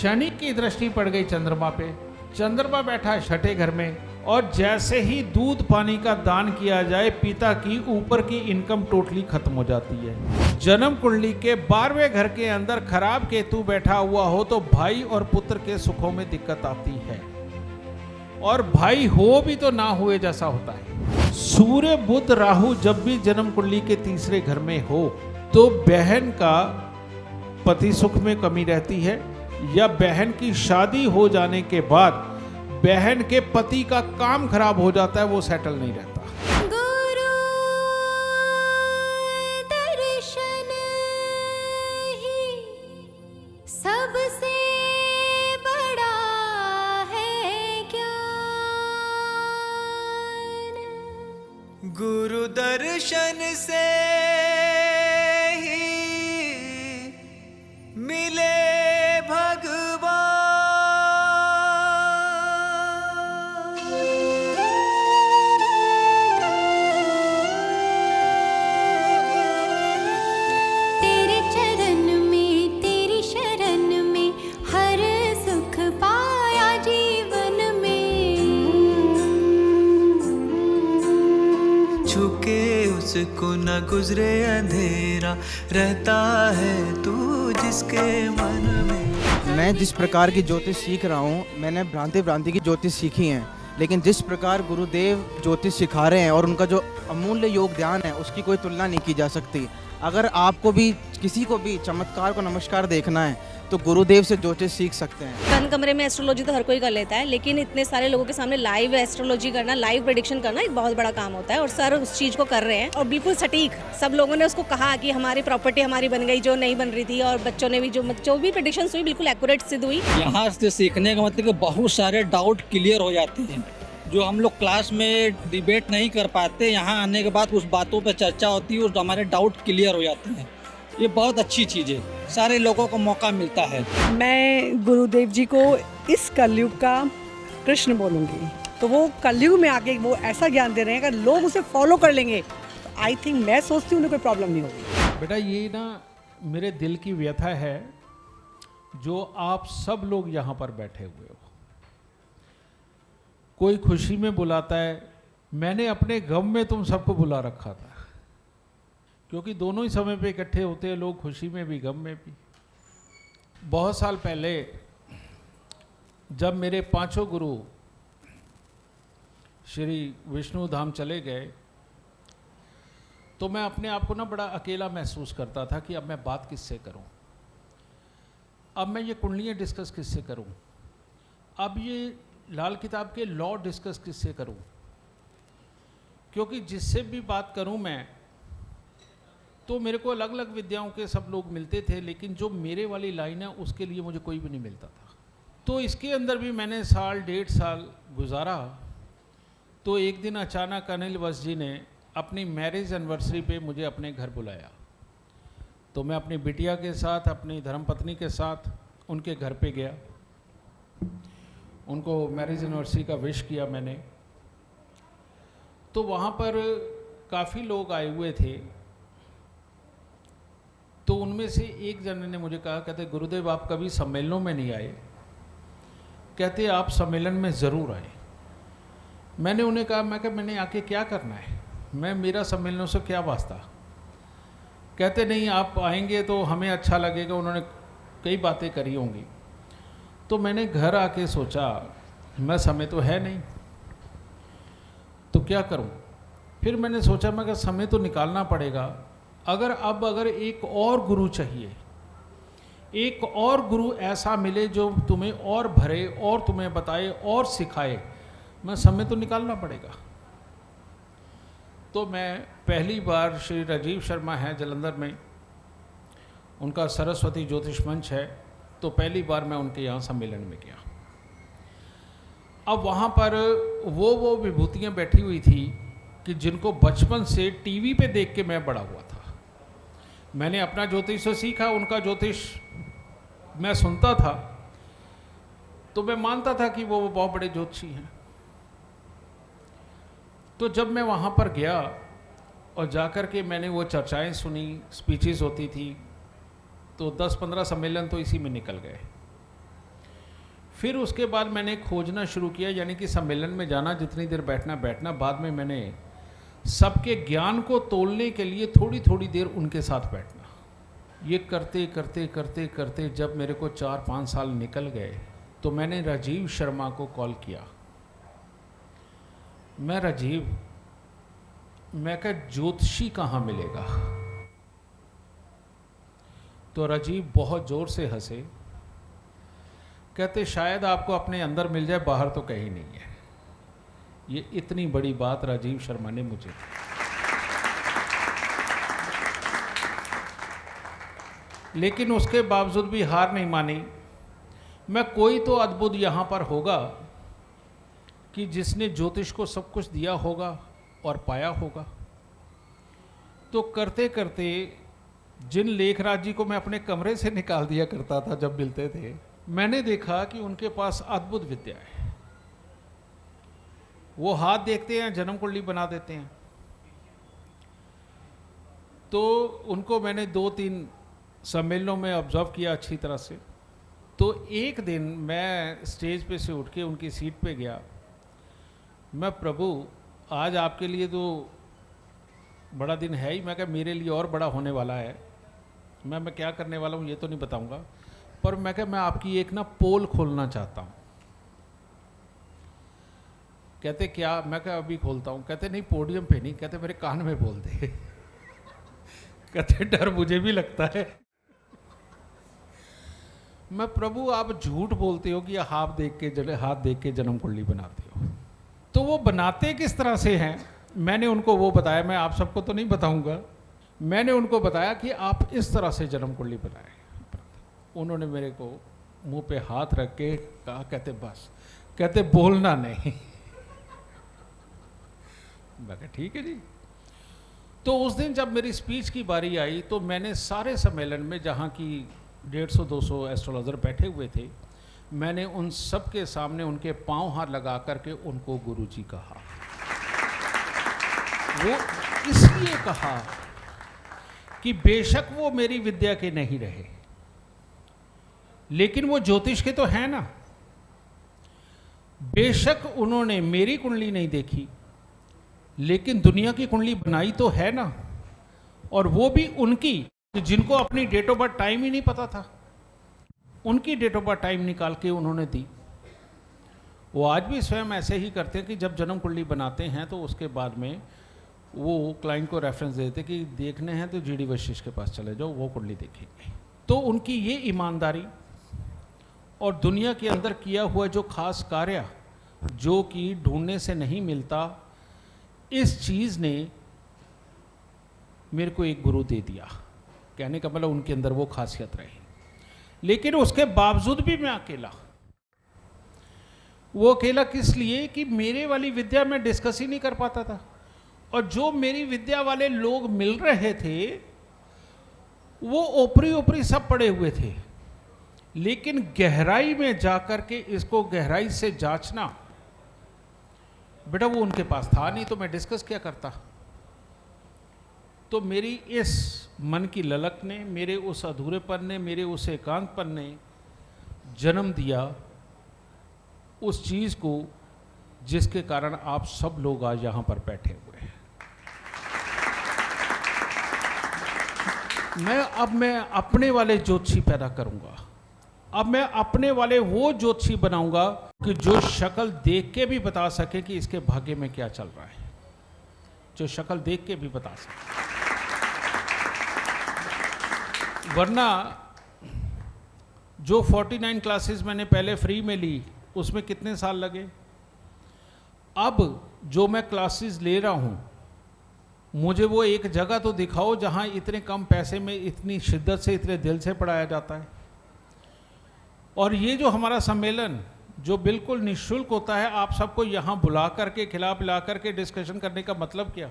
शनि की दृष्टि पड़ गई चंद्रमा पे। चंद्रमा बैठा है छठे घर में, और जैसे ही दूध पानी का दान किया जाए, पिता की ऊपर की इनकम टोटली खत्म हो जाती है। जन्म कुंडली के 12वें घर के अंदर खराब केतु बैठा हुआ हो तो भाई और पुत्र के सुखों में दिक्कत आती है, और भाई हो भी तो ना हुए जैसा होता है। सूर्य बुध राहु जब भी जन्म कुंडली के तीसरे घर में हो तो बहन का पति सुख में कमी रहती है, या बहन की शादी हो जाने के बाद बहन के पति का काम खराब हो जाता है, वो सेटल नहीं रहता। गुरु दर्शन ही सबसे बड़ा है ज्ञान। गुरु दर्शन से ही मिले उसको न गुजरे अंधेरा, रहता है तू जिसके मन में। मैं जिस प्रकार की ज्योतिष सीख रहा हूँ, मैंने भ्रांति की ज्योतिष सीखी है, लेकिन जिस प्रकार गुरुदेव ज्योतिष सिखा रहे हैं और उनका जो अमूल्य योगदान है उसकी कोई तुलना नहीं की जा सकती। अगर आपको भी किसी को भी चमत्कार को नमस्कार देखना है तो गुरुदेव से ज्योतिष सीख सकते हैं। बंद कमरे में एस्ट्रोलॉजी तो हर कोई कर लेता है, लेकिन इतने सारे लोगों के सामने लाइव एस्ट्रोलॉजी करना, लाइव प्रेडिक्शन करना एक बहुत बड़ा काम होता है, और सर उस चीज़ को कर रहे हैं और बिल्कुल सटीक। सब लोगों ने उसको कहा कि हमारी प्रॉपर्टी हमारी बन गई जो नहीं बन रही थी, और बच्चों ने भी जो भी प्रेडिक्शन हुई बिल्कुल एक्यूरेट सिद्ध हुई। यहाँ से सीखने का मतलब कि बहुत सारे डाउट क्लियर हो जाते हैं जो हम लोग क्लास में डिबेट नहीं कर पाते। यहाँ आने के बाद उस बातों पर चर्चा होती है और हमारे डाउट क्लियर हो जाते हैं। ये बहुत अच्छी चीज़ है, सारे लोगों को मौका मिलता है। मैं गुरुदेव जी को इस कलयुग का कृष्ण बोलूँगी। तो वो कलयुग में आके वो ऐसा ज्ञान दे रहे हैं, अगर लोग उसे फॉलो कर लेंगे तो आई थिंक, मैं सोचती हूँ उन्हें कोई प्रॉब्लम नहीं होगी। बेटा ये ना मेरे दिल की व्यथा है जो आप सब लोग यहाँ पर बैठे हुए हो। कोई खुशी में बुलाता है, मैंने अपने गम में तुम सबको बुला रखा था, क्योंकि दोनों ही समय पे इकट्ठे होते हैं लोग, खुशी में भी गम में भी। बहुत साल पहले जब मेरे पांचों गुरु श्री विष्णु धाम चले गए तो मैं अपने आप को ना बड़ा अकेला महसूस करता था कि अब मैं बात किससे करूं, अब मैं ये कुंडलियाँ डिस्कस किससे करूं, अब ये लाल किताब के लॉ डिस्कस किससे करूं, क्योंकि जिससे भी बात करूं मैं तो मेरे को अलग अलग विद्याओं के सब लोग मिलते थे, लेकिन जो मेरे वाली लाइन है उसके लिए मुझे कोई भी नहीं मिलता था। तो इसके अंदर भी मैंने साल 1.5 साल गुजारा। तो एक दिन अचानक अनिल वस जी ने अपनी मैरिज एनिवर्सरी पे मुझे अपने घर बुलाया। तो मैं अपनी बिटिया के साथ, अपनी धर्मपत्नी के साथ उनके घर पे गया, उनको मैरिज एनिवर्सरी का विश किया मैंने। तो वहाँ पर काफ़ी लोग आए हुए थे। तो उनमें से एक जन ने मुझे कहा, कहते गुरुदेव आप कभी सम्मेलनों में नहीं आए, कहते आप सम्मेलन में ज़रूर आए। मैंने उन्हें कहा, मैंने आके क्या करना है, मेरा सम्मेलनों से क्या वास्ता। कहते नहीं आप आएंगे तो हमें अच्छा लगेगा। उन्होंने कई बातें करी होंगी। तो मैंने घर आके सोचा मैं समय तो है नहीं तो क्या करूं। फिर मैंने सोचा मैं समय तो निकालना पड़ेगा। अगर एक और गुरु चाहिए, एक और गुरु ऐसा मिले जो तुम्हें और भरे और तुम्हें बताए और सिखाए, मैं समय तो निकालना पड़ेगा। तो मैं पहली बार, श्री राजीव शर्मा हैं जलंधर में, उनका सरस्वती ज्योतिष मंच है, तो पहली बार मैं उनके यहाँ सम्मेलन में गया। अब वहाँ पर वो विभूतियाँ बैठी हुई थी कि जिनको बचपन से टीवी पे देख के मैं बड़ा हुआ था। मैंने अपना ज्योतिष से सीखा, उनका ज्योतिष मैं सुनता था, तो मैं मानता था कि वो बहुत बड़े ज्योतिषी हैं। तो जब मैं वहाँ पर गया और जाकर के मैंने वो चर्चाएं सुनी, स्पीचेस होती थी, तो 10-15 सम्मेलन तो इसी में निकल गए। फिर उसके बाद मैंने खोजना शुरू किया, यानी कि सम्मेलन में जाना, जितनी देर बैठना बैठना। बाद में मैंने सबके ज्ञान को तोलने के लिए थोड़ी थोड़ी देर उनके साथ बैठना। ये करते करते करते करते जब मेरे को 4-5 साल निकल गए तो मैंने राजीव शर्मा को कॉल किया। मैं राजीव, मैं कहा ज्योतिषी कहाँ मिलेगा? तो राजीव बहुत ज़ोर से हंसे, कहते शायद आपको अपने अंदर मिल जाए, बाहर तो कहीं नहीं है। ये इतनी बड़ी बात राजीव शर्मा ने मुझे, लेकिन उसके बावजूद भी हार नहीं मानी। मैं कोई तो अद्भुत यहाँ पर होगा कि जिसने ज्योतिष को सब कुछ दिया होगा और पाया होगा। तो करते करते जिन लेखराज जी को मैं अपने कमरे से निकाल दिया करता था जब मिलते थे, मैंने देखा कि उनके पास अद्भुत विद्या है। वो हाथ देखते हैं, जन्म कुंडली बना देते हैं। तो उनको मैंने 2-3 सम्मेलनों में ऑब्जर्व किया अच्छी तरह से। तो एक दिन मैं स्टेज पे से उठ के उनकी सीट पे गया। मैं, प्रभु आज आपके लिए तो बड़ा दिन है ही, मैं कहा मेरे लिए और बड़ा होने वाला है। मैं क्या करने वाला हूँ ये तो नहीं बताऊंगा, पर मैं कहा मैं आपकी एक ना पोल खोलना चाहता हूँ। कहते क्या? मैं कहा अभी खोलता हूँ। कहते नहीं, पोडियम पे नहीं, कहते मेरे कान में बोल दे। कहते डर मुझे भी लगता है। मैं, प्रभु आप झूठ बोलते हो कि हाथ देख के जन्म कुंडली बनाते हो। तो वो बनाते किस तरह से हैं मैंने उनको वो बताया। मैं आप सबको तो नहीं बताऊंगा। मैंने उनको बताया कि आप इस तरह से जन्म कुंडली बनाए। उन्होंने मेरे को मुंह पे हाथ रख के कहा, कहते बस, कहते बोलना नहीं। मैं कहा ठीक है जी। तो उस दिन जब मेरी स्पीच की बारी आई तो मैंने सारे सम्मेलन में, जहाँ की 150-200 एस्ट्रोलॉजर बैठे हुए थे, मैंने उन सब के सामने उनके पांव हाथ लगा करके उनको गुरुजी कहा। वो इसलिए कहा कि बेशक वो मेरी विद्या के नहीं रहे, लेकिन वो ज्योतिष के तो हैं ना। बेशक उन्होंने मेरी कुंडली नहीं देखी, लेकिन दुनिया की कुंडली बनाई तो है ना। और वो भी उनकी जिनको अपनी डेट ऑफ बर्थ टाइम ही नहीं पता था, उनकी डेट ऑफ बर्थ टाइम निकाल के उन्होंने दी। वो आज भी स्वयं ऐसे ही करते हैं कि जब जन्म कुंडली बनाते हैं तो उसके बाद में वो क्लाइंट को रेफरेंस देते कि देखने हैं तो जीडी वशिष्ठ के पास चले जाओ, वो कुंडली देखेंगे। तो उनकी ये ईमानदारी और दुनिया के अंदर किया हुआ जो खास कार्य जो कि ढूंढने से नहीं मिलता, इस चीज़ ने मेरे को एक गुरु दे दिया। कहने का मतलब उनके अंदर वो खासियत रही। लेकिन उसके बावजूद भी मैं अकेला। वो अकेला किस लिए कि मेरे वाली विद्या में डिस्कस ही नहीं कर पाता था, और जो मेरी विद्या वाले लोग मिल रहे थे वो ऊपरी ऊपरी सब पड़े हुए थे, लेकिन गहराई में जाकर के इसको गहराई से जांचना, बेटा वो उनके पास था नहीं, तो मैं डिस्कस क्या करता। तो मेरी इस मन की ललक ने, मेरे उस अधूरेपन ने, मेरे उस एकांतपन ने जन्म दिया उस चीज़ को जिसके कारण आप सब लोग आज यहाँ पर बैठे हुए हैं। मैं अपने वाले ज्योतिषी पैदा करूँगा। अब मैं अपने वाले वो ज्योतिषी बनाऊंगा कि जो शक्ल देख के भी बता सके कि इसके भाग्य में क्या चल रहा है, जो शक्ल देख के भी बता सके। वरना जो 49 क्लासेस मैंने पहले फ्री में ली उसमें कितने साल लगे। अब जो मैं क्लासेस ले रहा हूँ, मुझे वो एक जगह तो दिखाओ जहाँ इतने कम पैसे में इतनी शिद्दत से, इतने दिल से पढ़ाया जाता है। और ये जो हमारा सम्मेलन जो बिल्कुल निःशुल्क होता है, आप सबको यहाँ बुला करके, खिला पिला करके डिस्कशन करने का मतलब क्या।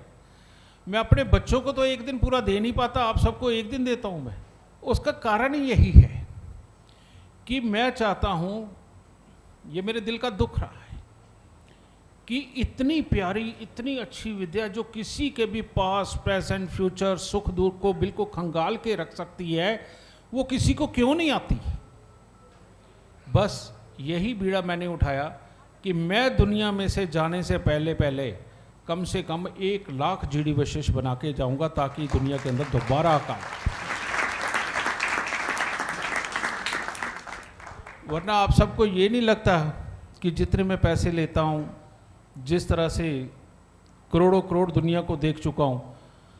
मैं अपने बच्चों को तो एक दिन पूरा दे नहीं पाता, आप सबको एक दिन देता हूँ मैं। उसका कारण ही यही है कि मैं चाहता हूँ, ये मेरे दिल का दुख रहा है कि इतनी प्यारी, इतनी अच्छी विद्या जो किसी के भी पास, प्रेजेंट, फ्यूचर, सुख दुख को बिल्कुल खंगाल के रख सकती है, वो किसी को क्यों नहीं आती। बस यही बीड़ा मैंने उठाया कि मैं दुनिया में से जाने से पहले पहले कम से कम 1 लाख जीडी वशिष्ठ बना के जाऊंगा, ताकि दुनिया के अंदर दोबारा काम। वरना आप सबको ये नहीं लगता कि जितने मैं पैसे लेता हूँ, जिस तरह से करोड़ों करोड़ दुनिया को देख चुका हूँ,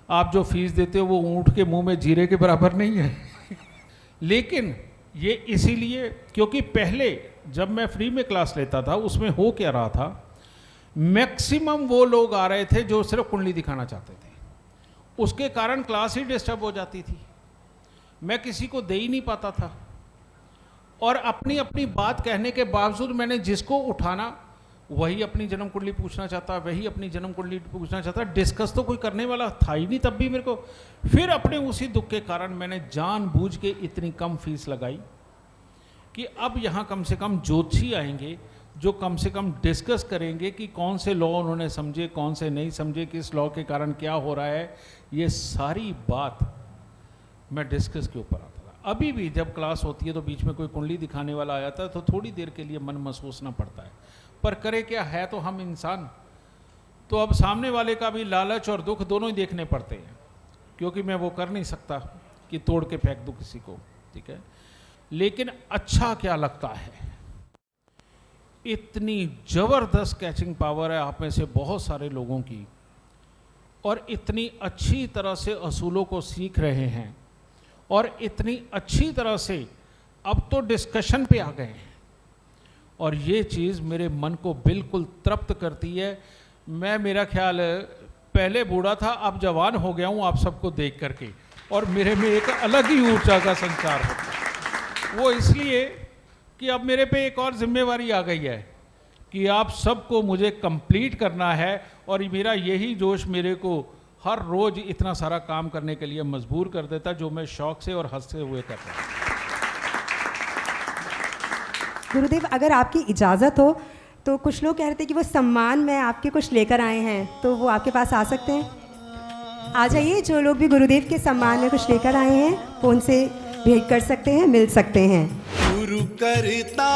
आप जो फीस देते हो वो ऊँट के मुंह में जीरे के बराबर नहीं है। लेकिन ये इसीलिए क्योंकि पहले जब मैं फ्री में क्लास लेता था, उसमें हो क्या रहा था, मैक्सिमम वो लोग आ रहे थे जो सिर्फ कुंडली दिखाना चाहते थे। उसके कारण क्लास ही डिस्टर्ब हो जाती थी, मैं किसी को दे ही नहीं पाता था। और अपनी अपनी बात कहने के बावजूद मैंने जिसको उठाना वही अपनी जन्म कुंडली पूछना चाहता, वही अपनी जन्म कुंडली पूछना चाहता। डिस्कस तो कोई करने वाला था ही नहीं तब भी मेरे को। फिर अपने उसी दुख के कारण मैंने जानबूझ के इतनी कम फीस लगाई कि अब यहाँ कम से कम ज्योतिषी आएंगे जो कम से कम डिस्कस करेंगे कि कौन से लॉ उन्होंने समझे, कौन से नहीं समझे, किस लॉ के कारण क्या हो रहा है। ये सारी बात मैं डिस्कस के ऊपर आता था। अभी भी जब क्लास होती है तो बीच में कोई कुंडली दिखाने वाला आ जाता है तो थोड़ी देर के लिए मन महसूसना पड़ता है, पर करे क्या, है तो हम इंसान। तो अब सामने वाले का भी लालच और दुख दोनों ही देखने पड़ते हैं, क्योंकि मैं वो कर नहीं सकता कि तोड़ के फेंक दूँ किसी को, ठीक है। लेकिन अच्छा क्या लगता है, इतनी ज़बरदस्त कैचिंग पावर है आप में से बहुत सारे लोगों की, और इतनी अच्छी तरह से असूलों को सीख रहे हैं, और इतनी अच्छी तरह से अब तो डिस्कशन पे आ गए हैं, और ये चीज़ मेरे मन को बिल्कुल तृप्त करती है। मैं, मेरा ख्याल पहले बूढ़ा था, अब जवान हो गया हूँ आप सबको देख करके, और मेरे में एक अलग ही ऊर्जा का संचार होता है। वो इसलिए कि अब मेरे पे एक और जिम्मेवारी आ गई है कि आप सबको मुझे कंप्लीट करना है, और मेरा यही जोश मेरे को हर रोज़ इतना सारा काम करने के लिए मजबूर कर देता, जो मैं शौक से और हंसते हुए करता हूँ। गुरुदेव, अगर आपकी इजाज़त हो तो कुछ लोग कह रहे थे कि वो सम्मान में आपके कुछ लेकर आए हैं, तो वो आपके पास आ सकते हैं? आ जाइए, जो लोग भी गुरुदेव के सम्मान में कुछ लेकर आए हैं वो उनसे भेंट कर सकते हैं, मिल सकते हैं। गुरु करता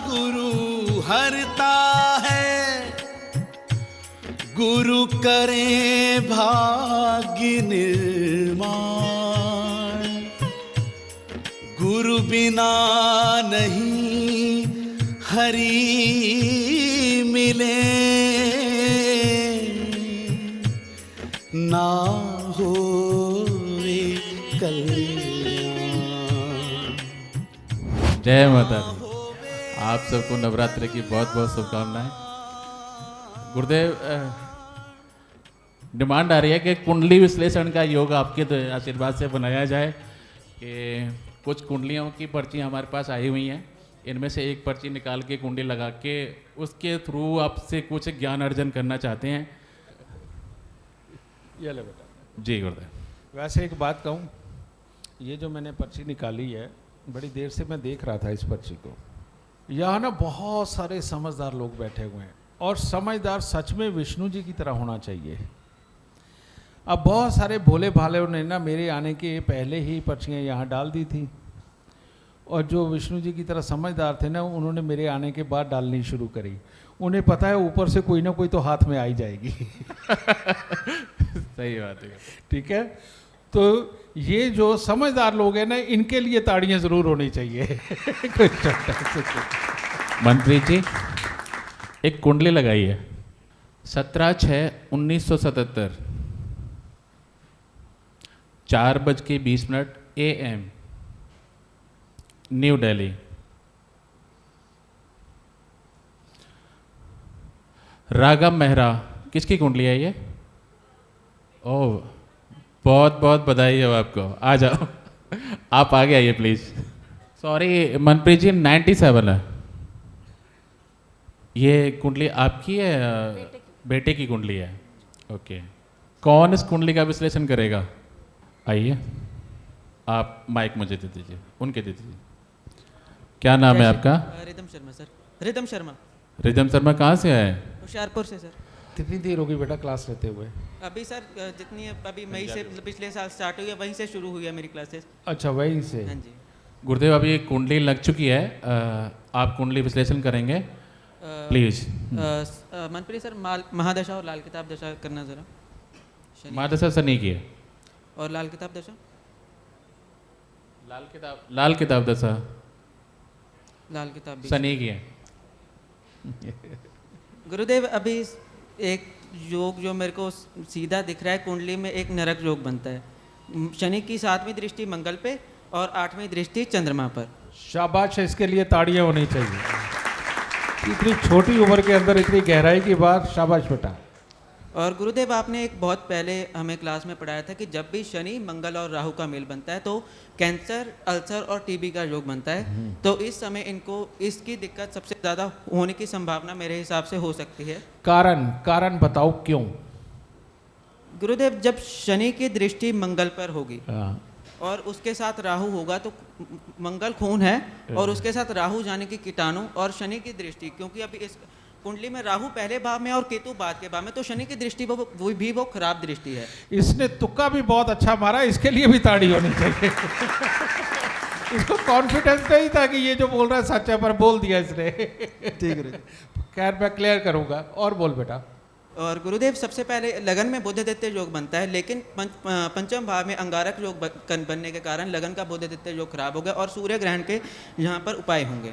गुरु हरता है, गुरु करे भाग्य निर्माण, गुरु बिना नहीं हरि मिले, ना होवे कल्याण। जय माता दी। आप सबको नवरात्रि की बहुत बहुत शुभकामनाएं। गुरुदेव, डिमांड आ रही है कि कुंडली विश्लेषण का योग आपके आशीर्वाद से बनाया जाए, कि कुछ कुंडलियों की पर्ची हमारे पास आई हुई हैं, इनमें से एक पर्ची निकाल के कुंडली लगा के उसके थ्रू आपसे कुछ ज्ञान अर्जन करना चाहते हैं। ये ले बेटा। जी गुरुदेव। वैसे एक बात कहूँ, ये जो मैंने पर्ची निकाली है, बड़ी देर से मैं देख रहा था इस पर्ची को। यहाँ ना बहुत सारे समझदार लोग बैठे हुए हैं, और समझदार सच में विष्णु जी की तरह होना चाहिए। अब बहुत सारे भोले भाले ने ना मेरे आने के पहले ही पर्चियाँ यहाँ डाल दी थी, और जो विष्णु जी की तरह समझदार थे ना, उन्होंने मेरे आने के बाद डालनी शुरू करी। उन्हें पता है ऊपर से कोई ना कोई तो हाथ में आ ही जाएगी। सही बात है। ठीक है, तो ये जो समझदार लोग हैं ना, इनके लिए ताड़ियां जरूर होनी चाहिए। मनप्रीत जी, एक कुंडली लगाई है 17/6/1977 4:20 AM, न्यू दिल्ली। रागम मेहरा, किसकी कुंडली है ये? ओह, बहुत बहुत बधाई है आपको। आ जाओ, आप आगे आइए प्लीज। सॉरी मनप्रीत जी, 97 है। ये कुंडली आपकी है? बेटे की कुंडली है। ओके, कौन इस कुंडली का विश्लेषण करेगा? आइए, आप माइक मुझे दे दीजिए, उनके दे दीजिए। क्या नाम है आपका? Rhythm Sharma sir. Rhythm Sharma. Rhythm Sharma कहाँ से आए? होशियारपुर से सर। कितनी देर होगी बेटा क्लास लेते हुए? अभी सर जितनी अभी मई से पिछले साल स्टार्ट हुई है, वहीं से शुरू हुई है मेरी क्लासेस। अच्छा, वहीं से। हाँ जी। गुरुदेव अभी कुंडली लग चुकी है, आप कुंडली विश्लेषण करेंगे प्लीज। मनप्रीत सर, महादशा और लाल किताब दशा करना ज़रा। शनि महादशा शनि की है और लाल किताब दशा। लाल किताब दशा लाल किताब भी शनि की है। गुरुदेव अभी एक योग जो मेरे को सीधा दिख रहा है कुंडली में, एक नरक योग बनता है। शनि की 7वीं दृष्टि मंगल पे और 8वीं दृष्टि चंद्रमा पर। शाबाश है, इसके लिए ताड़ियां होनी चाहिए। इतनी छोटी उम्र के अंदर इतनी गहराई की बात, शाबाश बेटा। और गुरुदेव आपने एक बहुत पहले हमें क्लास में पढ़ाया था कि जब भी शनि मंगल और राहु का मेल बनता है तो कैंसर, अल्सर और टीबी का योग बनता है। तो इस समय इनको इसकी दिक्कत सबसे ज़्यादा होने की संभावना मेरे हिसाब से हो सकती है। कारण बताओ क्यों? गुरुदेव जब शनि की दृष्टि मंगल पर होगी हाँ। और उसके साथ राहु होगा तो मंगल खून है और उसके साथ राहु जाने की कीटाणु और शनि की दृष्टि, क्योंकि अभी इस कुंडली में राहु पहले भाव में और केतु बाद के भाव में, तो शनि की दृष्टि वो खराब दृष्टि है। इसने तुक्का भी बहुत अच्छा मारा, इसके लिए भी ताड़ी होनी चाहिए। इसको कॉन्फिडेंस नहीं था कि ये जो बोल रहा है सच है, पर बोल दिया इसने। ठीक है, खैर मैं क्लियर करूंगा। और बोल बेटा। और गुरुदेव सबसे पहले लगन में बुधदित्य योग बनता है, लेकिन पंचम भाव में अंगारक योग बनने के कारण लगन का बुधदित्य योग खराब हो गया और सूर्य ग्रहण के यहाँ पर उपाय होंगे।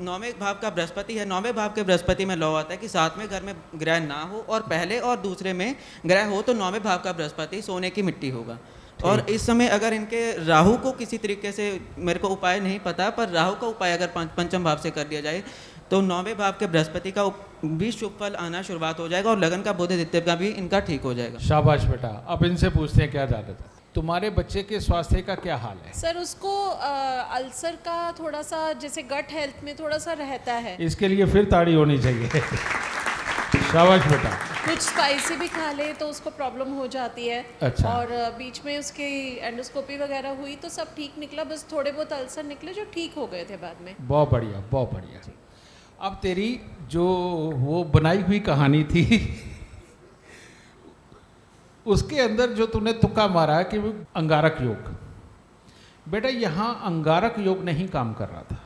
9वें भाव का बृहस्पति है, 9वें भाव के बृहस्पति में लॉ आता है कि 7वें घर में ग्रह ना हो और पहले और दूसरे में ग्रह हो तो 9वें भाव का बृहस्पति सोने की मिट्टी होगा। और इस समय अगर इनके राहु को किसी तरीके से, मेरे को उपाय नहीं पता, पर राहु का उपाय अगर पंचम भाव से कर दिया जाए तो 9वें भाव के बृहस्पति का भी शुभ फल आना शुरुआत हो जाएगा और लगन का बुधदित्य का भी इनका ठीक हो जाएगा। शाबाश बेटा। अब इनसे पूछते हैं क्या जानते थे। तुम्हारे बच्चे के स्वास्थ्य का क्या हाल है? सर उसको अल्सर का थोड़ा सा, जैसे गट हेल्थ में थोड़ा सा रहता है। इसके लिए फिर ताड़ी होनी चाहिए। शाबाश बेटा। कुछ स्पाइसी भी खा ले तो उसको प्रॉब्लम हो जाती है। अच्छा। और बीच में उसकी एंडोस्कोपी वगैरह हुई तो सब ठीक निकला, बस थोड़े बहुत अल्सर निकले जो ठीक हो गए थे बाद में। बहुत बढ़िया, बहुत बढ़िया। अब तेरी जो वो बनाई हुई कहानी थी उसके अंदर जो तूने तुक्का मारा कि वो अंगारक योग, बेटा यहाँ अंगारक योग नहीं काम कर रहा था,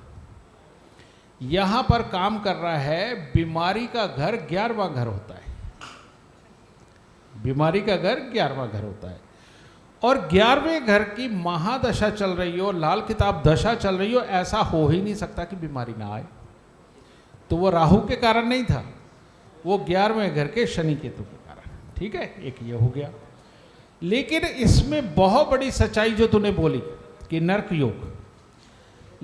यहाँ पर काम कर रहा है बीमारी का घर 11वां घर होता है। बीमारी का घर 11वां घर होता है और 11वें घर की महादशा चल रही हो, लाल किताब दशा चल रही हो, ऐसा हो ही नहीं सकता कि बीमारी ना आए। तो वो राहु के कारण नहीं था, वो 11वें घर के शनि केतु के कारण। ठीक है, एक ये हो गया। लेकिन इसमें बहुत बड़ी सच्चाई जो तूने बोली कि नर्क योग,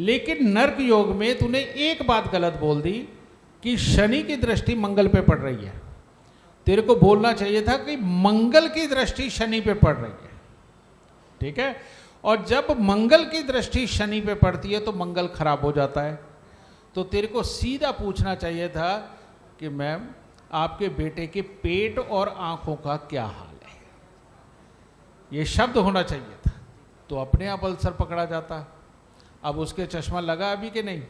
लेकिन नर्क योग में तूने एक बात गलत बोल दी कि शनि की दृष्टि मंगल पे पड़ रही है। तेरे को बोलना चाहिए था कि मंगल की दृष्टि शनि पे पड़ रही है। ठीक है, और जब मंगल की दृष्टि शनि पे पड़ती है तो मंगल खराब हो जाता है। तो तेरे को सीधा पूछना चाहिए था कि मैम आपके बेटे के पेट और आंखों का क्या हाल है, ये शब्द होना चाहिए था, तो अपने आप अल्सर पकड़ा जाता। अब उसके चश्मा लगा अभी कि नहीं?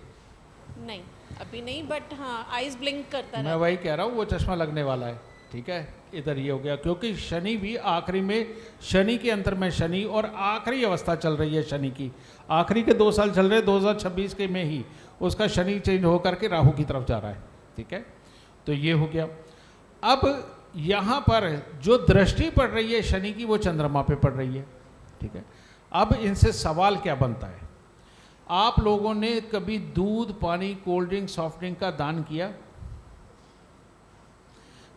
नहीं अभी नहीं, बट हाँ आइज ब्लिंक करता मैं वही कह रहा हूँ, वो चश्मा लगने वाला है। ठीक है, इधर ये हो गया क्योंकि शनि भी आखिरी में, शनि के अंतर में शनि और आखिरी अवस्था चल रही है शनि की। आखिरी के 2 साल चल रहे हैं, 2026 के में ही उसका शनि चेंज होकर के राहु की तरफ जा रहा है। ठीक है, तो ये हो गया। अब यहाँ पर जो दृष्टि पड़ रही है शनि की वो चंद्रमा पे पड़ रही है। ठीक है, अब इनसे सवाल क्या बनता है, आप लोगों ने कभी दूध, पानी, कोल्ड ड्रिंक, सॉफ्ट ड्रिंक का दान किया?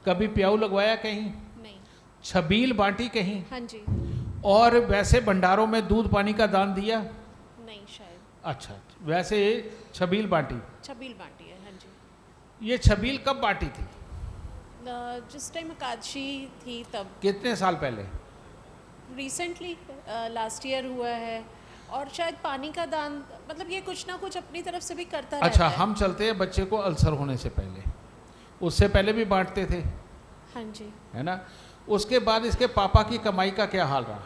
कभी प्याऊ लगवाया कहीं? नहीं। छबील बांटी कहीं? हाँ जी। और वैसे भंडारों में दूध पानी का दान दिया? नहीं शायद। अच्छा, वैसे छबील बांटी? छबील बांटी है, हाँ जी। ये छबील कब बांटी थी? जिस टाइम एकादशी थी तब। कितने साल पहले? रिसेंटली लास्ट ईयर हुआ है। और शायद पानी का दान, मतलब ये कुछ ना कुछ अपनी तरफ से भी करता रहता अच्छा, है। हम चलते हैं बच्चे को अल्सर होने से पहले, उससे पहले भी बांटते थे? हाँ जी। है ना। उसके बाद इसके पापा की कमाई का क्या हाल रहा?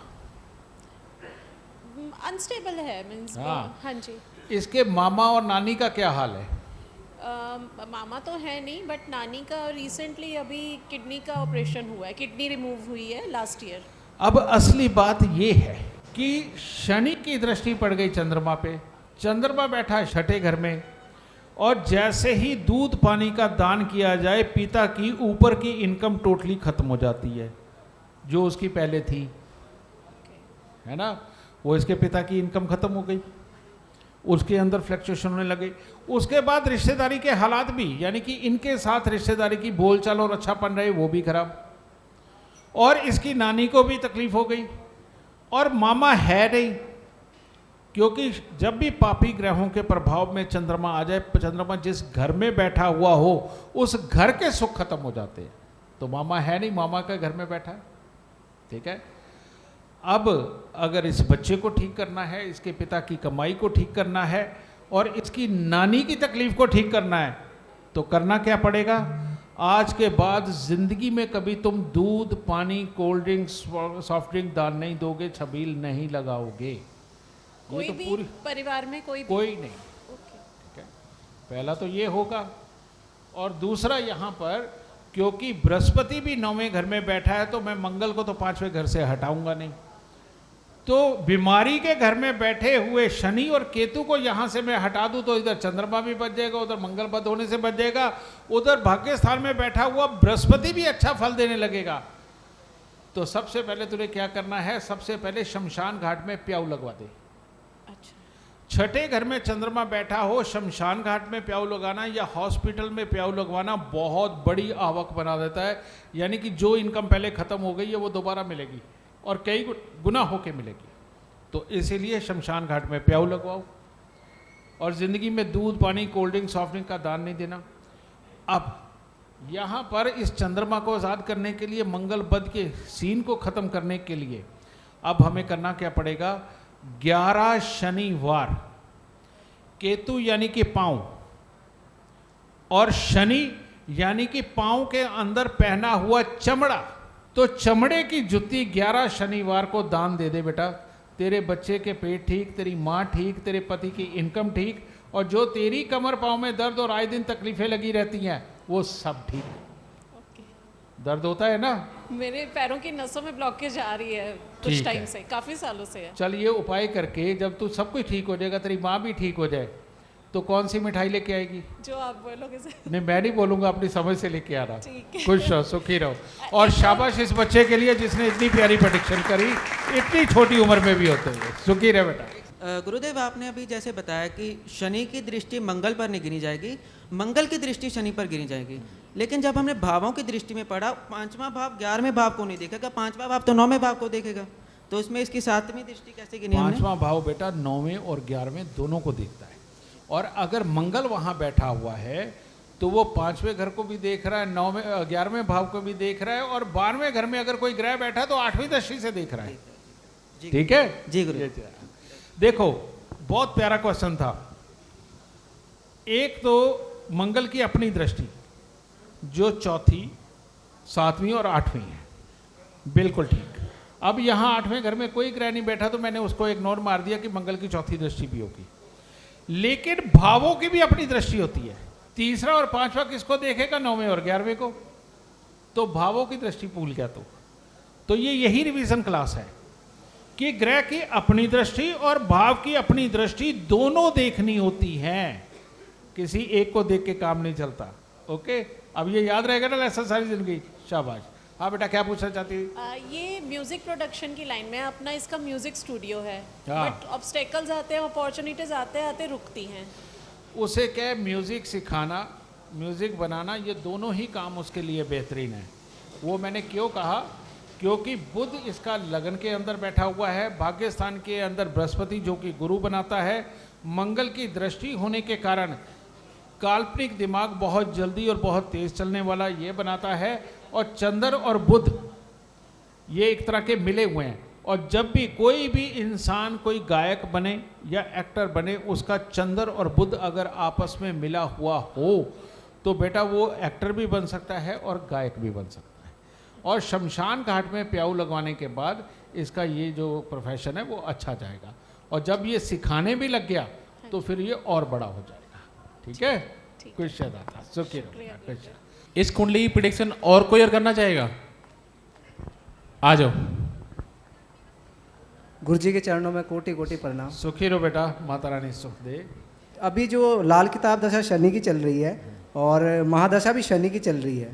अनस्टेबल है, मींस। हाँ। हाँ जी। इसके मामा और नानी का क्या हाल है? मामा तो है नहीं, बट नानी का रिसेंटली अभी किडनी का ऑपरेशन हुआ है, किडनी रिमूव हुई है लास्ट ईयर। अब असली बात ये है कि शनि की दृष्टि पड़ गई चंद्रमा पे चंद्रमा बैठा है छठे घर में, और जैसे ही दूध पानी का दान किया जाए पिता की ऊपर की इनकम टोटली खत्म हो जाती है जो उसकी पहले थी, है ना। वो इसके पिता की इनकम खत्म हो गई, उसके अंदर फ्लक्चुएशन होने लगे। उसके बाद रिश्तेदारी के हालात भी, यानी कि इनके साथ रिश्तेदारी की बोलचाल और अच्छापन रहे वो भी खराब, और इसकी नानी को भी तकलीफ हो गई, और मामा है नहीं, क्योंकि जब भी पापी ग्रहों के प्रभाव में चंद्रमा आ जाए, चंद्रमा जिस घर में बैठा हुआ हो उस घर के सुख खत्म हो जाते हैं। तो मामा है नहीं, मामा का घर में बैठा है, ठीक है। अब अगर इस बच्चे को ठीक करना है, इसके पिता की कमाई को ठीक करना है और इसकी नानी की तकलीफ को ठीक करना है, तो करना क्या पड़ेगा? आज के बाद जिंदगी में कभी तुम दूध, पानी, कोल्ड ड्रिंक्स, सॉफ्ट ड्रिंक दान नहीं दोगे, छबील नहीं लगाओगे। कोई तो भी पूरी परिवार में कोई नहीं, ठीक है। पहला तो ये होगा, और दूसरा यहाँ पर क्योंकि बृहस्पति भी 9वें घर में बैठा है तो मैं मंगल को तो 5वें घर से हटाऊंगा नहीं, तो बीमारी के घर में बैठे हुए शनि और केतु को यहाँ से मैं हटा दूँ तो इधर चंद्रमा भी बच जाएगा, उधर मंगल बद होने से बच जाएगा, उधर भाग्य स्थान में बैठा हुआ बृहस्पति भी अच्छा फल देने लगेगा। तो सबसे पहले तुझे क्या करना है? सबसे पहले शमशान घाट में प्याऊ लगवा दे। छठे घर में चंद्रमा बैठा हो, शमशान घाट में प्याऊ लगाना या हॉस्पिटल में प्याऊ लगवाना बहुत बड़ी आवक बना देता है, यानी कि जो इनकम पहले खत्म हो गई है वो दोबारा मिलेगी और कई गुना होके मिलेगी। तो इसीलिए शमशान घाट में प्याऊ लगवाओ, और ज़िंदगी में दूध, पानी, कोल्ड ड्रिंक, सॉफ्ट ड्रिंक का दान नहीं देना। अब यहाँ पर इस चंद्रमा को आज़ाद करने के लिए, मंगल बद के सीन को ख़त्म करने के लिए अब हमें करना क्या पड़ेगा? 11 शनिवार केतु यानी कि पाँव और शनि यानी कि पाँव के अंदर पहना हुआ चमड़ा, तो चमड़े की जुत्ती 11 शनिवार को दान दे दे बेटा। तेरे बच्चे के पेट ठीक, तेरी माँ ठीक, तेरे पति की इनकम ठीक, और जो तेरी कमर पाँव में दर्द और आए दिन तकलीफें लगी रहती हैं वो सब ठीक। दर्द होता है ना? मेरे पैरों की नसों में ब्लॉकेज आ रही है कुछ टाइम से, काफी सालों से है। चल ये उपाय करके जब तू सब कुछ ठीक हो जाएगा, तेरी माँ भी ठीक हो जाए, तो कौन सी मिठाई लेके आएगी? जो आप बोलोगे सर। नहीं, मैं नहीं बोलूंगा, अपनी समझ से लेके आ रहा। ठीक है। खुश रहो, सुखी रहो, और शाबाश इस बच्चे के लिए जिसने इतनी प्यारी प्रेडिक्शन करी, इतनी छोटी उम्र में भी होते हुए। सुखी रहे बेटा। गुरुदेव, आपने अभी जैसे बताया कि शनि की दृष्टि मंगल पर नहीं गिनी जाएगी, मंगल की दृष्टि शनि पर गिनी जाएगी, लेकिन जब हमने भावों की दृष्टि में पढ़ा, 5वां भाव 11वें भाव को नहीं देखेगा, 5वां भाव तो 9वें भाव को देखेगा, तो इसमें इसकी 7वीं दृष्टि कैसे गिनी हमने? 5वां भाव बेटा 9वें और 11वें दोनों को देखता है, और अगर मंगल वहाँ बैठा हुआ है तो वो 5वें घर को भी देख रहा है, 9वें 11वें भाव को भी देख रहा है, और 12वें घर में अगर कोई ग्रह बैठा है तो 8वीं दृष्टि से देख रहा है। ठीक है जी गुरु। देखो, बहुत प्यारा क्वेश्चन था। एक तो मंगल की अपनी दृष्टि जो 4थी, 7वीं और 8वीं है, बिल्कुल ठीक। अब यहाँ 8वें घर में कोई ग्रह नहीं बैठा तो मैंने उसको इग्नोर मार दिया कि मंगल की 4थी दृष्टि भी होगी, लेकिन भावों की भी अपनी दृष्टि होती है। तीसरा और 5वां किसको देखेगा? 9वें और 11वें को। तो भावों की दृष्टि भूल गया तो ये यही रिवीजन क्लास है कि ग्रह की अपनी दृष्टि और भाव की अपनी दृष्टि दोनों देखनी होती है, किसी एक को देख के काम नहीं चलता। ओके, अब ये याद रहेगा ना लेसन सारी जिंदगी। शाबाश। हाँ बेटा, क्या पूछना चाहती है? ये म्यूजिक प्रोडक्शन की लाइन में अपना इसका म्यूजिक स्टूडियो है, हाँ। बट ऑब्स्टेकल्स आते हैं, अपॉर्चुनिटीज आते आते रुकती हैं। उसे क्या है, म्यूजिक सिखाना, म्यूजिक बनाना, ये दोनों ही काम उसके लिए बेहतरीन है। वो मैंने क्यों कहा? क्योंकि बुध इसका लगन के अंदर बैठा हुआ है, भाग्य स्थान के अंदर बृहस्पति जो कि गुरु बनाता है, मंगल की दृष्टि होने के कारण काल्पनिक दिमाग बहुत जल्दी और बहुत तेज चलने वाला ये बनाता है, और चंद्र और बुध ये एक तरह के मिले हुए हैं, और जब भी कोई भी इंसान कोई गायक बने या एक्टर बने, उसका चंद्र और बुध अगर आपस में मिला हुआ हो तो बेटा वो एक्टर भी बन सकता है और गायक भी बन सकता है। और शमशान घाट में प्याऊ लगवाने के बाद इसका ये जो प्रोफेशन है वो अच्छा जाएगा, और जब ये सिखाने भी लग गया तो फिर ये और बड़ा हो जाएगा। ठीक है, खुश दाता, सुखी रहो। इस कुंडली की प्रेडिक्शन और कोई और करना चाहेगा? आ जाओ। गुरु जी के चरणों में कोटि कोटि प्रणाम। सुखी रहो बेटा, माता रानी सुख दे। अभी जो लाल किताब दशा शनि की चल रही है और महादशा भी शनि की चल रही है,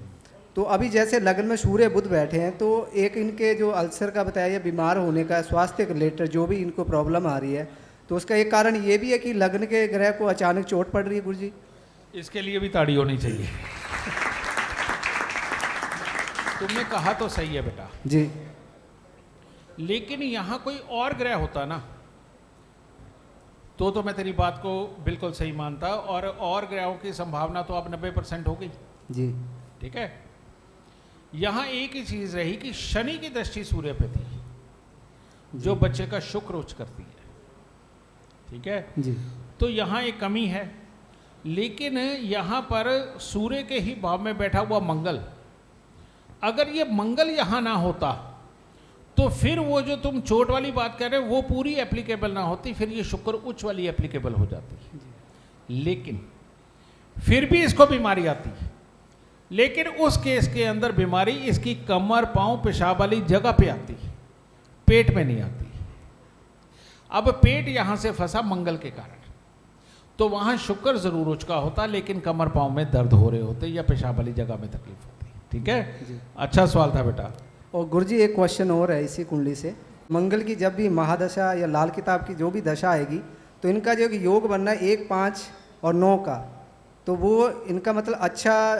तो अभी जैसे लग्न में सूर्य बुध बैठे हैं, तो एक इनके जो अल्सर का बताया, बीमार होने का, स्वास्थ्य के रिलेटेड जो भी इनको प्रॉब्लम आ रही है, तो उसका एक कारण ये भी है कि लग्न के ग्रह को अचानक चोट पड़ रही है। गुरु जी इसके लिए भी ताड़ी होनी चाहिए। तुमने कहा तो सही है बेटा जी, लेकिन यहाँ कोई और ग्रह होता ना तो मैं तेरी बात को बिल्कुल सही मानता, और ग्रहों की संभावना तो अब 90% हो गई जी। ठीक है। यहाँ एक ही चीज रही कि शनि की दृष्टि सूर्य पे थी, जो बच्चे का शुक्र उच्च करती है। ठीक है जी। तो यहाँ एक कमी है, लेकिन यहाँ पर सूर्य के ही भाव में बैठा हुआ मंगल, अगर ये मंगल यहाँ ना होता तो फिर वो जो तुम चोट वाली बात कर रहे हो वो पूरी एप्लीकेबल ना होती, फिर ये शुक्र उच्च वाली एप्लीकेबल हो जाती। लेकिन फिर भी इसको बीमारी आती है, लेकिन उस केस के अंदर बीमारी इसकी कमर पांव पेशाब वाली जगह पे आती है, पेट में नहीं आती। अब पेट यहां से फंसा मंगल के कारण, तो वहां शुक्र जरूर उच्च का होता, लेकिन कमर पांव में दर्द हो रहे होते या पेशाब वाली जगह में तकलीफ होती। ठीक है, अच्छा सवाल था बेटा। और गुरुजी एक क्वेश्चन और है इसी कुंडली से, मंगल की जब भी महादशा या लाल किताब की जो भी दशा आएगी, तो इनका जो योग बनना है 1, 5 और 9 का, तो वो इनका मतलब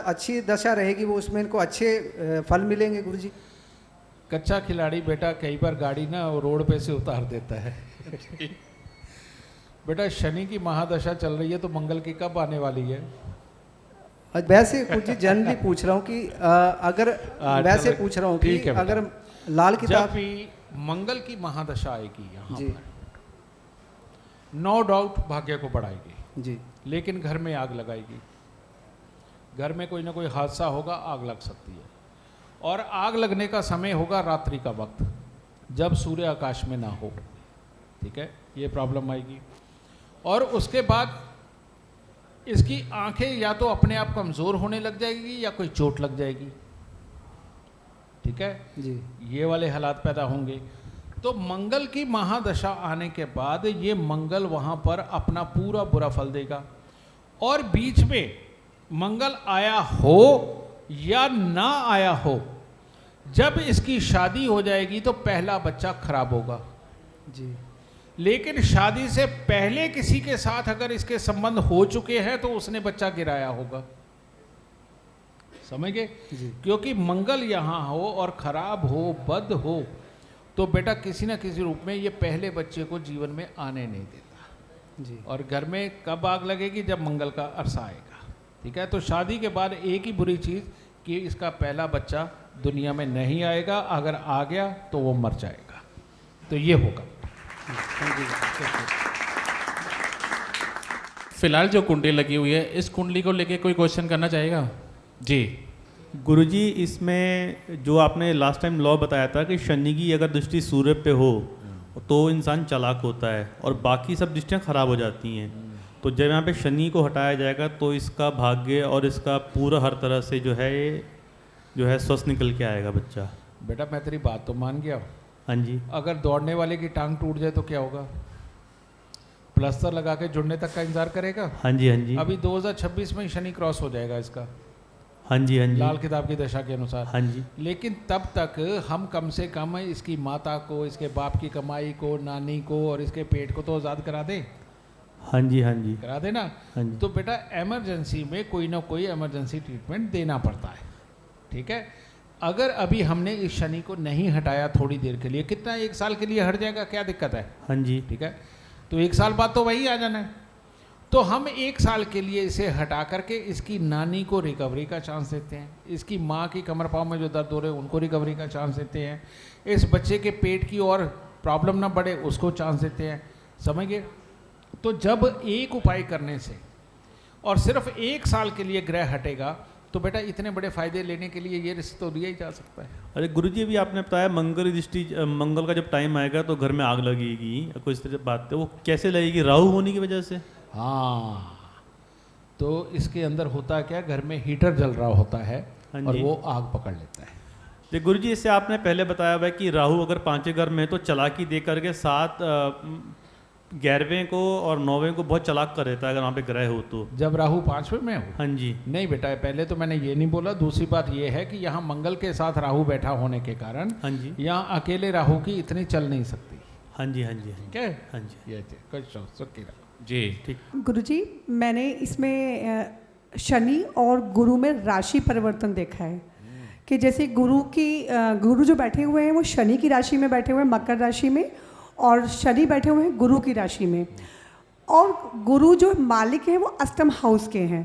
अच्छी दशा रहेगी, वो उसमें इनको अच्छे फल मिलेंगे गुरुजी। कच्चा खिलाड़ी बेटा कई बार गाड़ी ना रोड पे से उतार देता है। बेटा शनि की महादशा चल रही है तो मंगल की कब आने वाली है? वैसे कुछ जनरली पूछ रहा हूँ कि अगर वैसे पूछ रहा हूँ कि अगर लाल किताब, जब भी मंगल की महादशा आएगी यहाँ पर, नो डाउट भाग्य को बढ़ाएगी जी, लेकिन घर में आग लगाएगी। घर में कोई ना कोई हादसा होगा, आग लग सकती है, और आग लगने का समय होगा रात्रि का वक्त, जब सूर्य आकाश में ना हो। ठीक है, ये प्रॉब्लम आएगी। और उसके बाद इसकी आंखें या तो अपने आप कमज़ोर होने लग जाएगी या कोई चोट लग जाएगी। ठीक है जी, ये वाले हालात पैदा होंगे। तो मंगल की महादशा आने के बाद ये मंगल वहाँ पर अपना पूरा बुरा फल देगा, और बीच में मंगल आया हो या ना आया हो, जब इसकी शादी हो जाएगी तो पहला बच्चा खराब होगा जी। लेकिन शादी से पहले किसी के साथ अगर इसके संबंध हो चुके हैं तो उसने बच्चा गिराया होगा। समझ गए? क्योंकि मंगल यहाँ हो और खराब हो, बद हो, तो बेटा किसी ना किसी रूप में ये पहले बच्चे को जीवन में आने नहीं देता जी। और घर में कब आग लगेगी? जब मंगल का अरसा आएगा। ठीक है, तो शादी के बाद एक ही बुरी चीज़ कि इसका पहला बच्चा दुनिया में नहीं आएगा, अगर आ गया तो वो मर जाएगा। तो ये होगा। फिलहाल जो कुंडली लगी हुई है, इस कुंडली को लेके कोई क्वेश्चन करना चाहेगा? जी गुरुजी, इसमें जो आपने लास्ट टाइम लॉ बताया था कि शनि की अगर दृष्टि सूर्य पे हो तो इंसान चालाक होता है और बाकी सब दृष्टियाँ खराब हो जाती हैं, तो जब यहाँ पे शनि को हटाया जाएगा तो इसका भाग्य और इसका पूरा हर तरह से जो है स्वस्थ निकल के आएगा बच्चा। बेटा मैं तेरी बात तो मान गया। हाँ जी। अगर दौड़ने वाले की टांग टूट जाए तो क्या होगा? प्लास्टर लगा के जुड़ने तक का इंतजार करेगा? हाँ जी, हाँ जी। अभी 2026 में शनि क्रॉस हो जाएगा इसका। हाँ जी, हाँ जी। लाल किताब की दशा के अनुसार। हाँ जी। लेकिन तब तक हम कम से कम इसकी माता को, इसके बाप की कमाई को, नानी को और इसके पेट को तो आज़ाद करा दें। हाँ जी, हाँ जी। करा देना। हाँ जी। तो बेटा इमरजेंसी में कोई ना कोई इमरजेंसी ट्रीटमेंट देना पड़ता है। ठीक है, अगर अभी हमने इस शनि को नहीं हटाया थोड़ी देर के लिए, कितना 1 साल के लिए हट जाएगा, क्या दिक्कत है? हाँ जी। ठीक है, तो 1 साल बाद तो वही आ जाना है। तो हम 1 साल के लिए इसे हटा करके इसकी नानी को रिकवरी का चांस देते हैं, इसकी माँ की कमर पाँव में जो दर्द हो रहे हैं उनको रिकवरी का चांस देते हैं, इस बच्चे के पेट की और प्रॉब्लम ना बढ़े उसको चांस देते हैं। समझ गए? तो जब एक उपाय करने से और सिर्फ 1 साल के लिए ग्रह हटेगा तो बेटा इतने बड़े फायदे लेने के लिए ये रिस्क तो लिया ही जा सकता है। अरे गुरुजी, अभी आपने बताया मंगल दृष्टि, मंगल का जब टाइम आएगा तो घर में आग लगेगी, कोई इस तरह बात है, वो कैसे लगेगी? राहु होने की वजह से? हाँ, तो इसके अंदर होता क्या, घर में हीटर जल रहा होता है और वो आग पकड़ लेता है। तो गुरुजी इससे आपने पहले बताया हुआ है कि राहु अगर 5वें घर में है तो चालाकी दे करके 11वें को और 9वें को बहुत चालाक कर देता है अगर वहाँ पे ग्रह हो तो। जब राहु 5वें में हो? हाँ जी। नहीं बेटा, पहले तो मैंने ये नहीं बोला। दूसरी बात ये है कि यहाँ मंगल के साथ राहु बैठा होने के कारण हाँ जी, यहाँ अकेले राहु की इतनी चल नहीं सकती। हाँ जी, हाँ जी, क्या है? हाँ जी, ये कुछ जी ठीक। गुरुजी, मैंने इसमें शनि और गुरु में राशि परिवर्तन देखा है कि जैसे गुरु जो बैठे हुए हैं वो शनि की राशि में बैठे हुए हैं, मकर राशि में, और शनि बैठे हुए हैं गुरु की राशि में, और गुरु जो मालिक हैं वो अष्टम हाउस के हैं,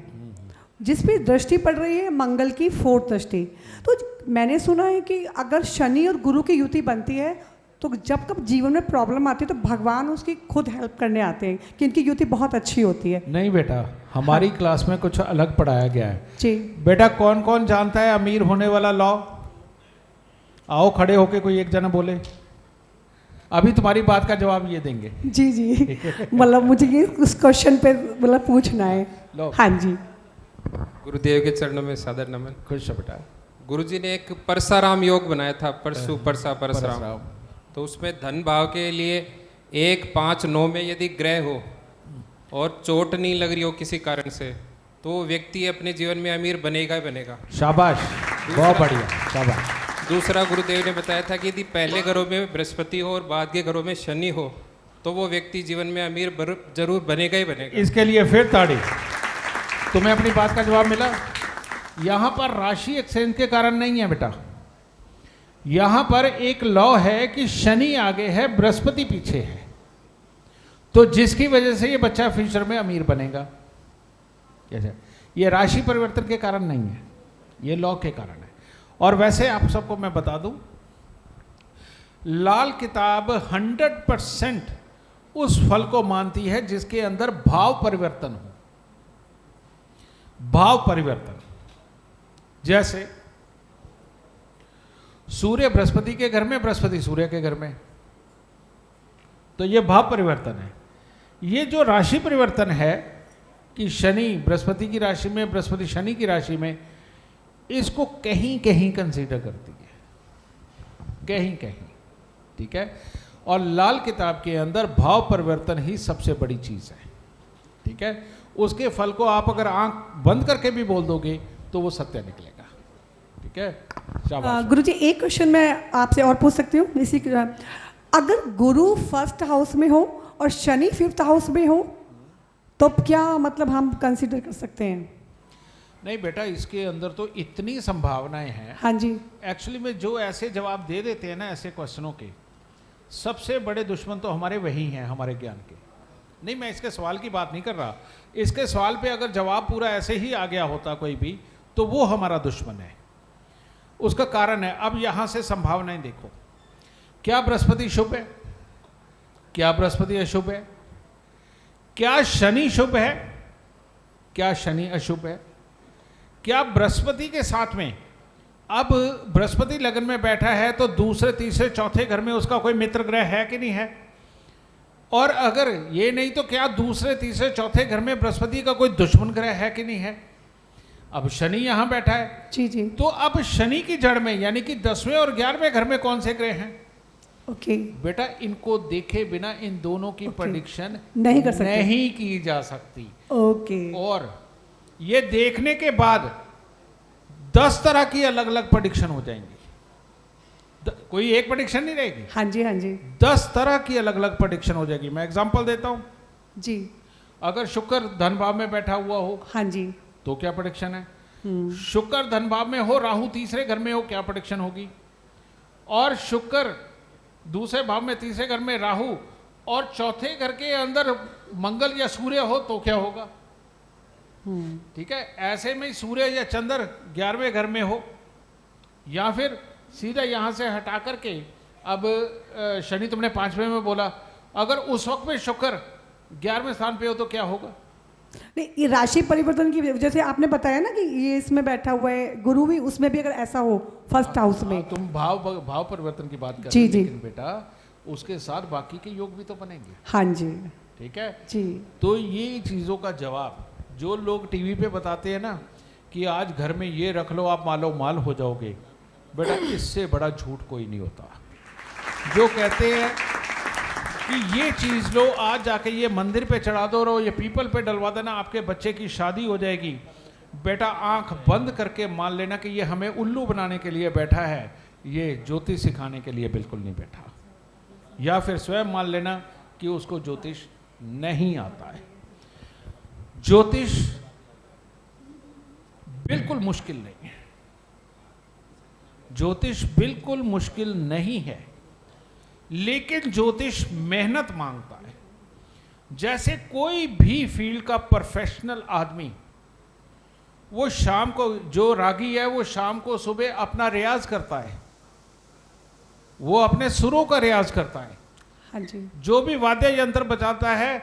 जिस पे दृष्टि पड़ रही है मंगल की 4th दृष्टि। तो मैंने सुना है कि अगर शनि और गुरु की युति बनती है तो जब कब जीवन में प्रॉब्लम आती है तो भगवान उसकी खुद हेल्प करने आते हैं कि इनकी युति बहुत अच्छी होती है। नहीं बेटा, हमारी क्लास में कुछ अलग पढ़ाया गया है। जी बेटा, कौन कौन जानता है अमीर होने वाला लॉ? आओ खड़े होके कोई एक जना बोले। अभी तुम्हारी बात का जवाब ये देंगे। जी जी, मतलब मुझे ये उस क्वेश्चन पे मतलब पूछना है। हाँ जी। गुरुदेव के चरणों में सादर नमन। खुश बेटा। गुरुजी ने एक परसाराम योग बनाया था, परशुराम। तो उसमें धन भाव के लिए 1, 5, 9 में यदि ग्रह हो और चोट नहीं लग रही हो किसी कारण से तो व्यक्ति अपने जीवन में अमीर बनेगा ही बनेगा। शाबाश, बहुत बढ़िया, शाबाश। दूसरा गुरुदेव ने बताया था कि यदि पहले घरों में बृहस्पति हो और बाद के घरों में शनि हो तो वो व्यक्ति जीवन में अमीर जरूर बनेगा ही बनेगा। इसके लिए फिर ताड़ी। तुम्हें अपनी बात का जवाब मिला। यहाँ पर राशि एक्सचेंज के कारण नहीं है बेटा, यहाँ पर एक लॉ है कि शनि आगे है, बृहस्पति पीछे है, तो जिसकी वजह से ये बच्चा फ्यूचर में अमीर बनेगा। कैसे? ये राशि परिवर्तन के कारण नहीं है, ये लॉ के कारण है। और वैसे आप सबको मैं बता दूं, लाल किताब 100% उस फल को मानती है जिसके अंदर भाव परिवर्तन हो। भाव परिवर्तन, जैसे सूर्य बृहस्पति के घर में, बृहस्पति सूर्य के घर में, तो ये भाव परिवर्तन है। ये जो राशि परिवर्तन है कि शनि बृहस्पति की राशि में, बृहस्पति शनि की राशि में, इसको कहीं कहीं कंसीडर करती है, कहीं कहीं, ठीक है। और लाल किताब के अंदर भाव परिवर्तन ही सबसे बड़ी चीज है, ठीक है। उसके फल को आप अगर आंख बंद करके भी बोल दोगे तो वो सत्य निकलेगा, ठीक है। शाबाश। गुरुजी, एक क्वेश्चन मैं आपसे और पूछ सकती हूँ इसी अगर गुरु 1st हाउस में हो और शनि 5th हाउस में हो तो क्या मतलब हम कंसीडर कर सकते हैं? नहीं बेटा, इसके अंदर तो इतनी संभावनाएं हैं। हाँ जी। एक्चुअली में जो ऐसे जवाब दे देते हैं ना ऐसे क्वेश्चनों के, सबसे बड़े दुश्मन तो हमारे वही हैं, हमारे ज्ञान के। नहीं, मैं इसके सवाल की बात नहीं कर रहा। इसके सवाल पे अगर जवाब पूरा ऐसे ही आ गया होता कोई भी, तो वो हमारा दुश्मन है। उसका कारण है, अब यहाँ से संभावनाएं देखो। क्या बृहस्पति शुभ है? क्या बृहस्पति अशुभ है? क्या शनि शुभ है? क्या शनि अशुभ है? क्या बृहस्पति के साथ में, अब बृहस्पति लगन में बैठा है तो दूसरे, तीसरे, चौथे घर में उसका कोई मित्र ग्रह है कि नहीं है? और अगर ये नहीं तो क्या दूसरे, तीसरे, चौथे घर में बृहस्पति का कोई दुश्मन ग्रह है कि नहीं है? अब शनि यहां बैठा है। जी जी। तो अब शनि की जड़ में यानी कि 10वें और 11वें घर में कौन से ग्रह हैं? ओके। बेटा, इनको देखे बिना इन दोनों की प्रेडिक्शन नहीं कर सकते, नहीं की जा सकती। ओके। और ये देखने के बाद 10 तरह की अलग अलग प्रेडिक्शन हो जाएंगी। कोई एक प्रेडिक्शन नहीं रहेगी। हाँ जी, हाँ जी। 10 तरह की अलग अलग प्रेडिक्शन हो जाएगी। मैं एग्जांपल देता हूं जी। अगर शुक्र धन भाव में बैठा हुआ हो, हाँ जी, तो क्या प्रेडिक्शन है? शुक्र धन भाव में हो, राहु तीसरे घर में हो, क्या प्रेडिक्शन होगी? और शुक्र दूसरे भाव में, तीसरे घर में राहु, और चौथे घर के अंदर मंगल या सूर्य हो, तो क्या होगा? ठीक है। ऐसे में सूर्य या चंद्र 11वें घर में हो, या फिर सीधा यहां से हटा करके, अब शनि तुमने 5वें में बोला, अगर उस वक्त में शुक्र 11वें स्थान पे हो तो क्या होगा? नहीं, ये राशि परिवर्तन की वजह से आपने बताया ना कि ये इसमें बैठा हुआ है, गुरु भी उसमें भी अगर ऐसा हो 1st हाउस में। तुम भाव परिवर्तन की बात कर जी रहे, जी। लेकिन बेटा उसके साथ बाकी के योग भी तो बनेंगे। हाँ जी, ठीक है जी। तो ये चीज़ों का जवाब जो लोग टीवी पे बताते हैं ना कि आज घर में ये रख लो आप मालो माल हो जाओगे, बेटा इससे बड़ा झूठ कोई नहीं होता। जो कहते हैं कि ये चीज़ लो, आज जाके ये मंदिर पे चढ़ा दो और ये पीपल पे डलवा देना, आपके बच्चे की शादी हो जाएगी। बेटा आंख बंद करके मान लेना कि ये हमें उल्लू बनाने के लिए बैठा है, ये ज्योतिष सिखाने के लिए बिल्कुल नहीं बैठा। या फिर स्वयं मान लेना कि उसको ज्योतिष नहीं आता है। ज्योतिष बिल्कुल मुश्किल नहीं है, ज्योतिष बिल्कुल मुश्किल नहीं है, लेकिन ज्योतिष मेहनत मांगता है। जैसे कोई भी फील्ड का प्रोफेशनल आदमी, वो शाम को, जो रागी है वो शाम को सुबह अपना रियाज करता है, वो अपने सुरों का रियाज करता है। हाँ जी। जो भी वाद्य यंत्र बजाता है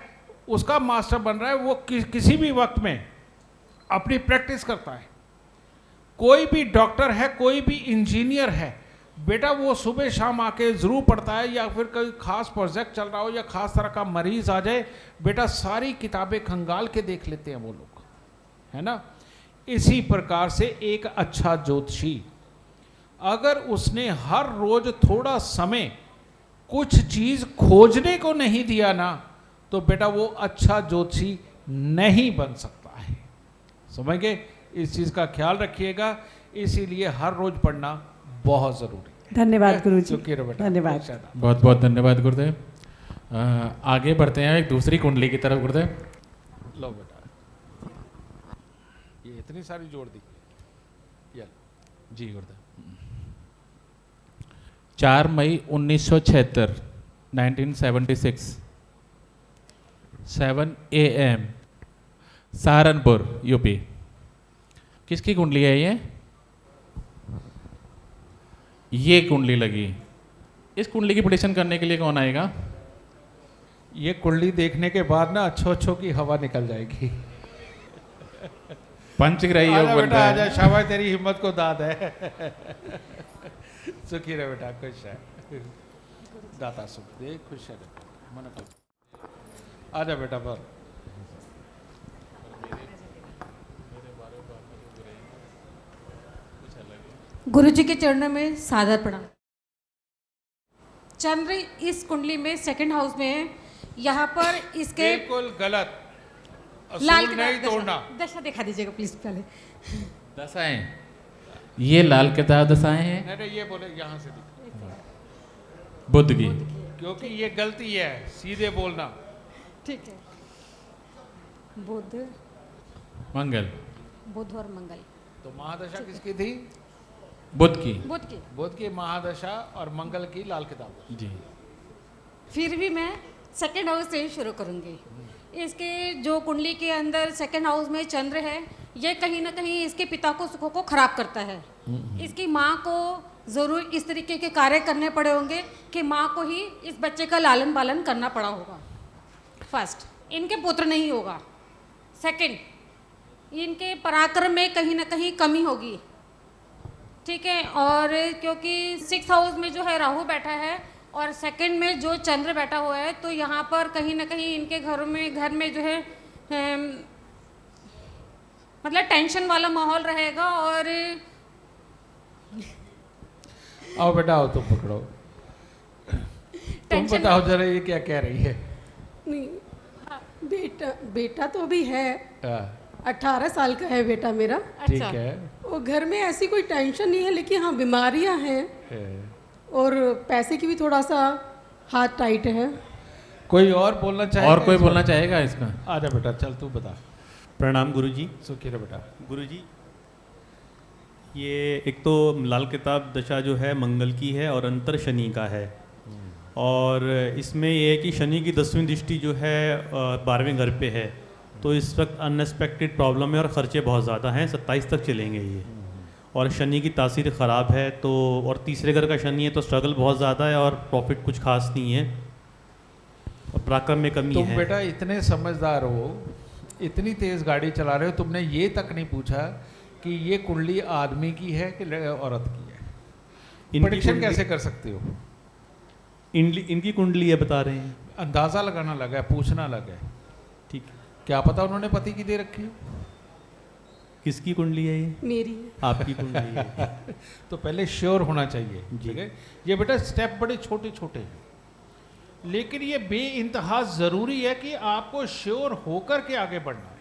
उसका मास्टर बन रहा है, वो किसी भी वक्त में अपनी प्रैक्टिस करता है। कोई भी डॉक्टर है, कोई भी इंजीनियर है, बेटा वो सुबह शाम आके ज़रूर पढ़ता है। या फिर कोई खास प्रोजेक्ट चल रहा हो या खास तरह का मरीज आ जाए, बेटा सारी किताबें खंगाल के देख लेते हैं वो लोग, है ना। इसी प्रकार से एक अच्छा ज्योतिषी अगर उसने हर रोज थोड़ा समय कुछ चीज खोजने को नहीं दिया ना, तो बेटा वो अच्छा ज्योतिषी नहीं बन सकता है। समझ गए? इस चीज का ख्याल रखिएगा, इसीलिए हर रोज पढ़ना बहुत जरूरी है। धन्यवाद गुरुजी, चुप रहो बेटा। धन्यवाद। बहुत बहुत धन्यवाद गुरुदेव। आगे बढ़ते हैं एक दूसरी कुंडली की तरफ गुरुदेव। लो बेटा, ये इतनी सारी जोड़ दी। जी गुरुदेव। 4 मई 1976 1976 7 AM सहारनपुर यूपी। किसकी कुंडली है ये कुंडली लगी। इस कुंडली की प्रेडिक्शन करने के लिए कौन आएगा? ये कुंडली देखने के बाद ना अच्छों की हवा निकल जाएगी। पंचग्रही योग बन बेटा रहा आजा, है। शाबाश, तेरी हिम्मत को दाद है। सुखी रहे बेटा, खुश है, दाता सुख दे, खुश है मन को। आजा बेटा पर। गुरु जी के चरणों में सादर प्रणाम। चंद्र इस कुंडली में सेकंड हाउस में है। यहाँ पर इसके बिल्कुल गलत, लाल असूल नहीं तोड़ना। दशा दिखा दीजिएगा प्लीज पहले। दशाएं, ये लाल किताब दशाएं हैं नहीं ये बोले यहाँ से बुध की। क्योंकि ये गलती है, सीधे बोलना। ठीक है। बुध, मंगल, बुध और मंगल। तो महादशा किसकी थी? बुध की। बुध की। बुध की महादशा और मंगल की लाल किताब। जी। फिर भी मैं सेकंड हाउस से ही शुरू करूंगी। इसके जो कुंडली के अंदर सेकंड हाउस में चंद्र है, ये कहीं ना कहीं इसके पिता को सुखों को खराब करता है। इसकी माँ को ज़रूर इस तरीके के कार्य करने पड़े होंगे कि माँ को ही इस बच्चे का लालन पालन करना पड़ा होगा। फर्स्ट, इनके पुत्र नहीं होगा। सेकंड, इनके पराक्रम में कहीं ना कहीं कमी होगी। ठीक है। और क्योंकि 6th हाउस में जो है राहु बैठा है और सेकंड में जो चंद्र बैठा हुआ है, तो यहाँ पर कहीं ना कहीं इनके घर में जो है मतलब टेंशन वाला माहौल रहेगा। और आओ बेटा आओ, तुम पकड़ो, तुम बताओ जरा ये क्या कह रही है? नहीं, बेटा तो अभी है, हाँ। 18 साल का है बेटा मेरा। ठीक है। वो घर में ऐसी कोई टेंशन नहीं है, लेकिन हाँ बीमारियां हैं और पैसे की भी थोड़ा सा हाथ टाइट है। कोई और बोलना चाहेगा? और कोई बोलना चाहेगा इसका? आजा बेटा, चल तू बता। प्रणाम गुरुजी। सुखी रहो बेटा। गुरुजी, ये एक तो लाल किताब दशा जो है मंगल की है और अंतर शनि का है। और इसमें ये है कि शनि की 10वीं दृष्टि जो है 12वें घर पे है, तो इस वक्त अनएक्सपेक्टेड प्रॉब्लम है और ख़र्चे बहुत ज़्यादा हैं। 27 तक चलेंगे ये। और शनि की तासीर ख़राब है, तो और तीसरे घर का शनि है, तो स्ट्रगल बहुत ज़्यादा है और प्रॉफिट कुछ खास नहीं है और पराक्रम में कमी है। तुम बेटा इतने समझदार हो, इतनी तेज़ गाड़ी चला रहे हो, तुमने ये तक नहीं पूछा कि ये कुंडली आदमी की है कि औरत की है। प्रेडिक्शन कैसे कर सकते हो? इनकी कुंडली है बता रहे हैं। अंदाज़ा लगाना लगा है, पूछना लगा है। ठीक है। क्या पता उन्होंने पति की दे रखी हो? किसकी कुंडली है ये? मेरी। आपकी कुंडली है। तो पहले श्योर होना चाहिए, ठीक है। ये बेटा स्टेप बड़े छोटे छोटे हैं, लेकिन ये बेइंतहा ज़रूरी है कि आपको श्योर होकर के आगे बढ़ना है,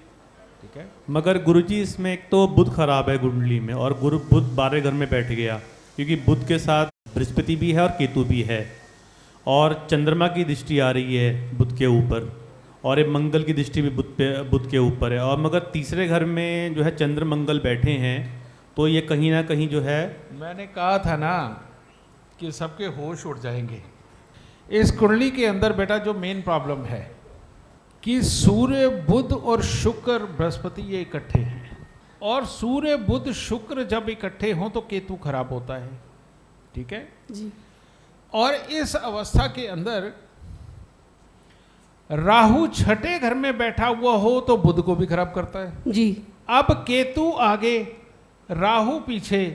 ठीक है। मगर गुरुजी इसमें एक तो बुध खराब है कुंडली में, और बुध 12 घर में बैठ गया, क्योंकि बुध के साथ बृहस्पति भी है और केतु भी है, और चंद्रमा की दृष्टि आ रही है बुध के ऊपर, और ये मंगल की दृष्टि भी बुध के ऊपर है। और मगर तीसरे घर में जो है चंद्र मंगल बैठे हैं, तो ये कहीं ना कहीं जो है, मैंने कहा था ना कि सबके होश उड़ जाएंगे। इस कुंडली के अंदर बेटा जो मेन प्रॉब्लम है कि सूर्य बुध और शुक्र बृहस्पति ये इकट्ठे हैं, और सूर्य बुध शुक्र जब इकट्ठे हों तो केतु खराब होता है, ठीक है जी। और इस अवस्था के अंदर राहु छठे घर में बैठा हुआ हो तो बुध को भी खराब करता है जी। अब केतु आगे राहु पीछे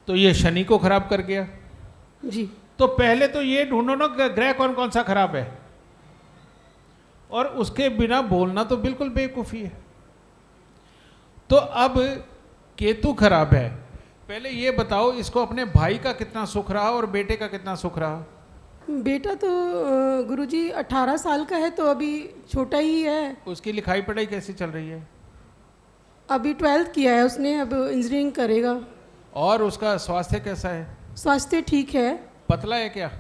तो ये शनि को खराब कर गया जी। तो पहले तो ये ढूंढो ना ग्रह कौन कौन सा खराब है, और उसके बिना बोलना तो बिल्कुल बेवकूफ़ी है। तो अब केतु खराब है, पहले ये बताओ इसको अपने भाई का कितना सुख रहा और बेटे का कितना सुख रहा? बेटा तो गुरुजी 18 साल का है, तो अभी छोटा ही है। उसकी लिखाई पढ़ाई कैसी चल रही है? अभी 12th किया है उसने, अब इंजीनियरिंग करेगा। और उसका स्वास्थ्य कैसा है? स्वास्थ्य ठीक है। पतला है क्या?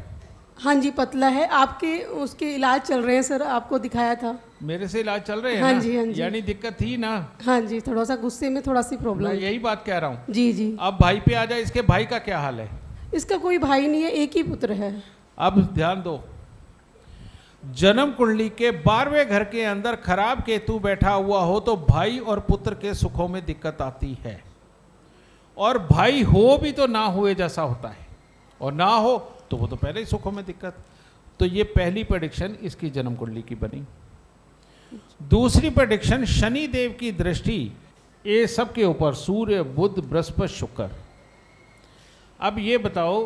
हाँ जी पतला है। आपके उसके इलाज चल रहे हैं सर, आपको दिखाया था। मेरे से इलाज चल रहे हैं हाँ ना? जी, हाँ जी। यानी दिक्कत थी ना? हाँ जी, थोड़ा सा गुस्से में थोड़ा सी प्रॉब्लम। मैं यही बात कह रहा हूँ। जी जी। अब भाई पे आ जाए, इसके भाई का क्या हाल है? इसका कोई भाई नहीं है, एक ही पुत्र है। अब ध्यान दो, जन्म कुंडली के 12वें घर के अंदर खराब केतु बैठा हुआ हो तो भाई और पुत्र के सुखों में दिक्कत आती है, और भाई हो भी तो ना हुए जैसा होता है, और ना हो तो वो तो पहले ही सुखों में दिक्कत। तो ये पहली प्रेडिक्शन इसकी जन्म कुंडली की बनी। दूसरी प्रेडिक्शन शनि देव की दृष्टि ये सब के ऊपर, सूर्य बुध बृहस्पति शुक्र। अब ये बताओ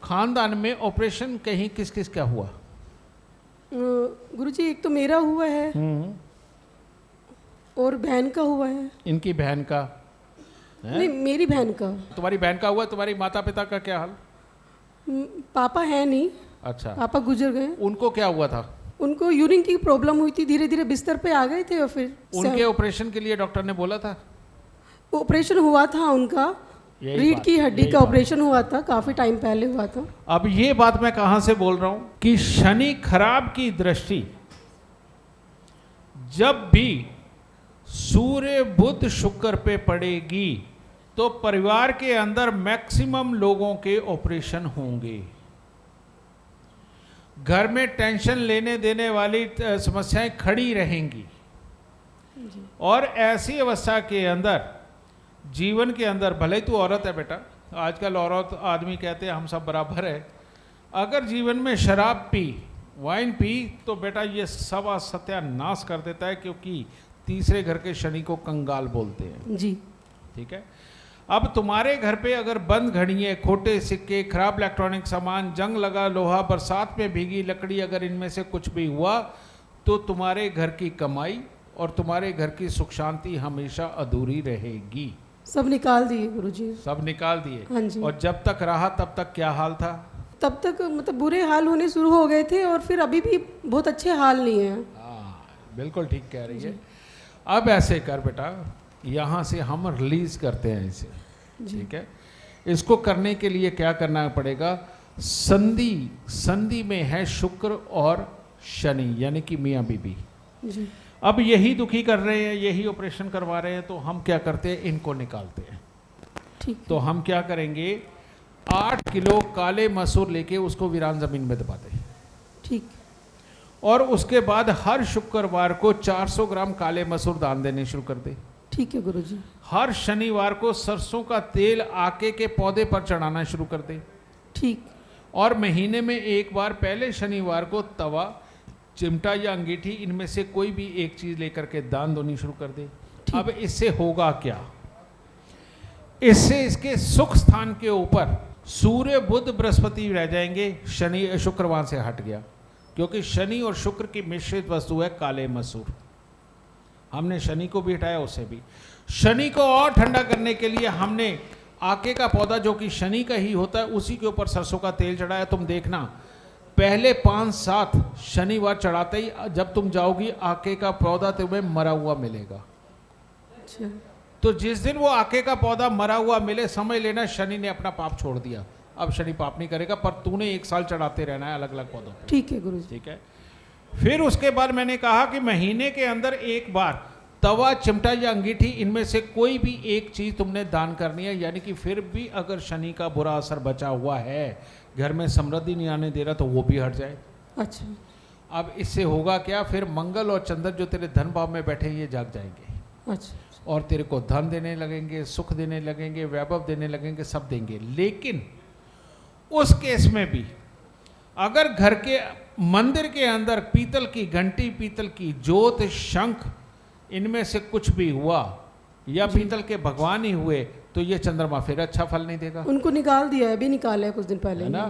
खानदान में ऑपरेशन कहीं किस किस का हुआ? गुरुजी एक तो मेरा हुआ है और बहन का हुआ है। इनकी बहन का है? नहीं, मेरी बहन का। तुम्हारी बहन का हुआ। तुम्हारी माता पिता का क्या हाल? पापा है नहीं। अच्छा। पापा गुजर गए। उनको क्या हुआ था? उनको यूरिन की प्रॉब्लम हुई थी, धीरे धीरे बिस्तर पे आ गए थे, और फिर उनके ऑपरेशन के लिए डॉक्टर ने बोला था? ऑपरेशन हुआ था उनका, रीढ़ की हड्डी का ऑपरेशन हुआ था, काफी टाइम पहले हुआ था। अब ये बात मैं कहां से बोल रहा हूं कि शनि खराब की दृष्टि जब भी सूर्य बुध शुक्र पे पड़ेगी तो परिवार के अंदर मैक्सिमम लोगों के ऑपरेशन होंगे। घर में टेंशन लेने देने वाली समस्याएं खड़ी रहेंगी, और ऐसी अवस्था के अंदर जीवन के अंदर, भले ही तू औरत है बेटा, आजकल औरत आदमी कहते हैं हम सब बराबर है, अगर जीवन में शराब पी, वाइन पी, तो बेटा ये सब सत्यानाश कर देता है, क्योंकि तीसरे घर के शनि को कंगाल बोलते हैं जी। ठीक है। अब तुम्हारे घर पे अगर बंद घड़ियाँ, खोटे सिक्के, खराब इलेक्ट्रॉनिक सामान, जंग लगा लोहा, बरसात में भीगी लकड़ी, अगर इनमें से कुछ भी हुआ तो तुम्हारे घर की कमाई और तुम्हारे घर की सुख शांति हमेशा अधूरी रहेगी। सब निकाल दिए गुरुजी। सब निकाल दिए। हाँ जी। और जब तक रहा तब तक क्या हाल था? तब तक मतलब बुरे हाल होने शुरू हो गए थे, और फिर अभी भी बहुत अच्छे हाल नहीं है। हाँ बिल्कुल ठीक कह रही है। अब ऐसे कर बेटा, यहाँ से हम रिलीज करते हैं इसे, ठीक है। इसको करने के लिए क्या करना पड़ेगा? संधि में है शुक्र और शनि, यानी कि मियाँ बीबी जी। अब यही दुखी कर रहे हैं, यही ऑपरेशन करवा रहे हैं, तो हम क्या करते हैं? इनको निकालते हैं। ठीक। तो हम क्या करेंगे? 8 किलो काले मसूर लेके उसको वीरान जमीन में दबा दें। ठीक। और उसके बाद हर शुक्रवार को 400 ग्राम काले मसूर दान देने शुरू कर दे। ठीक है गुरुजी। हर शनिवार को सरसों का तेल आके के पौधे पर चढ़ाना शुरू कर दे। ठीक। और महीने में एक बार पहले शनिवार को तवा, चिमटा या अंगीठी, इनमें से कोई भी एक चीज लेकर के दान देनी शुरू कर दे। अब इससे होगा क्या? इससे इसके सुख स्थान के ऊपर सूर्य बुध बृहस्पति रह जाएंगे, शनि शुक्र वहां से हट गया, क्योंकि शनि और शुक्र की मिश्रित वस्तु है काले मसूर। हमने शनि को भी हटाया, उससे भी। शनि को और ठंडा करने के लिए हमने आके का पौधा जो कि शनि का ही होता है उसी के ऊपर सरसों का तेल चढ़ाया। तुम देखना पहले 5-7 शनिवार चढ़ाते ही जब तुम जाओगी आके का पौधा तुम्हें मरा हुआ मिलेगा। अच्छा। तो जिस दिन वो आके का पौधा मरा हुआ मिले समझ लेना शनि ने अपना पाप छोड़ दिया। अब शनि पाप नहीं करेगा, पर तूने 1 साल चढ़ाते रहना है अलग अलग पौधों पे। ठीक है गुरुजी। ठीक है। फिर उसके बाद मैंने कहा कि महीने के अंदर एक बार तवा, चिमटा या अंगीठी इनमें से कोई भी एक चीज तुमने दान करनी है। यानी कि फिर भी अगर शनि का बुरा असर बचा हुआ है, घर में समृद्धि नहीं आने दे रहा, तो वो भी हट जाए। अच्छा। अब इससे होगा क्या, फिर मंगल और चंद्र जो तेरे धन भाव में बैठे ये जाग जाएंगे। अच्छा। और तेरे को धन देने लगेंगे, सुख देने लगेंगे, वैभव देने लगेंगे, सब देंगे। लेकिन उस केस में भी अगर घर के मंदिर के अंदर पीतल की घंटी, पीतल की जोत, शंख इनमें से कुछ भी हुआ या पीतल के भगवान ही हुए तो ये चंद्रमा फिर अच्छा फल नहीं देगा। उनको निकाल दिया है, अभी निकाला है कुछ दिन पहले, है ना।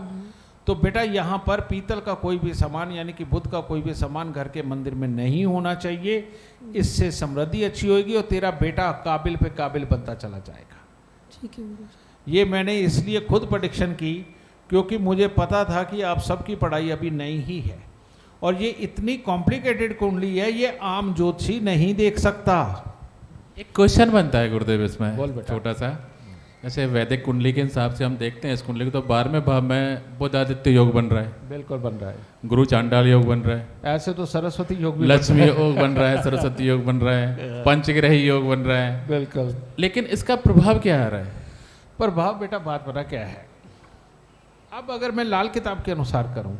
तो बेटा यहाँ पर पीतल का कोई भी सामान यानी कि बुध का कोई भी सामान घर के मंदिर में नहीं होना चाहिए। इससे समृद्धि अच्छी होगी और तेरा बेटा काबिल पे काबिल बनता चला जाएगा। ठीक है। ये मैंने इसलिए खुद प्रेडिक्शन की क्योंकि मुझे पता था कि आप सबकी पढ़ाई अभी नई ही है और ये इतनी कॉम्प्लिकेटेड कुंडली है, ये आम ज्योतिषी नहीं देख सकता। एक क्वेश्चन बनता है गुरुदेव इसमें, बोल बेटा। छोटा सा। जैसे वैदिक कुंडली के हिसाब से हम देखते हैं इस कुंडली को, तो 12वें भाव में बुध आदित्य योग बन रहा है। बिल्कुल बन रहा है। गुरु चांडाल योग बन रहा है। ऐसे तो सरस्वती योग भी लक्ष्मी योग बन रहा है, सरस्वती योग बन रहा है, पंचग्रही योग बन रहा है। बिल्कुल। लेकिन इसका प्रभाव क्या आ रहा है? प्रभाव बेटा बात पता क्या है, अब अगर मैं लाल किताब के अनुसार करूं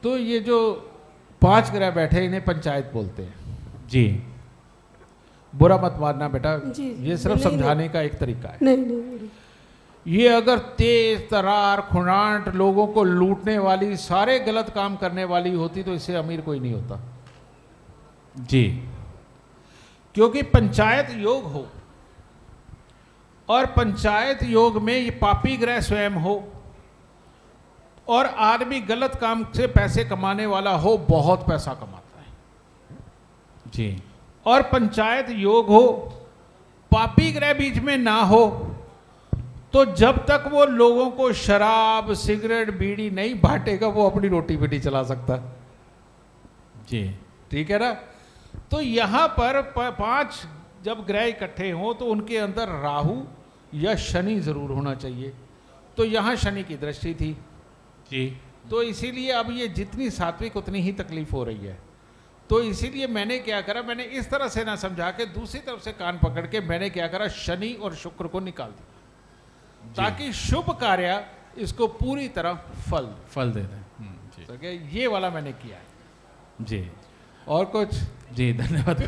तो ये जो 5 ग्रह बैठे इन्हें पंचायत बोलते हैं। जी। बुरा मत मानना बेटा, जी, ये सिर्फ नहीं, समझाने का एक तरीका है। नहीं नहीं। ये अगर तेज तरार खुनाट लोगों को लूटने वाली, सारे गलत काम करने वाली होती तो इससे अमीर कोई नहीं होता। जी। क्योंकि पंचायत योग हो और पंचायत योग में ये पापी ग्रह स्वयं हो और आदमी गलत काम से पैसे कमाने वाला हो, बहुत पैसा कमाता है। जी। और पंचायत योग हो, पापी ग्रह बीच में ना हो, तो जब तक वो लोगों को शराब, सिगरेट, बीड़ी नहीं बांटेगा वो अपनी रोटी भी नहीं चला सकता। जी। ठीक है ना। तो यहां पर 5 जब ग्रह इकट्ठे हों तो उनके अंदर राहु या शनि जरूर होना चाहिए। तो यहां शनि की दृष्टि थी। जी। तो इसीलिए अब ये जितनी सात्विक उतनी ही तकलीफ हो रही है। तो इसीलिए मैंने क्या करा, मैंने इस तरह से ना समझा के दूसरी तरफ से कान पकड़ के मैंने क्या करा, शनि और शुक्र को निकाल दिया ताकि शुभ कार्य इसको पूरी तरह फल दे दें। तो ये वाला मैंने किया है। जी। और कुछ? जी धन्यवाद।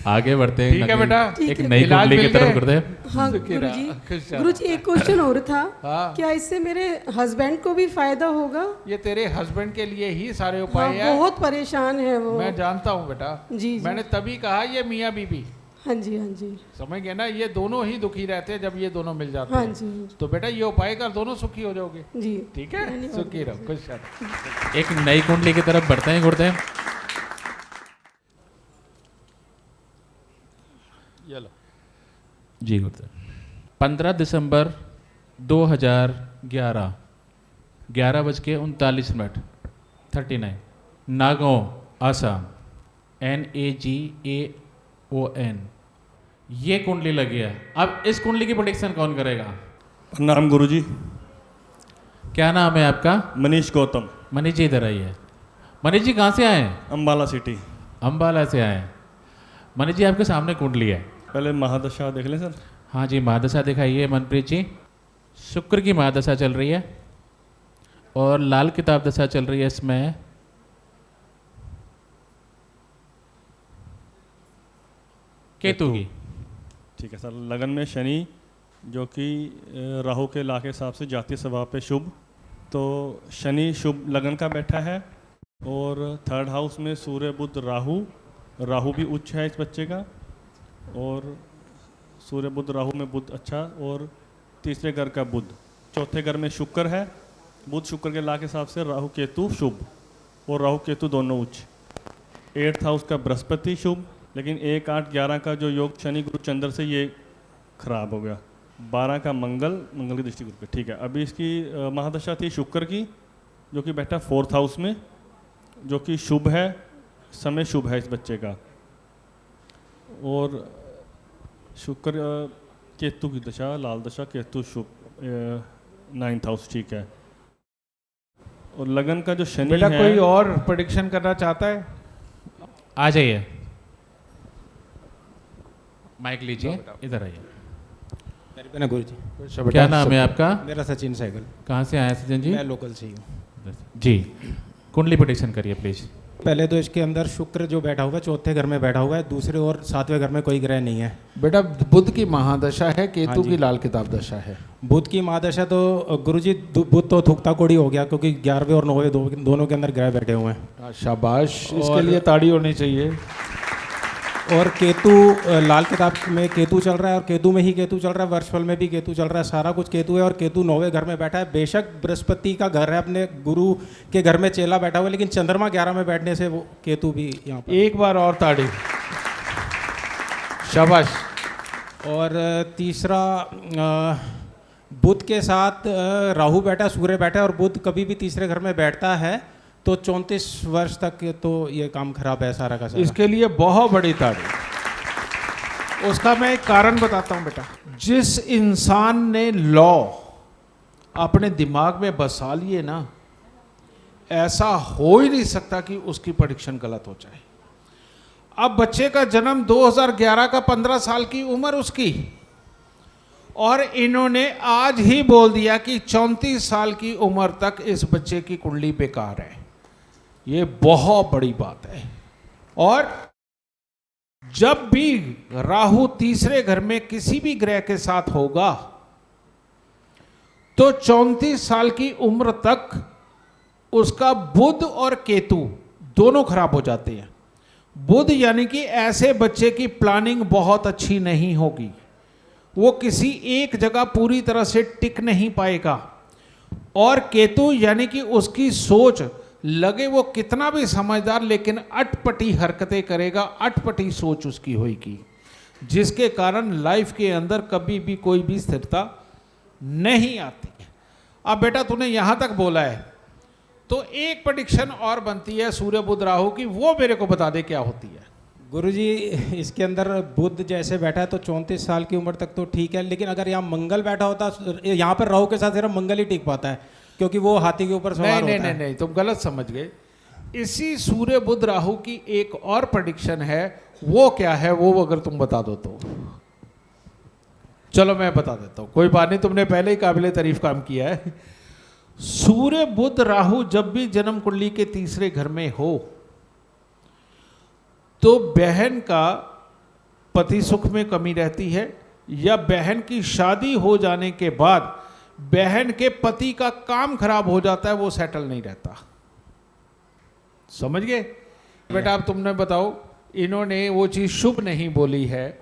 आगे बढ़ते हैं। ठीक है बेटा। एक नई कुंडली की तरफ गुरुदेव। हाँ गुरुजी एक क्वेश्चन और था। हाँ। क्या इससे मेरे हस्बैंड को भी फायदा होगा? ये तेरे हस्बैंड के लिए ही सारे उपाय हाँ, है। बहुत परेशान है वो। मैं जानता हूँ बेटा। जी। मैंने तभी कहा ये मियाँ बीबी। हाँ जी, हाँ जी। समझ गए ना, ये दोनों ही दुखी रहते हैं जब ये दोनों मिल जाते हाँ हैं। जी। तो बेटा ये उपाय कर, दोनों सुखी हो जाओगे। जी। ठीक है, सुखी रहो, खुश रहो। एक नई कुंडली की तरफ बढ़ते हैं गुरुदेव। जी गुरुदेव। 15 दिसंबर 2011 11:39 39 नागौन आसाम NAGAON ये कुंडली लगी है। अब इस कुंडली की प्रेडिक्शन कौन करेगा? प्रणाम गुरुजी। क्या नाम है आपका? मनीष गौतम। मनीष जी इधर आइए। मनीष जी कहाँ से आए हैं? अम्बाला सिटी। अम्बाला से आए हैं। मनीष जी आपके सामने कुंडली है, पहले महादशा देख लें सर। हाँ जी महादशा दिखाइए मनप्रीत जी। शुक्र की महादशा चल रही है और लाल किताब दशा चल रही है इसमें केतु की। ठीक है सर। लगन में शनि जो कि राहु के ला के हिसाब से जातीय स्वभाव पे शुभ, तो शनि शुभ लगन का बैठा है और 3rd हाउस में सूर्य बुध राहु, राहु भी उच्च है इस बच्चे का, और सूर्य बुध राहु में बुध अच्छा, और तीसरे घर का बुध, चौथे घर में शुक्र है, बुध शुक्र के ला के हिसाब से राहु केतु शुभ और राहु केतु दोनों उच्च। 8th हाउस का बृहस्पति शुभ, लेकिन 1, 8, 11 का जो योग शनि गुरु चंद्र से ये खराब हो गया। 12 का मंगल की दृष्टि गुरु पे, ठीक है। अभी इसकी महादशा थी शुक्र की, जो कि बैठा 4th हाउस में, जो कि शुभ है, समय शुभ है इस बच्चे का। और शुक्र केतु की दशा, लाल दशा, केतु शुभ, 9th हाउस, ठीक है। और लगन का जो शनि बेटा है, कोई और प्रेडिक्शन करना चाहता है? आ जाइए, माइक लीजिए, इधर आइए। गुरु जी, क्या नाम है आपका? मेरा सचिन सहगल। कहाँ से आए सचिन जी? मैं लोकल से ही हूँ जी। कुंडली प्रेडिक्शन करिए प्लीज। पहले तो इसके अंदर शुक्र जो बैठा हुआ है 4थे घर में बैठा हुआ है, दूसरे और 7वें घर में कोई ग्रह नहीं है। बेटा बुध की महादशा है, केतु हाँ जी। की लाल किताब दशा है। बुध की महादशा तो गुरुजी बुध तो थुकता कोड़ी हो गया, क्योंकि 11वें और 9वें दोनों के अंदर ग्रह बैठे हुए हैं। शाबाश, इसके लिए ताड़ी होनी चाहिए। और केतु लाल किताब में केतु चल रहा है, और केतु में ही केतु चल रहा है, वर्षफल में भी केतु चल रहा है, सारा कुछ केतु है। और केतु 9वें घर में बैठा है। बेशक बृहस्पति का घर है, अपने गुरु के घर में चेला बैठा हुआ है, लेकिन चंद्रमा 11 में बैठने से वो केतु भी यहाँ पर। एक बार और ताड़ी, शाबाश। और तीसरा बुध के साथ राहु बैठा, सूर्य बैठा है, और बुध कभी भी तीसरे घर में बैठता है तो 34 वर्ष तक तो ये काम खराब है सारा का सारा। इसके लिए बहुत बड़ी ताड़ी। उसका मैं एक कारण बताता हूं बेटा। जिस इंसान ने लॉ अपने दिमाग में बसा लिए ना, ऐसा हो ही नहीं सकता कि उसकी प्रेडिक्शन गलत हो जाए। अब बच्चे का जन्म 2011 का 15 साल की उम्र उसकी, और इन्होंने आज ही बोल दिया कि 34 साल की उम्र तक इस बच्चे की कुंडली बेकार है। ये बहुत बड़ी बात है। और जब भी राहु तीसरे घर में किसी भी ग्रह के साथ होगा तो 34 साल की उम्र तक उसका बुध और केतु दोनों खराब हो जाते हैं। बुध यानी कि ऐसे बच्चे की प्लानिंग बहुत अच्छी नहीं होगी, वो किसी एक जगह पूरी तरह से टिक नहीं पाएगा। और केतु यानी कि उसकी सोच लगे वो कितना भी समझदार, लेकिन अटपटी हरकतें करेगा, अटपटी सोच उसकी होगी, जिसके कारण लाइफ के अंदर कभी भी कोई भी स्थिरता नहीं आती है। अब बेटा तूने यहां तक बोला है तो एक प्रेडिक्शन और बनती है सूर्य बुध राहु की, वो मेरे को बता दे क्या होती है। गुरुजी इसके अंदर बुध जैसे बैठा है तो 34 साल की उम्र तक तो ठीक है, लेकिन अगर यहाँ मंगल बैठा होता, यहाँ पर राहु के साथ सिर्फ मंगल ही टिक पाता है, क्योंकि वो हाथी के ऊपर सवार होता है। नहीं, तुम गलत समझ गए। इसी सूर्य बुध राहु की एक और प्रेडिक्शन है, वो क्या है वो अगर तुम बता दो तो। चलो मैं बता देता हूं, कोई बात नहीं, तुमने पहले ही काबिले तारीफ काम किया है। सूर्य बुध राहु जब भी जन्म कुंडली के तीसरे घर में हो तो बहन का पति सुख में कमी रहती है, या बहन की शादी हो जाने के बाद बहन के पति का काम खराब हो जाता है, वो सेटल नहीं रहता। समझ गए बेटा? अब तुमने बताओ, इन्होंने वो चीज शुभ नहीं बोली है,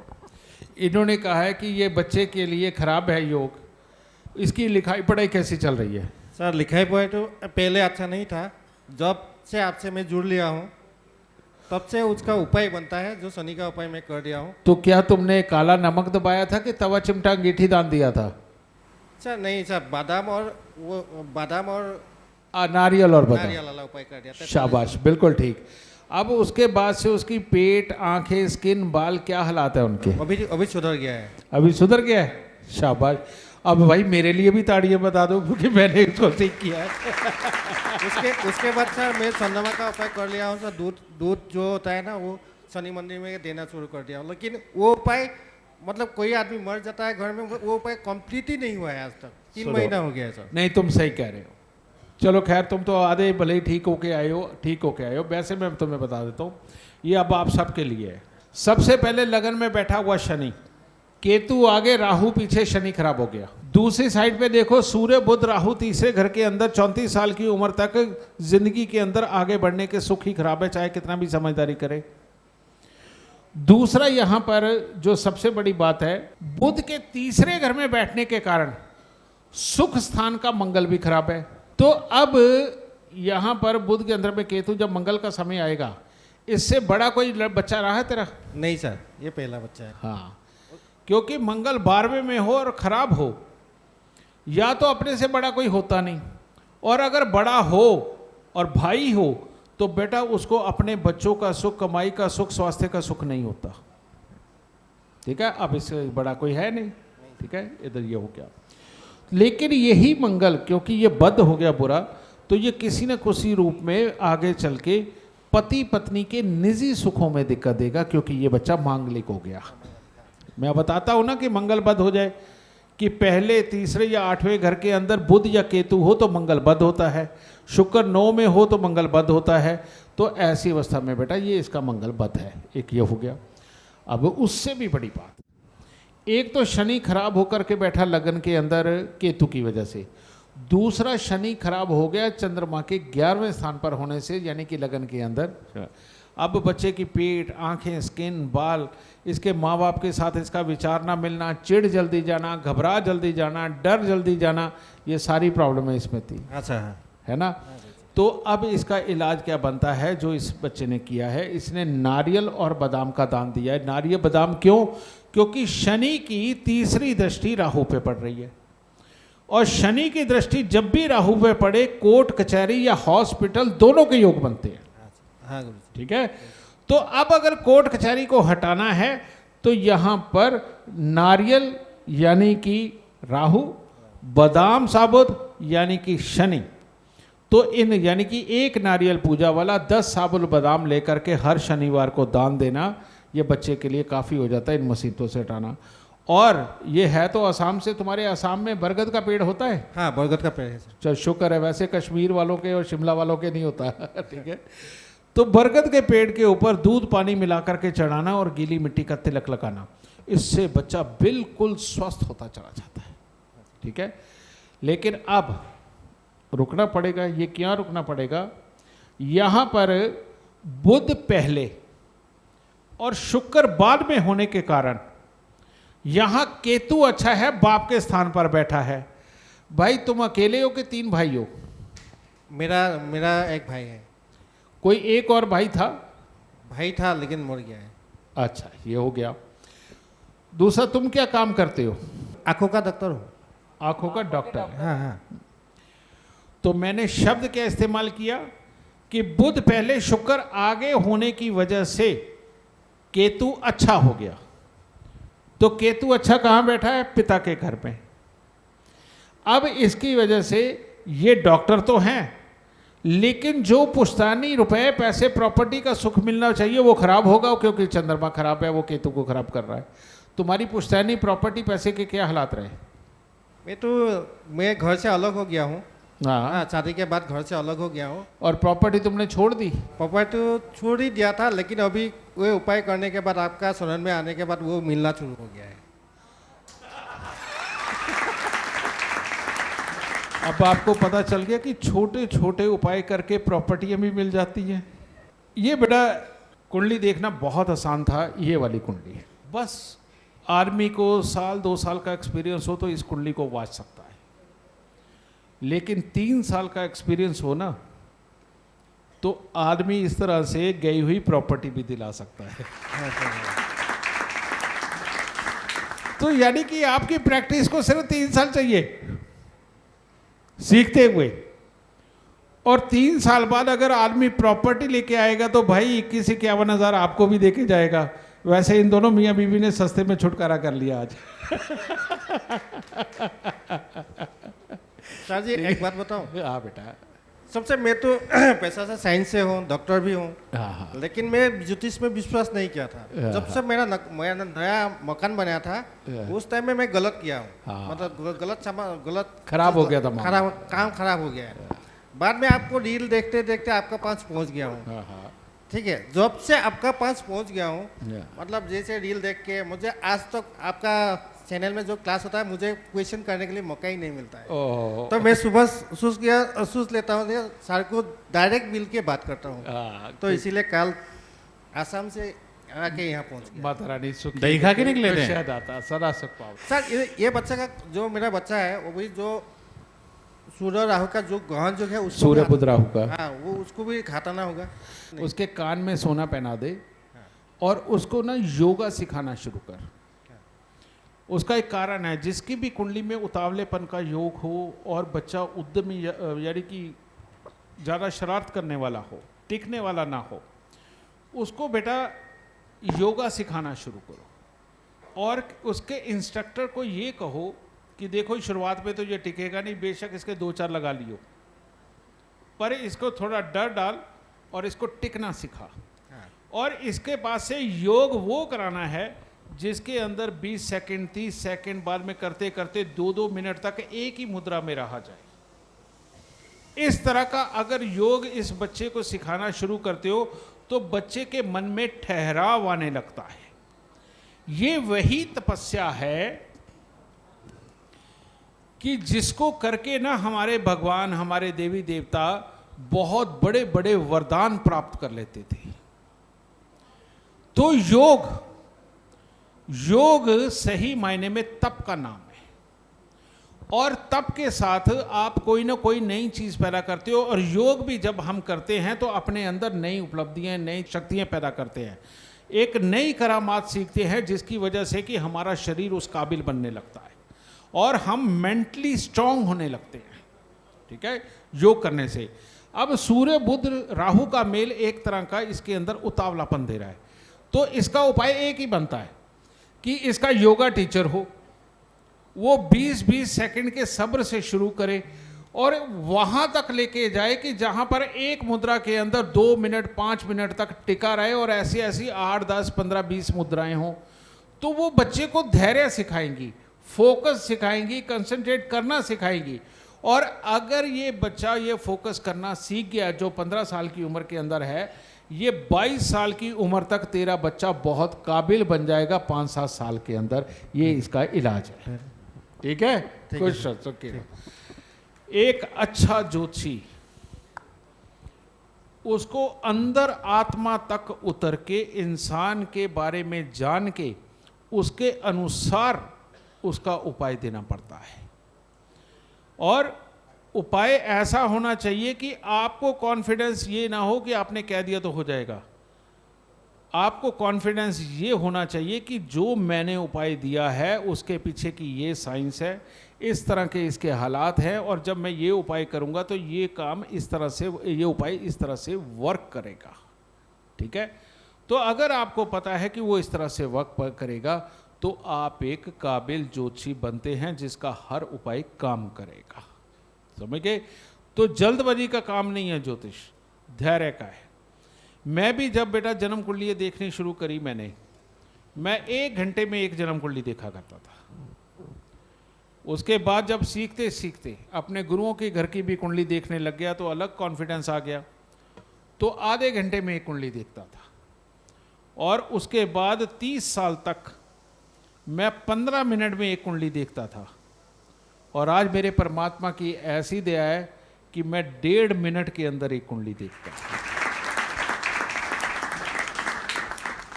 इन्होंने कहा है कि ये बच्चे के लिए खराब है योग। इसकी लिखाई पढ़ाई कैसी चल रही है? सर लिखाई पढ़ाई तो पहले अच्छा नहीं था, जब से आपसे मैं जुड़ लिया हूँ तब से उसका उपाय बनता है, जो शनि का उपाय मैं कर दिया हूँ। तो क्या तुमने काला नमक दबाया था कि तवा चिमटा अंगीठी दान दिया था? सर नहीं सर, बादाम और नारियल और नारियल बादाम। वाला उपाय कर दिया था। शाबाश, बिल्कुल ठीक। अब उसके बाद से उसकी पेट, आंखें, स्किन, बाल क्या हालात है उनके? अभी सुधर गया है। अभी सुधर गया है, शाबाश। अब भाई मेरे लिए भी ताड़ियां बता दो, क्योंकि मैंने इसको ठीक किया है। उसके बाद सर मैं चंद्रमा का उपाय कर लिया हूँ सर। दूध जो होता है ना वो शनि मंदिर में देना शुरू कर दिया हूँ, लेकिन वो उपाय मतलब कोई आदमी मर जाता है घर में, वो उपाय कंप्लीट ही नहीं हुआ है आज तक। 3 महीना हो गया है सर। नहीं, तुम सही कह रहे हो। चलो खैर, तुम तो आधे भले ही ठीक होके आए हो। वैसे मैं तुम्हें बता देता हूँ, ये अब आप सबके लिए है। सबसे पहले लगन में बैठा हुआ शनि, केतु आगे, राहु पीछे, शनि खराब हो गया। दूसरी साइड पे देखो, सूर्य बुध राहु तीसरे घर के अंदर 34 साल की उम्र तक जिंदगी के अंदर आगे बढ़ने के सुख ही खराब है, चाहे कितना भी समझदारी करे। दूसरा यहां पर जो सबसे बड़ी बात है, बुध के तीसरे घर में बैठने के कारण सुख स्थान का मंगल भी खराब है। तो अब यहां पर बुध के अंदर में केतु, जब मंगल का समय आएगा, इससे बड़ा कोई बच्चा रहा है तेरा? नहीं सर, ये पहला बच्चा है। हाँ, क्योंकि मंगल 12वें में हो और खराब हो, या तो अपने से बड़ा कोई होता नहीं, और अगर बड़ा हो और भाई हो तो बेटा उसको अपने बच्चों का सुख, कमाई का सुख, स्वास्थ्य का सुख नहीं होता। ठीक है, अब इससे बड़ा कोई है नहीं। ठीक है, इधर ये हो गया। लेकिन यही मंगल, क्योंकि ये बद्ध हो गया बुरा, तो ये किसी न किसी रूप में आगे चल के पति पत्नी के निजी सुखों में दिक्कत देगा, क्योंकि ये बच्चा मांगलिक हो गया। मैं बताता हूं ना कि मंगल बद्ध हो जाए कि पहले, तीसरे या 8वें घर के अंदर बुध या केतु हो तो मंगल बद्ध होता है, शुक्र 9 में हो तो मंगल बद्ध होता है। तो ऐसी अवस्था में बेटा ये इसका मंगल बद्ध है। एक ये हो गया। अब उससे भी बड़ी बात, एक तो शनि खराब होकर के बैठा लगन के अंदर केतु की वजह से, दूसरा शनि खराब हो गया चंद्रमा के 11वें स्थान पर होने से, यानी कि लगन के अंदर। अब बच्चे की पेट, आंखें, स्किन, बाल, इसके माँ बाप के साथ इसका विचार ना मिलना, चिढ़ जल्दी जाना, घबरा जल्दी जाना, डर जल्दी जाना, ये सारी प्रॉब्लम इसमें थी। अच्छा है ना? तो अब इसका इलाज क्या बनता है जो इस बच्चे ने किया है? इसने नारियल और बादाम का दान दिया है। नारियल बादाम क्यों? क्योंकि शनि की तीसरी दृष्टि राहु पे पड़ रही है, और शनि की दृष्टि जब भी राहु पे पड़े, कोर्ट कचहरी या हॉस्पिटल दोनों के योग बनते हैं। हाँ, ठीक है, तो अब अगर कोर्ट कचहरी को हटाना है तो यहाँ पर नारियल यानी कि राहु, बादाम साबुत यानी कि शनि, तो इन यानी कि एक नारियल पूजा वाला 10 साबुत बादाम लेकर के हर शनिवार को दान देना, ये बच्चे के लिए काफ़ी हो जाता है इन मुसीबतों से हटाना। और ये है तो असम से, तुम्हारे असम में बरगद का पेड़ होता है? हाँ, बरगद का पेड़ है सर। चल शुक्र है, वैसे कश्मीर वालों के और शिमला वालों के नहीं होता। ठीक है, तो बरगद के पेड़ के ऊपर दूध पानी मिला करके चढ़ाना और गीली मिट्टी का तिलक लगाना, इससे बच्चा बिल्कुल स्वस्थ होता चला जाता है। ठीक है, लेकिन अब रुकना पड़ेगा। ये क्या रुकना पड़ेगा? यहाँ पर बुध पहले और शुक्र बाद में होने के कारण यहाँ केतु अच्छा है, बाप के स्थान पर बैठा है। भाई तुम अकेले हो कि 3 भाई हो? मेरा एक भाई है। कोई एक और भाई था? भाई था लेकिन मर गया है। अच्छा, ये हो गया। दूसरा, तुम क्या काम करते हो? आंखों का डॉक्टर हूँ। आंखों का डॉक्टर? हाँ हाँ। तो मैंने शब्द क्या इस्तेमाल किया कि बुध पहले शुक्र आगे होने की वजह से केतु अच्छा हो गया। तो केतु अच्छा कहाँ बैठा है? पिता के घर में। अब इसकी वजह से ये डॉक्टर तो हैं, लेकिन जो पुश्तैनी रुपए, पैसे, प्रॉपर्टी का सुख मिलना चाहिए वो खराब होगा, क्योंकि चंद्रमा खराब है, वो केतु को खराब कर रहा है। तुम्हारी पुश्तैनी प्रॉपर्टी, पैसे के क्या हालात रहे? मैं घर से अलग हो गया हूँ। हाँ, शादी के बाद घर से अलग हो गया हूँ। और प्रॉपर्टी तुमने छोड़ दी? प्रॉपर्टी तो छोड़ ही दिया था, लेकिन अभी वो उपाय करने के बाद, आपका शरण में आने के बाद वो मिलना शुरू हो गया है। अब आपको पता चल गया कि छोटे छोटे उपाय करके प्रॉपर्टियां भी मिल जाती हैं। ये बेटा कुंडली देखना बहुत आसान था। ये वाली कुंडली है, बस आर्मी को 1-2 साल का एक्सपीरियंस हो तो इस कुंडली को वाच सकता है, लेकिन 3 साल का एक्सपीरियंस हो ना तो आदमी इस तरह से गई हुई प्रॉपर्टी भी दिला सकता है। तो यानी कि आपकी प्रैक्टिस को सिर्फ 3 साल चाहिए सीखते हुए, और 3 साल बाद अगर आदमी प्रॉपर्टी लेके आएगा तो भाई 21-51 आपको भी देके जाएगा। वैसे इन दोनों मियाँ बीवी ने सस्ते में छुटकारा कर लिया आज। सर जी एक बात बताऊं? हाँ बेटा। सबसे, मैं तो पैसा से साइंस से हूँ, डॉक्टर भी हूँ, लेकिन मैं ज्योतिष में विश्वास नहीं किया था। जब से मेरा नया मकान बनाया था उस टाइम में मैं गलत किया हूँ। मतलब गलत खराब हो गया था, काम खराब हो गया है। बाद में आपको रील देखते देखते आपका पास पहुँच गया हूँ। ठीक है, जब से आपका पास पहुँच गया हूँ, मतलब जैसे रील देख के मुझे आज तक आपका चैनल में जो क्लास होता है मुझे क्वेश्चन करने के लिए मौका ही नहीं मिलता है। तो मैं सुबह सूझ लेता हूँ, सर को डायरेक्ट मिल के बात करता हूँ। तो इसीलिए कल आसाम से आके यहाँ पहुँच गया। माता रानी सुख दही खा के निकले थे? शायद आता सदा सुख पाओ। सर ये बच्चा का, जो मेरा बच्चा है वो भी जो सूर्य राहु का जो ग्रहण जो है उसको सूर्य भी- बुध राहु का। हाँ, वो उसको भी घाटाना होगा। उसके कान में सोना पहना दे और उसको ना योगा सिखाना शुरू कर। उसका एक कारण है, जिसकी भी कुंडली में उतावलेपन का योग हो और बच्चा उद्यमी यानी कि ज़्यादा शरारत करने वाला हो, टिकने वाला ना हो, उसको बेटा योगा सिखाना शुरू करो और उसके इंस्ट्रक्टर को ये कहो कि देखो शुरुआत में तो ये टिकेगा नहीं, बेशक इसके 2-4 लगा लियो, पर इसको थोड़ा डर डाल और इसको टिकना सिखा। और इसके पास से योग वो कराना है जिसके अंदर 20 सेकंड 30 सेकंड बाद में करते करते 2-2 मिनट तक एक ही मुद्रा में रहा जाए। इस तरह का अगर योग इस बच्चे को सिखाना शुरू करते हो तो बच्चे के मन में ठहराव आने लगता है। ये वही तपस्या है कि जिसको करके ना हमारे भगवान, हमारे देवी देवता बहुत बड़े बड़े वरदान प्राप्त कर लेते थे। तो योग सही मायने में तप का नाम है, और तप के साथ आप कोई ना कोई नई चीज पैदा करते हो। और योग भी जब हम करते हैं तो अपने अंदर नई उपलब्धियां, नई शक्तियां पैदा करते हैं, एक नई करामात सीखते हैं, जिसकी वजह से कि हमारा शरीर उस काबिल बनने लगता है और हम मेंटली स्ट्रांग होने लगते हैं। ठीक है, योग करने से। अब सूर्य बुध राहु का मेल एक तरह का इसके अंदर उतावलापन दे रहा है, तो इसका उपाय एक ही बनता है कि इसका योगा टीचर हो, वो 20-20 सेकंड के सब्र से शुरू करे और वहां तक लेके जाए कि जहां पर एक मुद्रा के अंदर 2 मिनट 5 मिनट तक टिका रहे और ऐसी ऐसी 8, 10, 15, 20 मुद्राएं हों। तो वो बच्चे को धैर्य सिखाएंगी, फोकस सिखाएंगी, कंसंट्रेट करना सिखाएंगी। और अगर ये बच्चा ये फोकस करना सीख गया, जो 15 साल की उम्र के अंदर है, ये 22 साल की उम्र तक तेरा बच्चा बहुत काबिल बन जाएगा 5-7 साल के अंदर। ये इसका इलाज है। ठीक है, खुश रहो। एक अच्छा ज्योतिषी उसको अंदर आत्मा तक उतर के इंसान के बारे में जान के उसके अनुसार उसका उपाय देना पड़ता है। और उपाय ऐसा होना चाहिए कि आपको कॉन्फिडेंस ये ना हो कि आपने कह दिया तो हो जाएगा। आपको कॉन्फिडेंस ये होना चाहिए कि जो मैंने उपाय दिया है उसके पीछे की ये साइंस है, इस तरह के इसके हालात हैं, और जब मैं ये उपाय करूंगा तो ये काम इस तरह से, ये उपाय इस तरह से वर्क करेगा। ठीक है, तो अगर आपको पता है कि वो इस तरह से वर्क करेगा तो आप एक काबिल ज्योतिषी बनते हैं जिसका हर उपाय काम करेगा। समझ गए? तो जल्दबाजी का काम नहीं है ज्योतिष, धैर्य का है। मैं भी जब बेटा जन्म कुंडली देखनी शुरू करी मैं 1 घंटे में एक जन्म कुंडली देखा करता था। उसके बाद जब सीखते सीखते अपने गुरुओं के घर की भी कुंडली देखने लग गया तो अलग कॉन्फिडेंस आ गया, तो आधे घंटे में एक कुंडली देखता था। और उसके बाद 30 साल तक मैं 15 मिनट में एक कुंडली देखता था। और आज मेरे परमात्मा की ऐसी दया है कि मैं 1.5 मिनट के अंदर एक कुंडली देखता हूं।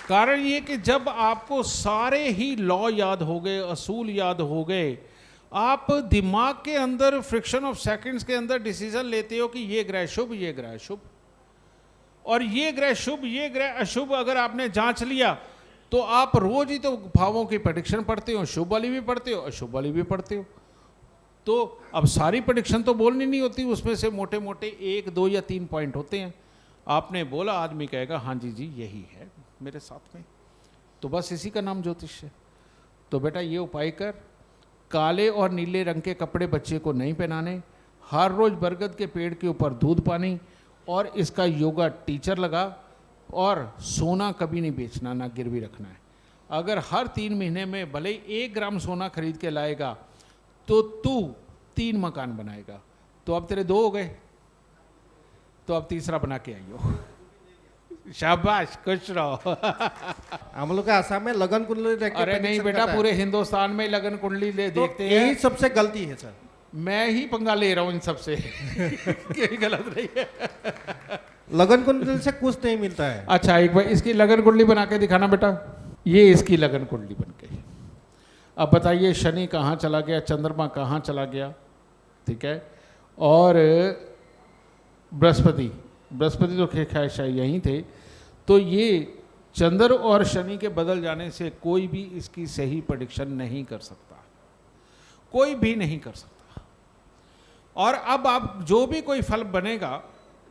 कारण ये कि जब आपको सारे ही लॉ याद हो गए, असूल याद हो गए, आप दिमाग के अंदर फ्रिक्शन ऑफ सेकंड्स के अंदर डिसीजन लेते हो कि ये ग्रह शुभ, ये ग्रह शुभ, और ये ग्रह शुभ, ये ग्रह अशुभ। अगर आपने जांच लिया तो आप रोज ही तो भावों की प्रेडिक्शन पढ़ते हो, शुभ वाली भी पढ़ते हो, अशुभ वाली भी पढ़ते हो। तो अब सारी प्रेडिक्शन तो बोलनी नहीं होती, उसमें से मोटे मोटे 1, 2 या 3 पॉइंट होते हैं। आपने बोला, आदमी कहेगा हाँ जी यही है मेरे साथ में, तो बस इसी का नाम ज्योतिष है। तो बेटा ये उपाय कर, काले और नीले रंग के कपड़े बच्चे को नहीं पहनाने, हर रोज बरगद के पेड़ के ऊपर दूध पानी, और इसका योगा टीचर लगा, और सोना कभी नहीं बेचना, ना गिरवी रखना है। अगर हर 3 महीने में भले ही 1 ग्राम सोना खरीद के लाएगा तो तू 3 मकान बनाएगा। तो अब तेरे 2 हो गए, तो अब तीसरा बना के आइयो। शाबाश, खुश रहो। हम लोग आसाम में लगन कुंडली देख के अरे नहीं बेटा, पूरे हिंदुस्तान में लगन कुंडली देखते हैं। यही सबसे गलती है सर। मैं ही पंगा ले रहा हूँ इन सबसे। यही गलत नहीं है। लगन कुंडली से कुछ नहीं मिलता है। अच्छा, एक बार इसकी लगन कुंडली बना के दिखाना बेटा। ये इसकी लगन कुंडली बन गई। अब बताइए शनि कहाँ चला गया, चंद्रमा कहाँ चला गया, ठीक है, और बृहस्पति तो खैर शायद यहीं थे। तो ये चंद्र और शनि के बदल जाने से कोई भी इसकी सही प्रेडिक्शन नहीं कर सकता, कोई भी नहीं कर सकता। और अब आप जो भी कोई फल बनेगा,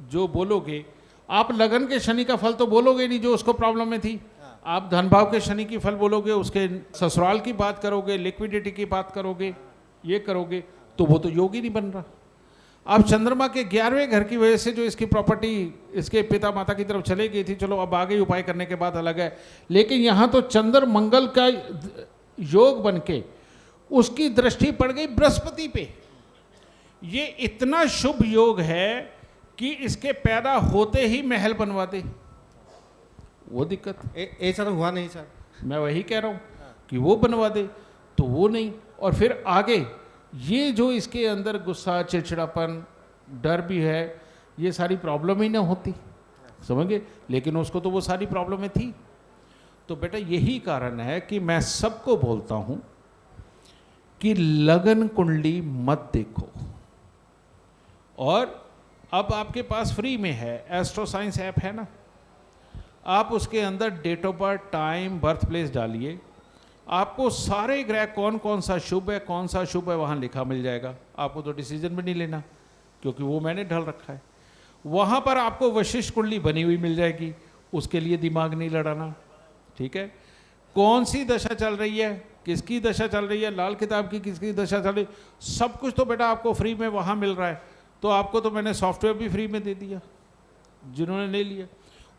जो बोलोगे, आप लगन के शनि का फल तो बोलोगे नहीं जो उसको प्रॉब्लम में थी। आप धन भाव के शनि की फल बोलोगे, उसके ससुराल की बात करोगे, लिक्विडिटी की बात करोगे, ये करोगे, तो वो तो योग ही नहीं बन रहा। अब चंद्रमा के 11वें घर की वजह से जो इसकी प्रॉपर्टी इसके पिता माता की तरफ चले गई थी, चलो अब आगे उपाय करने के बाद अलग है, लेकिन यहाँ तो चंद्र मंगल का योग बन के उसकी दृष्टि पड़ गई बृहस्पति पे। ये इतना शुभ योग है कि इसके पैदा होते ही महल बनवा दे। वो दिक्कत ऐसा तो हुआ नहीं सर। मैं वही कह रहा हूँ कि वो बनवा दे, तो वो नहीं। और फिर आगे ये जो इसके अंदर गुस्सा, चिड़चिड़ापन, डर भी है, ये सारी प्रॉब्लम ही ना होती, समझे। लेकिन उसको तो वो सारी प्रॉब्लमें थी। तो बेटा यही कारण है कि मैं सबको बोलता हूँ कि लगन कुंडली मत देखो। और अब आपके पास फ्री में है एस्ट्रो साइंस ऐप है ना, आप उसके अंदर date of birth, time, birth place डालिए, आपको सारे ग्रह कौन कौन सा शुभ है, कौन सा शुभ है वहाँ लिखा मिल जाएगा। आपको तो डिसीजन भी नहीं लेना, क्योंकि वो मैंने ढल रखा है। वहाँ पर आपको वशिष्ठ कुंडली बनी हुई मिल जाएगी, उसके लिए दिमाग नहीं लड़ाना, ठीक है। कौन सी दशा चल रही है, किसकी दशा चल रही है, लाल किताब की किसकी दशा चल रही है, सब कुछ तो बेटा आपको फ्री में वहाँ मिल रहा है। तो आपको तो मैंने सॉफ्टवेयर भी फ्री में दे दिया जिन्होंने ले लिया।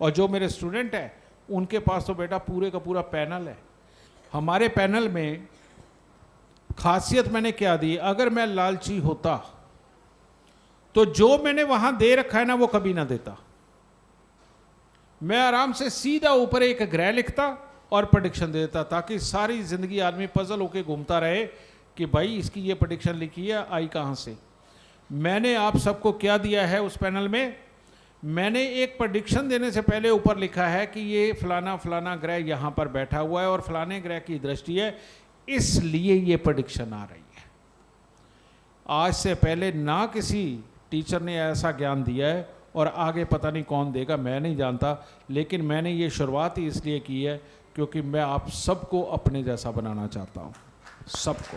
और जो मेरे स्टूडेंट हैं उनके पास तो बेटा पूरे का पूरा पैनल है। हमारे पैनल में खासियत मैंने क्या दी, अगर मैं लालची होता तो जो मैंने वहां दे रखा है ना वो कभी ना देता। मैं आराम से सीधा ऊपर एक ग्रह लिखता और प्रेडिक्शन दे देता, ताकि सारी जिंदगी आदमी पजल होके घूमता रहे कि भाई इसकी ये प्रेडिक्शन लिखी है, आई कहां से। मैंने आप सबको क्या दिया है उस पैनल में, मैंने एक प्रेडिक्शन देने से पहले ऊपर लिखा है कि ये फलाना फलाना ग्रह यहाँ पर बैठा हुआ है और फलाने ग्रह की दृष्टि है, इसलिए ये प्रेडिक्शन आ रही है। आज से पहले ना किसी टीचर ने ऐसा ज्ञान दिया है, और आगे पता नहीं कौन देगा, मैं नहीं जानता। लेकिन मैंने ये शुरुआत ही इसलिए की है क्योंकि मैं आप सबको अपने जैसा बनाना चाहता हूँ, सबको।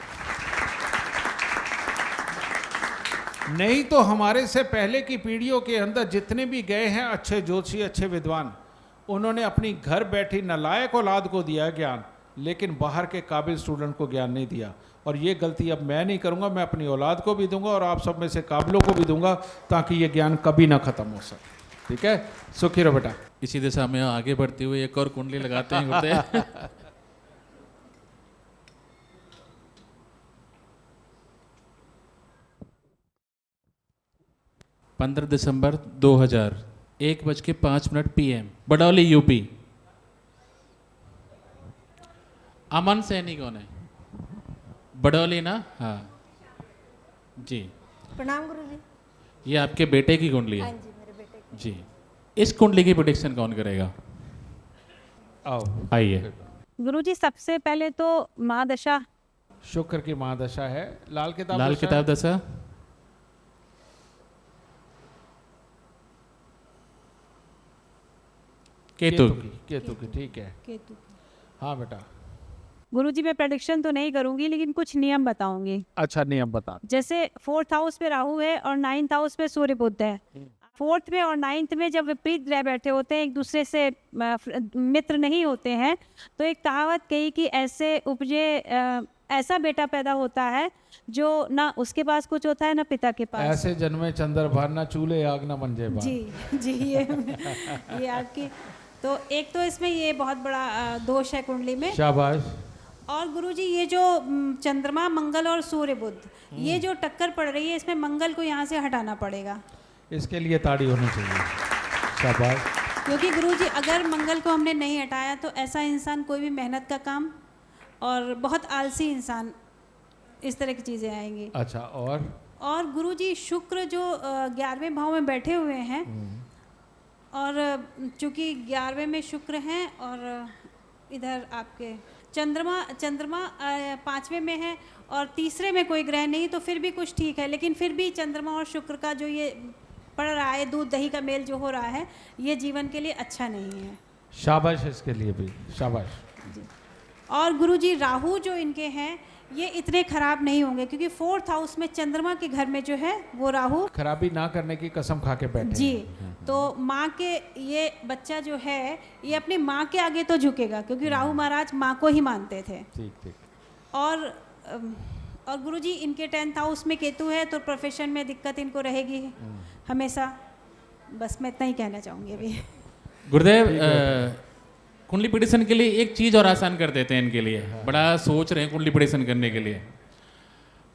नहीं तो हमारे से पहले की पीढ़ियों के अंदर जितने भी गए हैं अच्छे ज्योतिषी, अच्छे विद्वान, उन्होंने अपनी घर बैठी नालायक औलाद को दिया ज्ञान, लेकिन बाहर के काबिल स्टूडेंट को ज्ञान नहीं दिया। और ये गलती अब मैं नहीं करूँगा, मैं अपनी औलाद को भी दूंगा और आप सब में से काबिलों को भी दूंगा, ताकि ये ज्ञान कभी ना ख़त्म हो सके। ठीक है, सुखी रहो बेटा। इसी दिशा में आगे बढ़ते हुए एक और कुंडली लगाते हैं गुरुदेव। 15 दिसंबर 2000 1:05 PM, बडौली यूपी। अमन सैनी कौन है? बडौली ना? हाँ जी। प्रणाम गुरुजी। ये आपके बेटे की कुंडली है? हाँ जी, मेरे बेटे की। जी। इस कुंडली की प्रेडिक्शन कौन करेगा? आओ आइए। गुरुजी सबसे पहले तो महादशा, शुक्र की महादशा है। लाल किताब दशा केतु की, ठीक है। केतु। हाँ बेटा। गुरुजी मैं प्रेडिक्शन तो नहीं करूंगी, लेकिन कुछ नियम बताऊंगी। अच्छा, नियम बता। जैसे 4th हाउस पे राहु है और 9th हाउस पे सूर्य बुध है। 4th में और 9th में जब विपरीत ग्रह बैठे होते हैं, एक दूसरे से मित्र नहीं होते हैं, तो एक कहावत कही कि ऐसे उपजे ऐसा बेटा पैदा होता है जो ना उसके पास कुछ होता है ना पिता के पास। ऐसे जन्मे चंद्र भार, ना चूल्हे आग ना मंजे बार। जी जी, ये आपकी तो एक तो इसमें ये बहुत बड़ा दोष है कुंडली में। शाबाश। और गुरुजी ये जो चंद्रमा, मंगल और सूर्य बुध, ये जो टक्कर पड़ रही है, इसमें मंगल को यहाँ से हटाना पड़ेगा। इसके लिए ताड़ी होनी चाहिए। शाबाश। क्योंकि गुरुजी अगर मंगल को हमने नहीं हटाया तो ऐसा इंसान कोई भी मेहनत का काम और बहुत आलसी इंसान, इस तरह की चीज़ें आएंगी। अच्छा। और गुरुजी शुक्र जो 11वें भाव में बैठे हुए हैं, और चूँकि 11वें में शुक्र हैं और इधर आपके चंद्रमा चंद्रमा 5वें में है और तीसरे में कोई ग्रह नहीं, तो फिर भी कुछ ठीक है। लेकिन फिर भी चंद्रमा और शुक्र का जो ये पड़ रहा है, दूध दही का मेल जो हो रहा है, ये जीवन के लिए अच्छा नहीं है। शाबाश इसके लिए भी, शाबाश। और गुरुजी राहु जो इनके हैं ये इतने खराब नहीं होंगे, क्योंकि 4th हाउस में चंद्रमा के घर में जो है वो राहु खराबी ना करने की कसम खा के बैठे जी। हैं। तो माँ के, ये बच्चा जो है ये अपनी माँ के आगे तो झुकेगा, क्योंकि राहु महाराज माँ को ही मानते थे। ठीक ठीक। और गुरुजी इनके 10th हाउस में केतु है, तो प्रोफेशन में दिक्कत इनको रहेगी हमेशा। बस मैं इतना ही कहना चाहूँगी अभी। गुरुदेव कुंडली प्रेडिक्शन के लिए एक चीज़ और आसान कर देते हैं इनके लिए। बड़ा सोच रहे हैं कुंडली प्रेडिक्शन करने के लिए।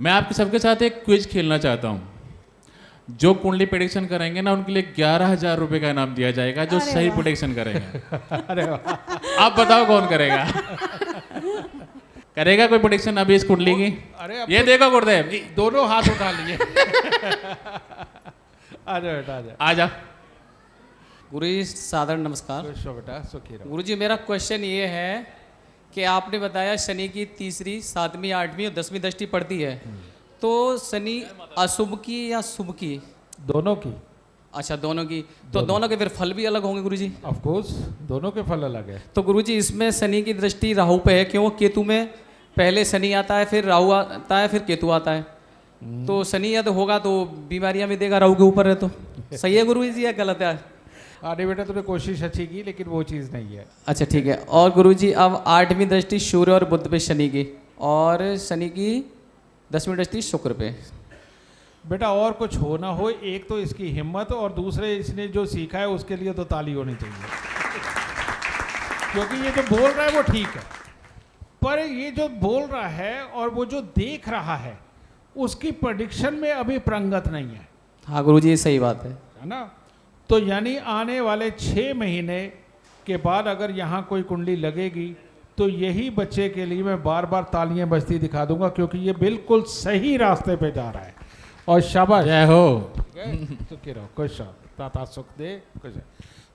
मैं आपके सबके साथ एक क्विज खेलना चाहता हूँ। जो कुंडली प्रेडिक्शन करेंगे ना उनके लिए 11,000 रुपये का इनाम दिया जाएगा, जो सही प्रेडिक्शन करेंगे। अरे वाह। आप बताओ कौन करेगा? करेगा कोई प्रेडिक्शन अभी इस कुंडली की? अरे ये देखो गुरुदेव, दोनों हाथ उठा लिए। आ जाओ बेटा, आ जा। गुरु जी साधारण नमस्कार। बेटा सुखी रहो। गुरु जी मेरा क्वेश्चन ये है कि आपने बताया शनि की 3री, 7वीं, 8वीं और 10वीं दृष्टि पड़ती है, तो शनि अशुभ की या शुभ की? दोनों की। अच्छा, दोनों की। तो दोनों के फिर फल भी अलग होंगे गुरु जी? ऑफ कोर्स दोनों के फल अलग है। तो गुरु जी इसमें शनि की दृष्टि राहु पे है, क्यों? केतु में पहले शनि आता है, फिर राहु आता है, फिर केतु आता है। तो शनि यदि होगा तो बीमारियां भी देगा राहु के ऊपर है, तो सही है गुरु जी या गलत है? अरे बेटा तूने कोशिश अच्छी की, लेकिन वो चीज़ नहीं है। अच्छा ठीक है। और गुरुजी अब 8वीं दृष्टि सूर्य और बुध पे शनि की, और शनि की 10वीं दृष्टि शुक्र पे। बेटा और कुछ हो ना हो, एक तो इसकी हिम्मत और दूसरे इसने जो सीखा है उसके लिए तो ताली होनी चाहिए, क्योंकि ये जो बोल रहा है वो ठीक है, पर ये जो बोल रहा है और वो जो देख रहा है उसकी प्रेडिक्शन में अभी प्रंगत नहीं है। हाँ गुरुजी ये सही बात है ना? तो यानी आने वाले 6 महीने के बाद अगर यहाँ कोई कुंडली लगेगी तो यही बच्चे के लिए मैं बार बार तालियां बजती दिखा दूंगा, क्योंकि ये बिल्कुल सही रास्ते पे जा रहा है। और शाबाश, जय हो। सुखी रहो, खुश रहो, ताता सुख दे, खुश है।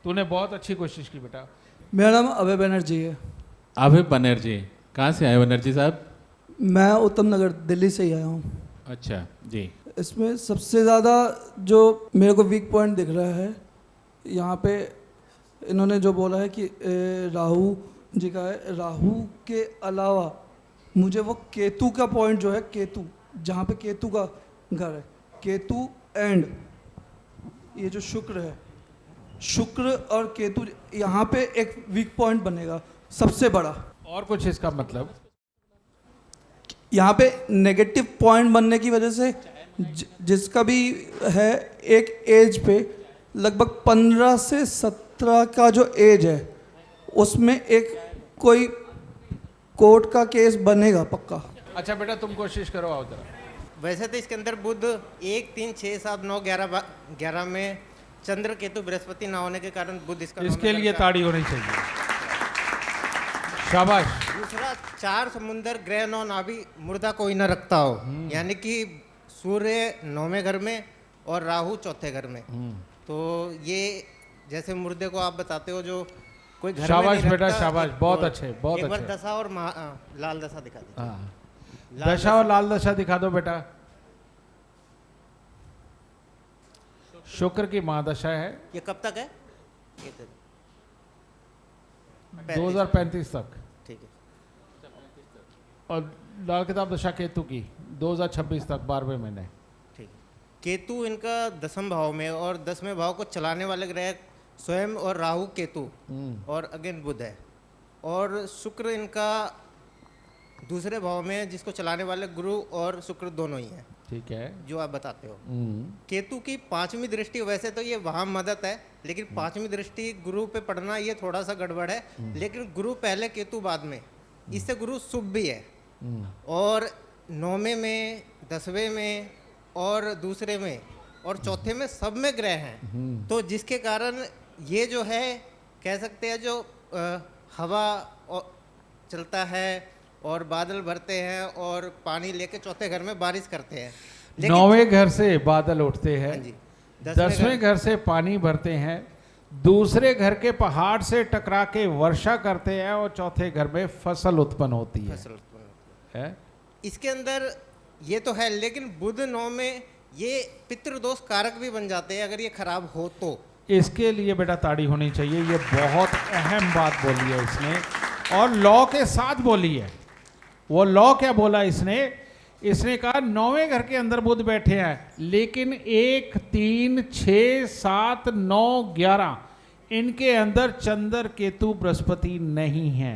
तूने बहुत अच्छी कोशिश की बेटा। मेरा नाम अभय बनर्जी है। अभय बनर्जी, कहाँ से आए बनर्जी साहब? मैं उत्तम नगर दिल्ली से ही आया हूँ। अच्छा जी। इसमें सबसे ज़्यादा जो मेरे को वीक पॉइंट दिख रहा है, यहाँ पे इन्होंने जो बोला है कि राहु जी का है, राहु के अलावा मुझे वो केतु का पॉइंट जो है, केतु जहाँ पे केतु का घर है, केतु एंड ये जो शुक्र है, शुक्र और केतु, यहाँ पे एक वीक पॉइंट बनेगा सबसे बड़ा। और कुछ इसका मतलब यहाँ पे नेगेटिव पॉइंट बनने की वजह से जिसका भी है, एक एज पे लगभग 15 से 17 का जो एज है उसमें एक कोई कोर्ट का केस बनेगा पक्का। अच्छा बेटा तुम कोशिश करो, आओ जरा। वैसे तो इसके अंदर बुध 1, 3, 6, 7, 9, 11 में चंद्र केतु बृहस्पति ना होने के कारण बुध इसके लिए ताड़ी होनी चाहिए। शाबाश। दूसरा, 4 समुंदर ग्रह नौ नाभि मुर्दा कोई ना रखता हो, यानी कि सूर्य 9वें घर में और राहु 4थे घर में। तो ये जैसे मुर्दे को आप बताते हो जो कोई घर शाबाश में नहीं बेटा, रखता, शाबाश, बहुत अच्छे, बहुत एक बार अच्छे। दशा और लाल दशा दिखा दीजिए। हाँ, दशा और लाल दशा दिखा दो बेटा। शुक्र की महादशा है। ये कब तक है? 2035 तक। ठीक है। और लाल किताब दशा केतु की 2026 तक, 12वें महीने। ठीक है। केतु इनका 10वें भाव में, और 10वें भाव को चलाने वाले ग्रह स्वयं और राहु केतु और अगेन बुध है, और शुक्र इनका दूसरे भाव में जिसको चलाने वाले गुरु और शुक्र दोनों ही हैं। ठीक है, जो आप बताते हो। केतु की 5वीं दृष्टि, वैसे तो ये वहाँ मदद है, लेकिन 5वीं दृष्टि गुरु पे पड़ना ये थोड़ा सा गड़बड़ है, लेकिन गुरु पहले केतु बाद में, इससे गुरु शुभ भी है। और 9वें में, 10वें में और दूसरे में और चौथे में सब में ग्रह हैं, तो जिसके कारण ये जो है कह सकते हैं जो हवा चलता है और बादल भरते हैं और पानी लेके चौथे घर में बारिश करते हैं। 9वें घर से बादल उठते हैं, 10वें घर से पानी भरते हैं, दूसरे घर के पहाड़ से टकरा के वर्षा करते हैं और चौथे घर में फसल उत्पन्न होती है। फसल उत्पन्न होती है। इसके अंदर ये तो है, लेकिन बुध 9 में ये पितृदोष कारक भी बन जाते हैं अगर ये खराब हो तो। इसके लिए बेटा ताड़ी होनी चाहिए, ये बहुत अहम बात बोली है इसने, और लॉ के साथ बोली है। वो लॉ क्या बोला इसने कहा 9वें घर के अंदर बुध बैठे हैं, लेकिन 1, 3, 6, 7, 9, 11 इनके अंदर चंद्र केतु बृहस्पति नहीं है।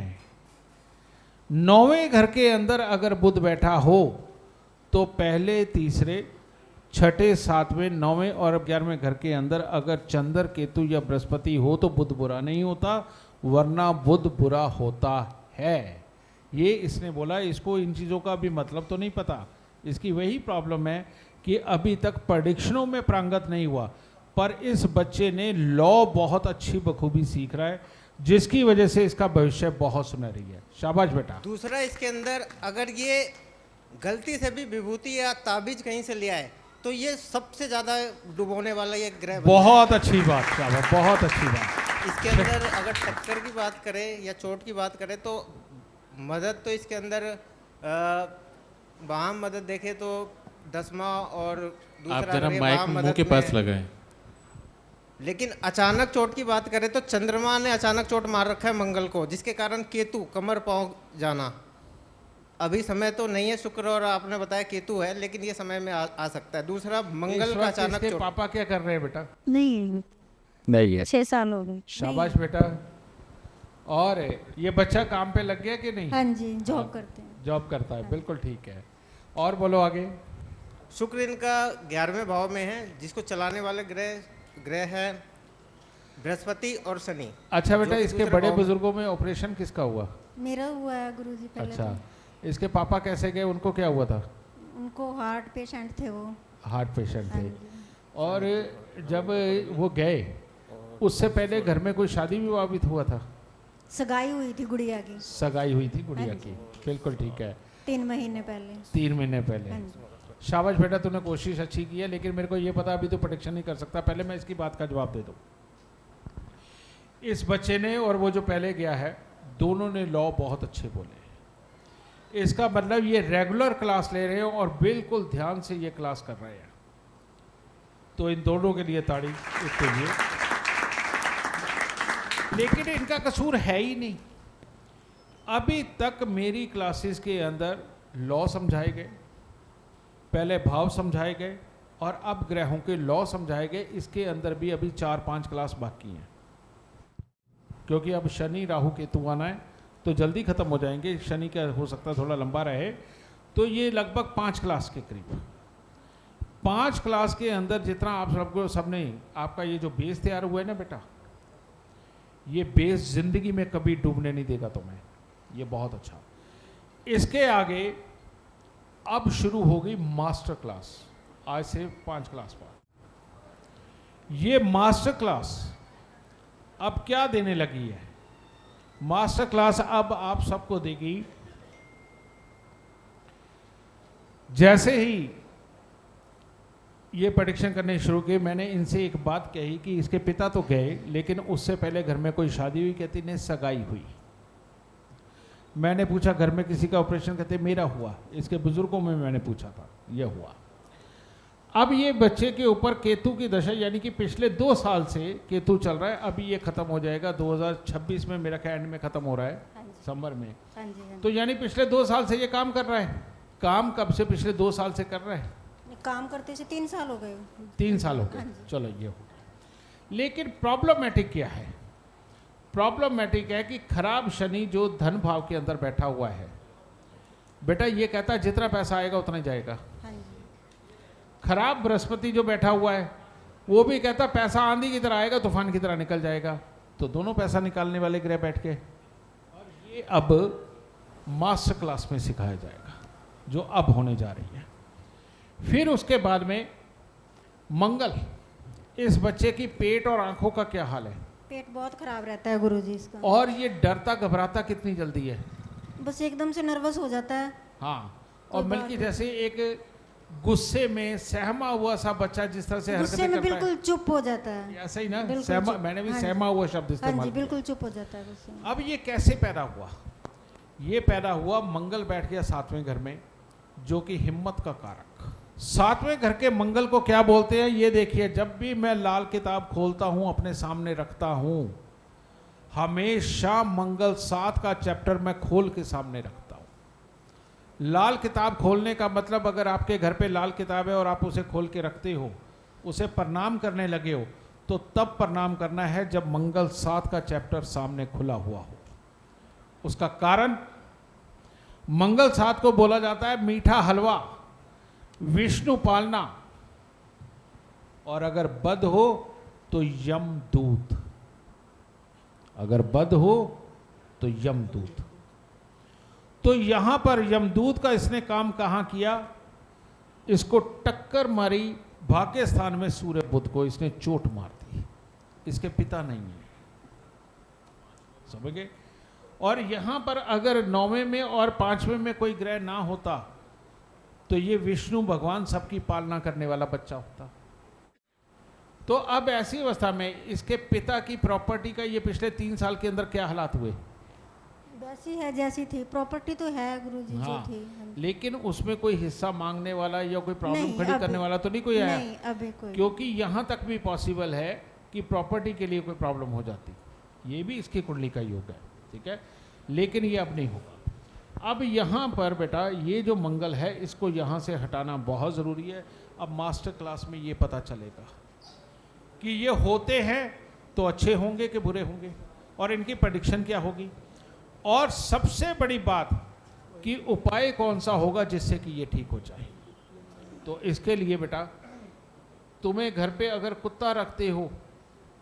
9वें घर के अंदर अगर बुध बैठा हो तो पहले, तीसरे, छठे, 7वें, 9वें और 11वें घर के अंदर अगर चंद्र केतु या बृहस्पति हो तो बुध बुरा नहीं होता, वरना बुध बुरा होता है। ये इसने बोला। इसको इन चीज़ों का भी मतलब तो नहीं पता। इसकी वही प्रॉब्लम है कि अभी तक प्रेडिक्शनों में प्रांगत नहीं हुआ, पर इस बच्चे ने लॉ बहुत अच्छी बखूबी सीख रहा है, जिसकी वजह से इसका भविष्य बहुत सुनहरी है। शाबाश बेटा। दूसरा, इसके अंदर अगर ये गलती से भी विभूति या ताबीज कहीं से लिया है तो ये सबसे ज़्यादा डुबोने वाला ये ग्रह। बहुत अच्छी बात, शाबाश, बहुत अच्छी बात। इसके अंदर अगर टक्कर की बात करें या चोट की बात करें तो मदद तो इसके अंदर वाम मदद देखे तो 10वां और दूसरा आप जरा माइक मुंह के पास लगाएं। लेकिन अचानक चोट की बात करें तो चंद्रमा ने अचानक चोट मार रखा है मंगल को, जिसके कारण केतु कमर पाँव जाना। अभी समय तो नहीं है, शुक्र और आपने बताया केतु है, लेकिन ये समय में आ सकता है। दूसरा, मंगल का अचानक चोट। पापा क्या कर रहे हैं बेटा? नहीं है, 6 साल हो गए। शाबाश बेटा। और ये बच्चा काम पे लग गया कि नहीं? हाँ जी, जॉब करते हैं। जॉब करता है, बिल्कुल ठीक है। और बोलो आगे। शुक्र इनका 11वें भाव में है, जिसको चलाने वाले ग्रह है बृहस्पति और शनि। अच्छा बेटा, इसके बड़े बुजुर्गों में ऑपरेशन किसका हुआ? मेरा हुआ है गुरुजी पहले। अच्छा, तो इसके पापा कैसे गए? उनको क्या हुआ था? उनको हार्ट पेशेंट थे वो। हार्ट पेशेंट थे। और जब वो गए उससे पहले घर में कोई शादी विवाह भी हुआ था? सगाई हुई थी गुड़िया की। सगाई हुई थी गुड़िया की, बिल्कुल ठीक है। 3 महीने पहले। 3 महीने पहले। शाबाश बेटा, तूने कोशिश अच्छी की है, लेकिन मेरे को ये पता अभी तो प्रेडिक्शन नहीं कर सकता। पहले मैं इसकी बात का जवाब दे दूं। इस बच्चे ने और वो जो पहले गया है, दोनों ने लॉ बहुत अच्छे बोले। इसका मतलब ये रेगुलर क्लास ले रहे हैं और बिल्कुल ध्यान से ये क्लास कर रहे हैं, तो इन दोनों के लिए ताड़ी इसके लिए। लेकिन इनका कसूर है ही नहीं। अभी तक मेरी क्लासेस के अंदर लॉ समझाए गए, पहले भाव समझाए गए और अब ग्रहों के लॉ समझाए गए। इसके अंदर भी अभी 4-5 क्लास बाकी हैं, क्योंकि अब शनि राहु केतु आना है तो जल्दी ख़त्म हो जाएंगे। शनि का हो सकता है थोड़ा लंबा रहे, तो ये लगभग 5 क्लास के करीब। 5 क्लास के अंदर जितना आप सबको सबने आपका ये जो बेस तैयार हुआ है ना बेटा, ये बेस जिंदगी में कभी डूबने नहीं देगा तुम्हें। ये बहुत अच्छा। इसके आगे अब शुरू होगी मास्टर क्लास, आज से 5 क्लास बाद। ये मास्टर क्लास अब क्या देने लगी है? मास्टर क्लास अब आप सबको देगी। जैसे ही ये प्रेडिक्शन करने शुरू किए, मैंने इनसे एक बात कही कि इसके पिता तो गए, लेकिन उससे पहले घर में कोई शादी हुई? कहती नहीं, सगाई हुई। मैंने पूछा घर में किसी का ऑपरेशन? कहते मेरा हुआ। इसके बुजुर्गों में मैंने पूछा था, यह हुआ। अब ये बच्चे के ऊपर केतु की दशा, यानी कि पिछले 2 साल से केतु चल रहा है। अभी ये खत्म हो जाएगा 2026 में, मेरा ख्याल एंड में खत्म हो रहा है, समर में। तो यानी पिछले 2 साल से ये काम कर रहा है। काम कब से? पिछले 2 साल से कर रहा है। काम करते से 3 साल हो गए। 3 साल हो गए, चलो ये हो गया। लेकिन प्रॉब्लमेटिक क्या है? प्रॉब्लमेटिक है कि खराब शनि जो धन भाव के अंदर बैठा हुआ है बेटा, ये कहता है जितना पैसा आएगा उतना ही जाएगा। खराब बृहस्पति जो बैठा हुआ है वो भी कहता पैसा आंधी की तरह आएगा, तूफान की तरह निकल जाएगा। तो दोनों पैसा निकालने वाले ग्रह बैठ के, और ये अब मास्टर क्लास में सिखाया जाएगा, जो अब होने जा रही है। फिर उसके बाद में मंगल, इस बच्चे की पेट और आंखों का क्या हाल है? पेट बहुत खराब रहता है गुरुजी इसका। और ये डरता घबराता कितनी जल्दी है? बस एकदम से नर्वस हो जाता है। हाँ, और बल्कि जैसे एक गुस्से में सहमा हुआ सा बच्चा जिस तरह से गुस्से हरकतें में करता बिल्कुल चुप हो जाता है। है, ऐसा ही ना, बिल्कुल सहमा, चुप। मैंने भी हाँ जी। सहमा हुआ शब्द हाँ इस्तेमाल जी, किया। बिल्कुल चुप हो जाता है गुस्से में। अब ये कैसे पैदा हुआ? ये पैदा हुआ, मंगल बैठ गया 7वें घर में, जो कि हिम्मत का कारक। 7वें घर के मंगल को क्या बोलते हैं ये देखिए, जब भी मैं लाल किताब खोलता हूं, अपने सामने रखता हूं, हमेशा मंगल 7 का चैप्टर मैं खोल के सामने रखता हूं। लाल किताब खोलने का मतलब, अगर आपके घर पे लाल किताब है और आप उसे खोल के रखते हो, उसे प्रणाम करने लगे हो, तो तब प्रणाम करना है जब मंगल 7 का चैप्टर सामने खुला हुआ हो। उसका कारण, मंगल 7 को बोला जाता है मीठा हलवा, विष्णु पालना, और अगर बद हो तो यमदूत। अगर बद हो तो यमदूत। तो यहां पर यमदूत का इसने काम कहां किया? इसको टक्कर मारी भाग्य स्थान में सूर्य बुध को, इसने चोट मार दी। इसके पिता नहीं है, समझ गए? और यहां पर अगर 9वें में और 5वें में कोई ग्रह ना होता तो ये विष्णु भगवान सबकी पालना करने वाला बच्चा होता। तो अब ऐसी अवस्था में इसके पिता की प्रॉपर्टी का ये पिछले 3 साल के अंदर क्या हालात हुए? वैसी है जैसी थी, प्रॉपर्टी तो है गुरुजी जो हाँ, थी। लेकिन उसमें कोई हिस्सा मांगने वाला या कोई प्रॉब्लम नहीं, खड़ी अभी- करने वाला तो नहीं कोई आया? नहीं, अभी कोई। क्योंकि यहां तक भी पॉसिबल है कि प्रॉपर्टी के लिए कोई प्रॉब्लम हो जाती, ये भी इसकी कुंडली का योग है, ठीक है, लेकिन ये अब नहीं होगा। अब यहाँ पर बेटा ये जो मंगल है, इसको यहाँ से हटाना बहुत ज़रूरी है। अब मास्टर क्लास में ये पता चलेगा कि ये होते हैं तो अच्छे होंगे कि बुरे होंगे, और इनकी प्रेडिक्शन क्या होगी, और सबसे बड़ी बात कि उपाय कौन सा होगा जिससे कि ये ठीक हो जाए। तो इसके लिए बेटा, तुम्हें घर पे अगर कुत्ता रखते हो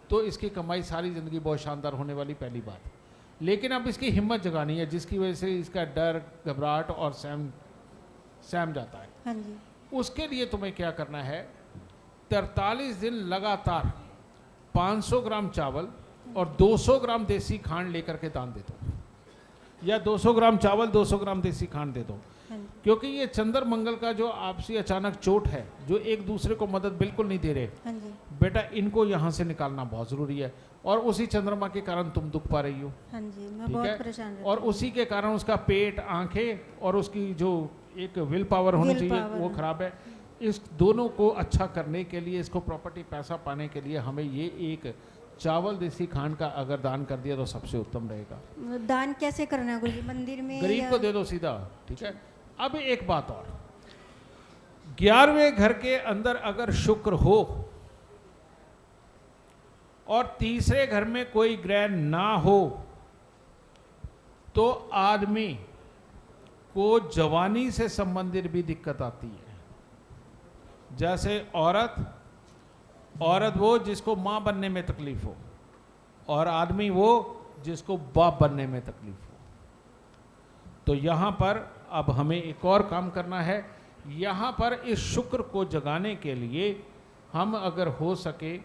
तो इसकी कमाई सारी ज़िंदगी बहुत शानदार होने वाली, पहली बात। लेकिन अब इसकी हिम्मत जगानी है, जिसकी वजह से इसका डर, घबराहट और सहम जाता है। हाँ जी। उसके लिए तुम्हें क्या करना है, 43 दिन लगातार 500 ग्राम चावल और 200 ग्राम देसी खांड लेकर के दान दे दो, या 200 ग्राम चावल 200 ग्राम देसी खांड दे दो। क्योंकि ये चंद्र मंगल का जो आपसी अचानक चोट है, जो एक दूसरे को मदद बिल्कुल नहीं दे रहे, हाँ जी। बेटा इनको यहाँ से निकालना बहुत ज़रूरी है। और उसी चंद्रमा के कारण तुम दुख पा रही हो, हाँ जी, मैं ठीक बहुत है? परेशान रहती और उसी के कारण उसका पेट, आंखें और उसकी जो एक विल पावर होनी Will चाहिए power, वो हाँ। खराब है। इस दोनों को अच्छा करने के लिए, इसको प्रॉपर्टी पैसा पाने के लिए हमें ये एक चावल देसी खांड का अगर दान कर दिया तो सबसे उत्तम रहेगा। हूँ। दान कैसे करना है गुरुजी, मंदिर में गरीब या- को दे दो सीधा, ठीक है। अब एक बात और, 11वें घर के अंदर अगर शुक्र हो और तीसरे घर में कोई ग्रह ना हो तो आदमी को जवानी से संबंधित भी दिक्कत आती है। जैसे औरत वो जिसको मां बनने में तकलीफ हो, और आदमी वो जिसको बाप बनने में तकलीफ हो। तो यहाँ पर अब हमें एक और काम करना है। यहाँ पर इस शुक्र को जगाने के लिए हम अगर हो सके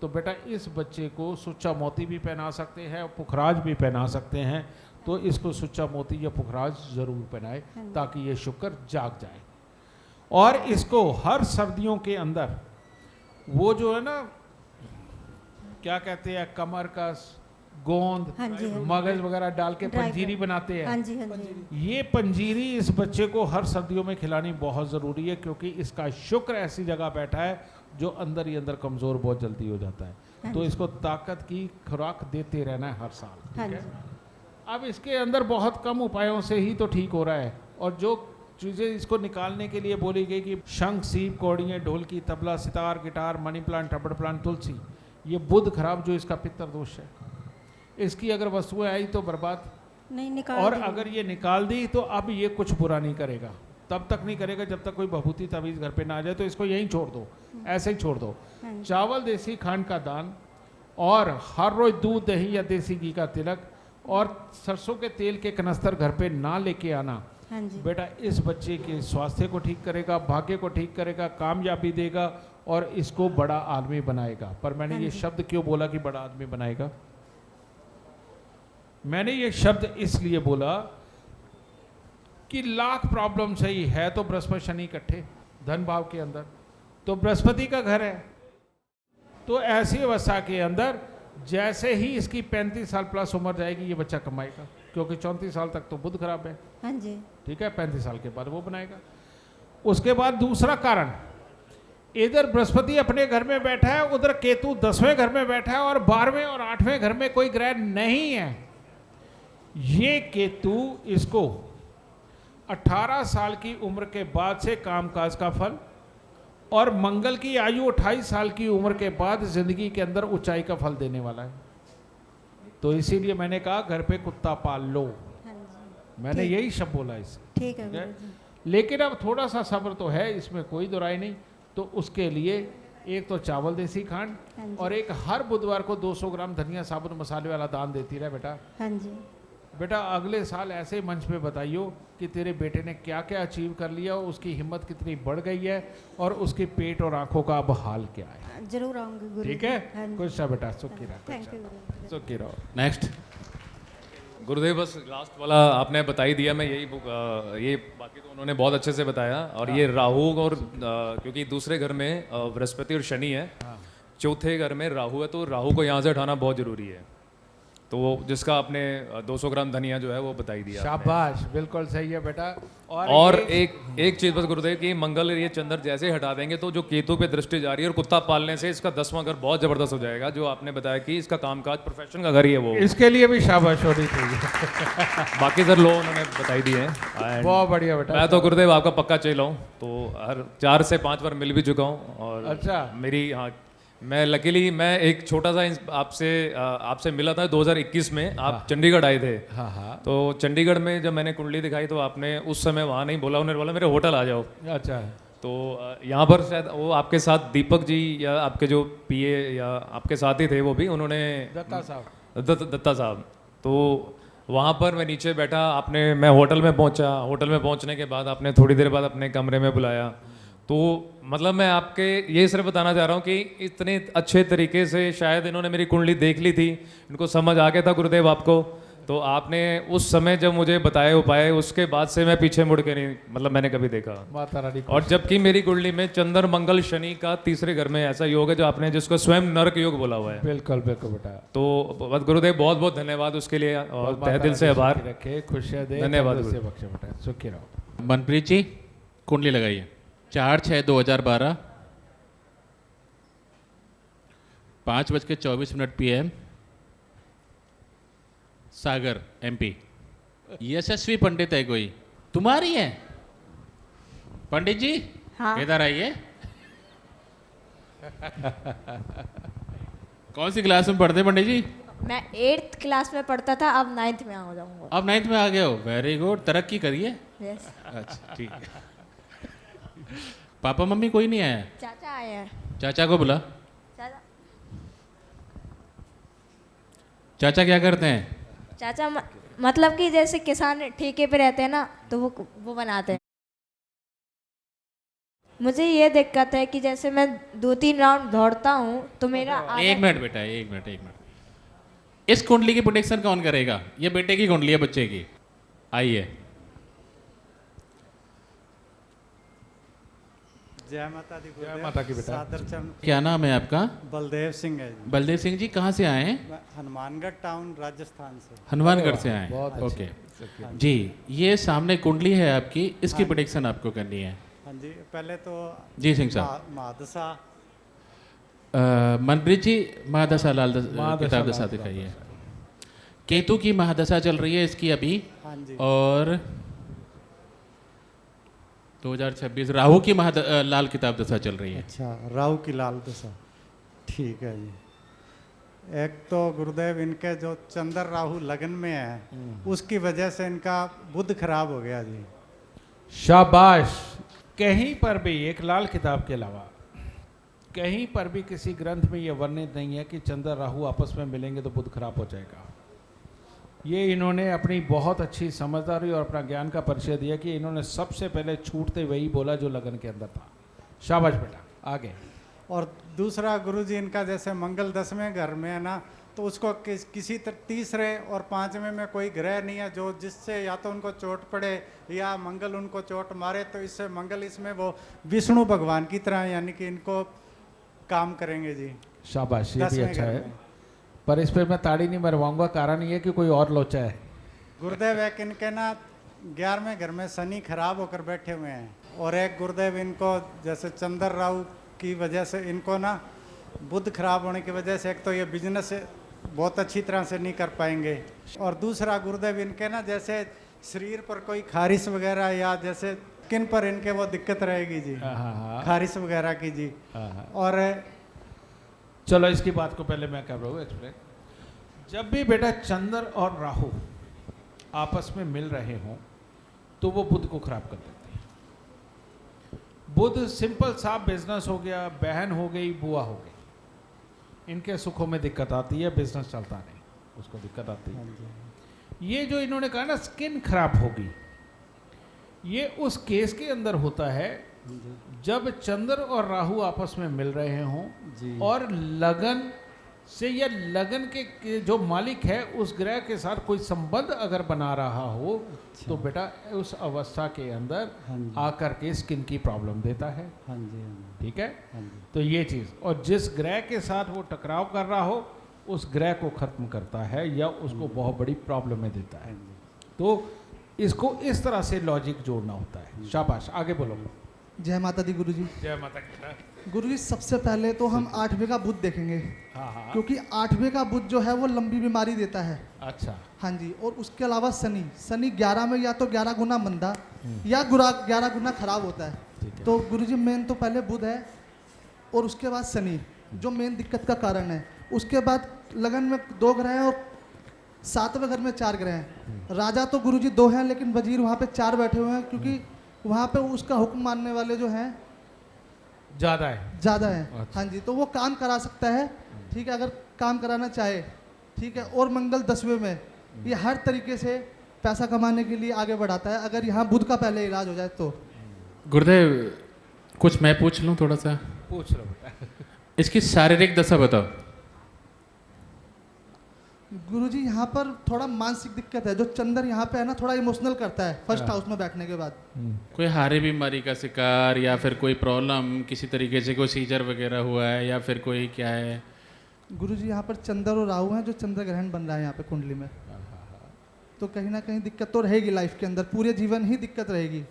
तो बेटा इस बच्चे को सुच्चा मोती भी पहना सकते हैं और पुखराज भी पहना सकते हैं। तो इसको सुच्चा मोती या पुखराज ज़रूर पहनाए ताकि ये शुक्र जाग जाए। और इसको हर सर्दियों के अंदर वो जो है ना, क्या कहते हैं, कमर का गोंद, हाँ जी, हाँ जी। मगज वगैरह डाल के Dry पंजीरी कर- बनाते हैं। हाँ जी, हाँ जी। ये पंजीरी इस बच्चे को हर सर्दियों में खिलानी बहुत ज़रूरी है, क्योंकि इसका शुक्र ऐसी जगह बैठा है जो अंदर ही अंदर कमज़ोर बहुत जल्दी हो जाता है। हाँ तो जी। इसको ताकत की खुराक देते रहना है हर साल, हाँ ठीक है। जी। अब इसके अंदर बहुत कम उपायों से ही तो ठीक हो रहा है, और जो चीज़ें इसको निकालने के लिए बोली गई कि शंख, सीप, कौड़ियाँ, ढोलकी, tabla, sitar, guitar, money plant, रबड़ प्लांट, तुलसी, ये बुध खराब जो इसका पितर दोष है, इसकी अगर वस्तुएं आई तो बर्बाद। नहीं निकाल और दी। अगर ये निकाल दी तो अब ये कुछ बुरा नहीं करेगा, तब तक नहीं करेगा जब तक कोई भभूति तवीज़ घर पे ना आ जाए। तो इसको यहीं छोड़ दो, ऐसे ही छोड़ दो। हाँ जी। चावल देसी खांड का दान, और हर रोज दूध, दही या देसी घी का तिलक, और सरसों के तेल के कनस्तर घर पे ना लेके आना। हाँ जी। बेटा इस बच्चे के स्वास्थ्य को ठीक करेगा, भाग्य को ठीक करेगा, कामयाबी देगा और इसको बड़ा आदमी बनाएगा। पर मैंने हाँ ये जी। शब्द क्यों बोला कि बड़ा आदमी बनाएगा? मैंने ये शब्द इसलिए बोला कि लाख प्रॉब्लम सही है तो बृहस्पति शनि इकट्ठे धन भाव के अंदर, तो बृहस्पति का घर है। तो ऐसी अवस्था के अंदर जैसे ही इसकी 35 साल प्लस उम्र जाएगी ये बच्चा कमाएगा, क्योंकि 34 साल तक तो बुध खराब है। हाँ जी। ठीक है, 35 साल के बाद वो बनाएगा। उसके बाद दूसरा कारण, इधर बृहस्पति अपने घर में बैठा है, उधर केतु 10वें घर में बैठा है और 12वें और 8वें घर में कोई ग्रह नहीं है। ये केतु इसको 18 साल की उम्र के बाद से कामकाज का फल, और मंगल की आयु 28 साल की उम्र के बाद जिंदगी के अंदर ऊंचाई का फल देने वाला है। तो इसीलिए मैंने कहा घर पे कुत्ता पाल लो। मैंने यही शब्द बोला इससे। ठीक है गुरुजी। लेकिन अब थोड़ा सा सब्र तो है, इसमें कोई दुराई नहीं। तो उसके लिए एक तो चावल देसी खांड, और एक हर बुधवार को 200 ग्राम धनिया साबुत मसाले वाला दान देती रहे बेटा। हाँ जी। बेटा अगले साल ऐसे मंच पे बताइयो कि तेरे बेटे ने क्या क्या अचीव कर लिया, उसकी हिम्मत कितनी बढ़ गई है, और उसके पेट और आंखों का अब हाल क्या है। जरूर आऊंगी गुरु। ठीक है, खुश रहो बेटा, सुखी रहो, थैंक यू गुरु। सुखी रहो। नेक्स्ट गुरुदेव, बस लास्ट वाला आपने बता ही दिया। मैं ये बाकी तो उन्होंने बहुत अच्छे से बताया। और ये राहु और क्योंकि दूसरे घर में बृहस्पति और शनि है, चौथे घर में राहु है, तो राहु को यहाँ से हटाना बहुत जरूरी है। तो वो जिसका आपने 200 ग्राम धनिया जो है वो बताई दिया। शाबाश, बिल्कुल सही है बेटा। और एक चीज बस गुरुदेव की, मंगल ये चंद्र जैसे हटा देंगे तो जो केतु पे दृष्टि जा रही है, और कुत्ता पालने से इसका 10वां घर बहुत जबरदस्त हो जाएगा। जो आपने बताया कि इसका कामकाज प्रोफेशन का घर ही है वो, इसके लिए भी शाबाश होनी चाहिए। बाकी सर लो उन्होंने बताई दी है। बहुत बढ़िया बेटा। मैं तो गुरुदेव आपका पक्का चेला हूँ, तो हर 4 से 5 बार मिल भी चुका हूँ। और अच्छा, मेरी हाँ, मैं लकीली मैं एक छोटा सा आपसे मिला था 2021 में। आप चंडीगढ़ आए थे। हाँ हाँ। तो चंडीगढ़ में जब मैंने कुंडली दिखाई तो आपने उस समय वहाँ नहीं बोला, उन्होंने बोला मेरे होटल आ जाओ। अच्छा। तो यहाँ पर शायद वो आपके साथ दीपक जी या आपके जो पीए या आपके साथ ही थे वो भी, उन्होंने दत्ता साहब दत्ता साहब। तो वहाँ पर मैं नीचे बैठा, मैं होटल में पहुँचा। होटल में पहुँचने के बाद आपने थोड़ी देर बाद अपने कमरे में बुलाया। तो मतलब मैं आपके ये सिर्फ बताना चाह रहा हूँ कि इतने अच्छे तरीके से शायद इन्होंने मेरी कुंडली देख ली थी, इनको समझ आ गया था गुरुदेव आपको। तो आपने उस समय जब मुझे बताए उपाय, उसके बाद से मैं पीछे मुड़ के नहीं, मतलब मैंने कभी देखा। माता रानी। और जबकि मेरी कुंडली में चंद्र मंगल शनि का तीसरे घर में ऐसा योग है जो आपने जिसको स्वयं नरक योग बोला हुआ है। बिल्कुल बिल्कुल बेटा। तो गुरुदेव बहुत बहुत धन्यवाद उसके लिए, और तहे दिल से आभार। रखे, खुशियाँ दे, धन्यवाद बेटा, सुखी रहो। मनप्रीत जी कुंडली लगाइए। 4/6/2012 5:24 PM, सागर MP। यशस्वी पंडित है कोई, तुम्हारी है पंडित जी? हाँ। इधर आइए। कौन सी क्लास में पढ़ते पंडित जी? मैं 8th क्लास में पढ़ता था, अब 9th में आ जाऊंगा। अब 9th में आ गए हो, वेरी गुड, तरक्की करिए। यस। अच्छा ठीक है। पापा मम्मी कोई नहीं आया? चाचा आए हैं। चाचा को बुला। चाचा चाचा क्या करते हैं? चाचा मतलब कि जैसे किसान ठेके पे रहते हैं ना, तो वो बनाते हैं। मुझे ये दिक्कत है कि जैसे मैं 2-3 राउंड दौड़ता हूँ तो मेरा 1 मिनट बेटा, 1 मिनट। इस कुंडली की प्रोटेक्शन कौन करेगा? ये बेटे की कुंडली है, बच्चे की। आइए। जय माता दी। जय माता की बेटा। सादर चरण। क्या नाम है आपका? बलदेव सिंह है जी। बलदेव सिंह जी कहाँ से आए हैं? मैं हनुमानगढ़ टाउन राजस्थान से। हनुमानगढ़ से आए हैं, ओके जी। ये सामने कुंडली है आपकी, इसकी प्रोटेक्शन आपको करनी है। हाँ जी, पहले तो जी सिंह साहब। महादशा मनप्रीत जी महादशा लाल किताब दशा दिखाइए। केतु की महादशा चल रही है इसकी अभी। हाँ जी। और 2026 राहु की लाल किताब दशा चल रही है। अच्छा, राहु की लाल दशा, ठीक है जी। एक तो गुरुदेव इनके जो चंद्र राहु लगन में है, उसकी वजह से इनका बुध खराब हो गया जी। शाबाश। कहीं पर भी एक लाल किताब के अलावा कहीं पर भी किसी ग्रंथ में यह वर्णित नहीं है कि चंद्र राहु आपस में मिलेंगे तो बुध खराब हो जाएगा। ये इन्होंने अपनी बहुत अच्छी समझदारी और अपना ज्ञान का परिचय दिया कि इन्होंने सबसे पहले छूटते वही बोला जो लगन के अंदर था। शाबाश बेटा, आगे। और दूसरा गुरुजी इनका जैसे मंगल 10वें घर में है ना, तो उसको किसी तीसरे और पांचवें में कोई ग्रह नहीं है जो जिससे या तो उनको चोट पड़े या मंगल उनको चोट मारे, तो इससे मंगल इसमें वो विष्णु भगवान की तरह यानी कि इनको काम करेंगे जी। शाबाश, ये भी 10वें अच्छा घर है, में। पर इस पर मैं ताड़ी नहीं मरवाऊंगा, कारण ये कि कोई और लोचा है। गुरुदेव एक इनके ना 11वें घर में शनि खराब होकर बैठे हुए हैं, और एक गुरुदेव इनको जैसे चंद्र राहु की वजह से इनको ना बुध खराब होने की वजह से एक तो ये बिजनेस बहुत अच्छी तरह से नहीं कर पाएंगे, और दूसरा गुरुदेव इनके ना जैसे शरीर पर कोई खारिश वगैरह या जैसे किन पर इनके वो दिक्कत रहेगी जी, खारिश वगैरह की जी। और चलो इसकी बात को पहले मैं कर रहा हूँ एक्सप्लेन। जब भी बेटा चंद्र और राहु आपस में मिल रहे हों तो वो बुध को खराब कर देते हैं। बुध सिंपल सा बिजनेस हो गया, बहन हो गई, बुआ हो गई, इनके सुखों में दिक्कत आती है, बिजनेस चलता नहीं, उसको दिक्कत आती है। ये जो इन्होंने कहा ना स्किन खराब होगी, ये उस केस के अंदर होता है जब चंद्र और राहु आपस में मिल रहे हों और लगन से या लगन के जो मालिक है उस ग्रह के साथ कोई संबंध अगर बना रहा हो तो बेटा उस अवस्था के अंदर आकर के स्किन की प्रॉब्लम देता है। ठीक है, तो ये चीज़, और जिस ग्रह के साथ वो टकराव कर रहा हो उस ग्रह को खत्म करता है या उसको बहुत बड़ी प्रॉब्लम में देता है। तो इसको इस तरह से लॉजिक जोड़ना होता है। शाबाश, आगे बोलो। जय माता दी गुरुजी। जय माता की। गुरुजी सबसे पहले तो हम 8वें का बुध देखेंगे, क्योंकि 8वें का बुध जो है वो लंबी बीमारी देता है। अच्छा। हाँ जी, और उसके अलावा शनि 11 में या तो 11 गुना मंदा या 11 गुना खराब होता है। तो गुरुजी मेन तो पहले बुध है और उसके बाद शनि जो मेन दिक्कत का कारण है। उसके बाद लगन में 2 ग्रह हैं और 7वें घर में 4 ग्रह हैं। राजा तो गुरुजी 2 हैं लेकिन वजीर वहाँ पे 4 बैठे हुए हैं, क्योंकि वहाँ पे उसका हुक्म मानने वाले जो हैं ज़्यादा है। अच्छा। हाँ जी, तो वो काम करा सकता है। ठीक है, अगर काम कराना चाहे। ठीक है, और मंगल 10वें में ये हर तरीके से पैसा कमाने के लिए आगे बढ़ाता है, अगर यहाँ बुध का पहले इलाज हो जाए तो। गुरुदेव कुछ मैं पूछ लूँ थोड़ा सा? पूछ लो बेटा। इसकी शारीरिक दशा बताओ। गुरुजी यहाँ पर थोड़ा मानसिक दिक्कत है, जो चंद्र यहाँ पे है ना थोड़ा इमोशनल करता है फर्स्ट हाउस में बैठने के बाद। कोई हारी बीमारी का शिकार या फिर कोई प्रॉब्लम किसी तरीके से, कोई सीजर वगैरह हुआ है या फिर कोई क्या है? गुरुजी यहाँ पर चंद्र और राहु हैं, जो चंद्र ग्रहण बन रहा है यहाँ पे कुंडली में, तो कहीं ना कहीं दिक्कत तो रहेगी लाइफ के अंदर, पूरे जीवन ही दिक्कत रहेगी।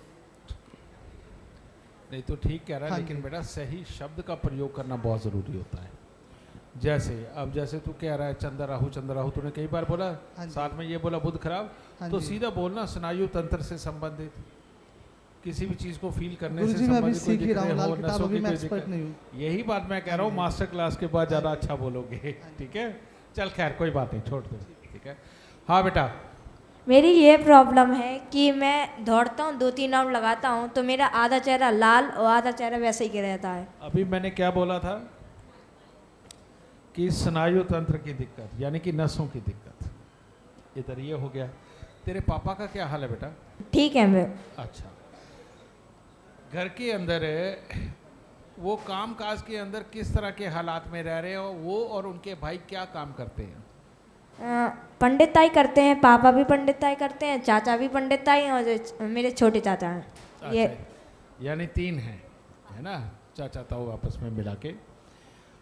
नहीं तो ठीक कह रहा है, लेकिन बेटा सही शब्द का प्रयोग करना बहुत ज़रूरी होता है। जैसे तू कह रहा है चंद्र राहु तूने कई बार बोला, साथ में ये बोला बुध खराब, तो सीधा बोलना स्नायु तंत्र से संबंधित किसी भी चीज़ को फील करने से संबंधित कोई दिक्कत हो, नसों की कोई दिक्कत। यही बात मैं कह रहा हूँ, मास्टर क्लास के बाद ज़्यादा अच्छा बोलोगे। ठीक है, चल खैर कोई बात नहीं, छोड़ दो। ठीक है, हाँ बेटा। मेरी ये प्रॉब्लम है कि मैं दौड़ता हूँ, 2-3 राउंड लगाता हूँ तो मेरा आधा चेहरा लाल और आधा चेहरा वैसे ही रहता है। अभी मैंने क्या बोला था कि स्नायु तंत्र की दिक्कत यानी कि नसों की दिक्कत, इधर ये हो गया। तेरे पापा का क्या हाल है बेटा? ठीक है मैं। अच्छा, घर के अंदर वो काम काज के अंदर किस तरह के हालात में रह रहे हो? वो और उनके भाई क्या काम करते हैं? पंडिताई करते हैं, पापा भी पंडिताई करते हैं, चाचा भी पंडिताई, और मेरे छोटे चाचा हैं। अच्छा, ये यानी 3 हैं, है ना, चाचा ताऊ आपस में मिला के।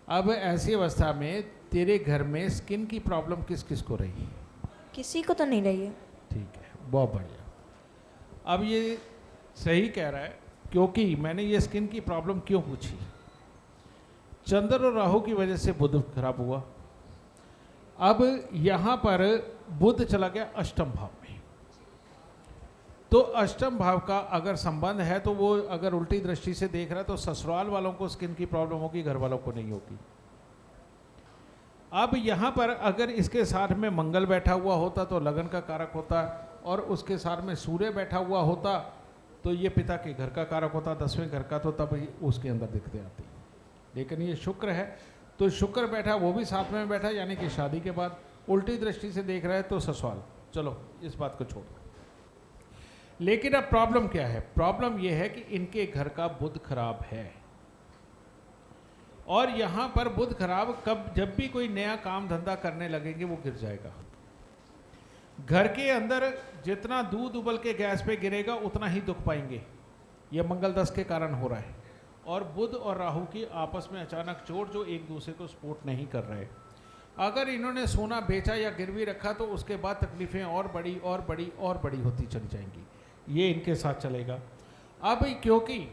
अब ऐसी अवस्था में तेरे घर में स्किन की प्रॉब्लम किस किस को रही? किसी को तो नहीं रही है। ठीक है, बहुत बढ़िया। अब ये सही कह रहा है, क्योंकि मैंने ये स्किन की प्रॉब्लम क्यों पूछी? चंद्र और राहु की वजह से बुध खराब हुआ। अब यहाँ पर बुध चला गया अष्टम भाव में, तो अष्टम भाव का अगर संबंध है तो वो अगर उल्टी दृष्टि से देख रहा है तो ससुराल वालों को स्किन की प्रॉब्लम होगी, घर वालों को नहीं होगी। अब यहाँ पर अगर इसके साथ में मंगल बैठा हुआ होता तो लगन का कारक होता, और उसके साथ में सूर्य बैठा हुआ होता तो ये पिता के घर का कारक होता, 10वें घर का, तो तब उसके अंदर दिक्कतें आती। लेकिन ये शुक्र है, तो शुक्र बैठा, वो भी साथ में बैठा, यानी कि शादी के बाद उल्टी दृष्टि से देख रहा है तो ससुराल। चलो इस बात को छोड़ दो। लेकिन अब प्रॉब्लम क्या है? प्रॉब्लम यह है कि इनके घर का बुध खराब है। और यहाँ पर बुध खराब, कब जब भी कोई नया काम धंधा करने लगेंगे वो गिर जाएगा। घर के अंदर जितना दूध उबल के गैस पे गिरेगा उतना ही दुख पाएंगे। ये मंगल दश के कारण हो रहा है। और बुध और राहु की आपस में अचानक चोट, जो एक दूसरे को सपोर्ट नहीं कर रहे। अगर इन्होंने सोना बेचा या गिरवी रखा तो उसके बाद तकलीफ़ें और बड़ी और बड़ी और बड़ी होती चली जाएंगी। ये इनके साथ चलेगा। अब क्योंकि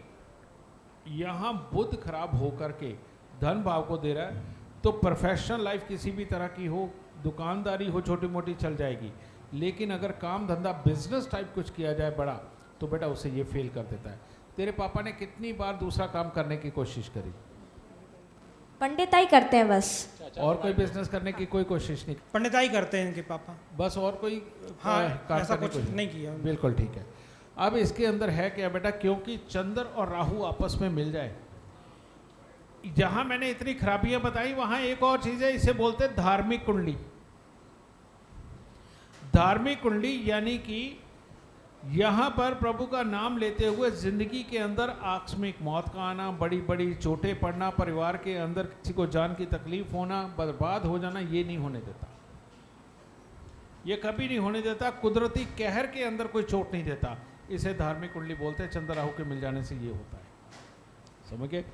यहाँ बुध खराब होकर के धन भाव को दे रहा है, तो प्रोफेशनल लाइफ किसी भी तरह की हो, दुकानदारी हो, छोटी मोटी चल जाएगी। लेकिन अगर काम धंधा बिजनेस टाइप कुछ किया जाए बड़ा, तो बेटा उसे ये फेल कर देता है। तेरे पापा ने कितनी बार दूसरा काम करने की कोशिश करी? पंडिताई करते हैं बस। और कोई बिजनेस करने की कोई कोशिश नहीं? पंडिताई करते हैं इनके पापा बस, और कोई हाँ, काम ऐसा करने कुछ की नहीं किया। बिल्कुल ठीक है। अब इसके अंदर है क्या बेटा, क्योंकि चंद्र और राहु आपस में मिल जाए, जहां मैंने इतनी खराबियां बताई वहां एक और चीज है, इसे बोलते हैं धार्मिक कुंडली। धार्मिक कुंडली यानी कि यहाँ पर प्रभु का नाम लेते हुए जिंदगी के अंदर आकस्मिक मौत का आना, बड़ी बड़ी चोटें पड़ना, परिवार के अंदर किसी को जान की तकलीफ होना, बर्बाद हो जाना, ये नहीं होने देता। ये कभी नहीं होने देता। कुदरती कहर के अंदर कोई चोट नहीं देता। इसे धार्मिक कुंडली बोलते हैं। चंद्र राहु के मिल जाने से ये होता है, समझ गए।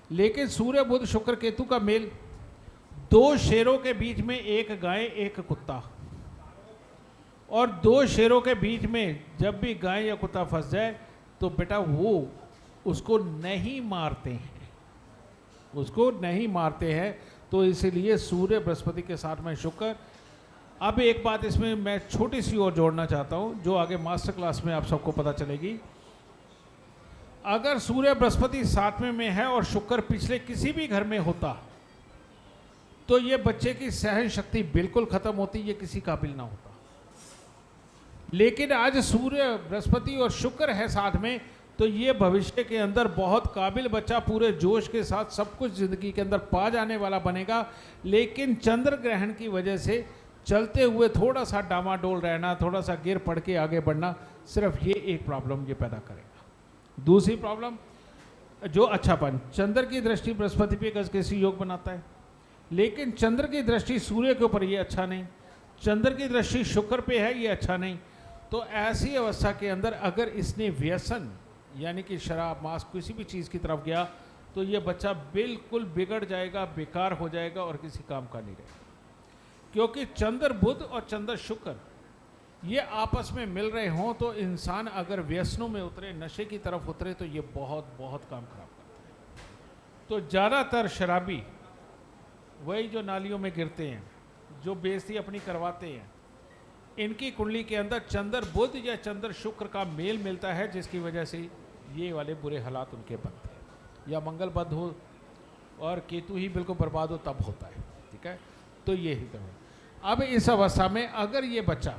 लेकिन सूर्य बुध शुक्र केतु का मेल, दो शेरों के बीच में एक गाय एक कुत्ता, और दो शेरों के बीच में जब भी गाय या कुत्ता फंस जाए तो बेटा वो उसको नहीं मारते हैं, उसको नहीं मारते हैं। तो इसीलिए सूर्य बृहस्पति के साथ में शुक्र। अब एक बात इसमें मैं छोटी सी और जोड़ना चाहता हूं, जो आगे मास्टर क्लास में आप सबको पता चलेगी। अगर सूर्य बृहस्पति सातवें में है और शुक्र पिछले किसी भी घर में होता, तो ये बच्चे की सहन शक्ति बिल्कुल खत्म होती, ये किसी काबिल ना होता। लेकिन आज सूर्य बृहस्पति और शुक्र है साथ में, तो ये भविष्य के अंदर बहुत काबिल बच्चा पूरे जोश के साथ सब कुछ जिंदगी के अंदर पा जाने वाला बनेगा। लेकिन चंद्र ग्रहण की वजह से चलते हुए थोड़ा सा डामाडोल रहना, थोड़ा सा गिर पड़ के आगे बढ़ना, सिर्फ ये एक प्रॉब्लम ये पैदा करेगा। दूसरी प्रॉब्लम जो अच्छापन, चंद्र की दृष्टि बृहस्पति पे गजकेसरी योग बनाता है, लेकिन चंद्र की दृष्टि सूर्य के ऊपर ये अच्छा नहीं, चंद्र की दृष्टि शुक्र पे है, ये अच्छा नहीं। तो ऐसी अवस्था के अंदर अगर इसने व्यसन यानी कि शराब मांस किसी भी चीज़ की तरफ गया, तो ये बच्चा बिल्कुल बिगड़ जाएगा, बेकार हो जाएगा और किसी काम का नहीं रहेगा। क्योंकि चंद्र बुध और चंद्र शुक्र ये आपस में मिल रहे हों, तो इंसान अगर व्यसनों में उतरे, नशे की तरफ उतरे, तो ये बहुत बहुत काम खराब करता है। तो ज़्यादातर शराबी वही जो नालियों में गिरते हैं, जो बेइज्जती अपनी करवाते हैं, इनकी कुंडली के अंदर चंद्र बुध या चंद्र शुक्र का मेल मिलता है, जिसकी वजह से ये वाले बुरे हालात उनके बनते हैं। या मंगल बद हो और केतु ही बिल्कुल बर्बाद हो तब होता है, ठीक है। तो ये ही तो है। अब इस अवस्था में अगर ये बच्चा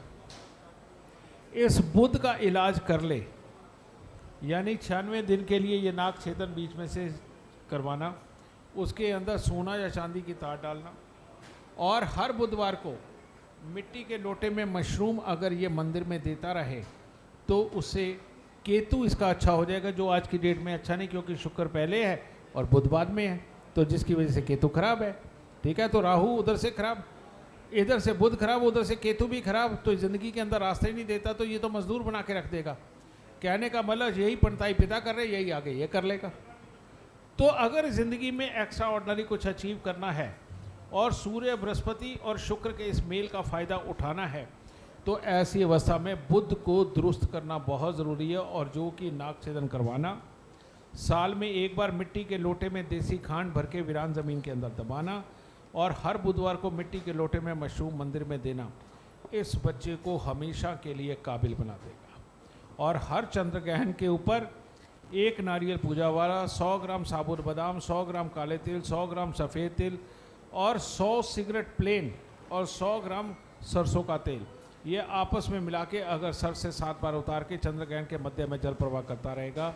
इस बुध का इलाज कर ले, यानी 96 दिन के लिए ये नाक छेदन बीच में से करवाना, उसके अंदर सोना या चांदी की तार डालना, और हर बुधवार को मिट्टी के लोटे में मशरूम अगर ये मंदिर में देता रहे, तो उससे केतु इसका अच्छा हो जाएगा, जो आज की डेट में अच्छा नहीं, क्योंकि शुक्र पहले है और बुध बाद में है, तो जिसकी वजह से केतु खराब है, ठीक है। तो राहु उधर से खराब, इधर से बुध खराब, उधर से केतु भी खराब, तो ज़िंदगी के अंदर रास्ते ही नहीं देता, तो ये तो मजदूर बना के रख देगा। कहने का मतलब यही पंडिताई पिता कर रहे, यही आगे ये कर लेगा। तो अगर ज़िंदगी में एक्स्ट्रा ऑर्डिनरी कुछ अचीव करना है और सूर्य बृहस्पति और शुक्र के इस मेल का फ़ायदा उठाना है, तो ऐसी अवस्था में बुध को दुरुस्त करना बहुत ज़रूरी है। और जो कि नाक छेदन करवाना, साल में एक बार मिट्टी के लोटे में देसी खांड भर के वीरान ज़मीन के अंदर दबाना, और हर बुधवार को मिट्टी के लोटे में मशरूम मंदिर में देना, इस बच्चे को हमेशा के लिए काबिल बना देगा। और हर चंद्र ग्रहण के ऊपर एक नारियल पूजा वाला, 100 ग्राम साबुत बादाम, 100 ग्राम काले तिल, 100 ग्राम सफ़ेद तिल और 100 सिगरेट प्लेन और 100 ग्राम सरसों का तेल, ये आपस में मिला के अगर सर से 7 बार उतार के चंद्र ग्रहण के मध्य में जल प्रवाह करता रहेगा,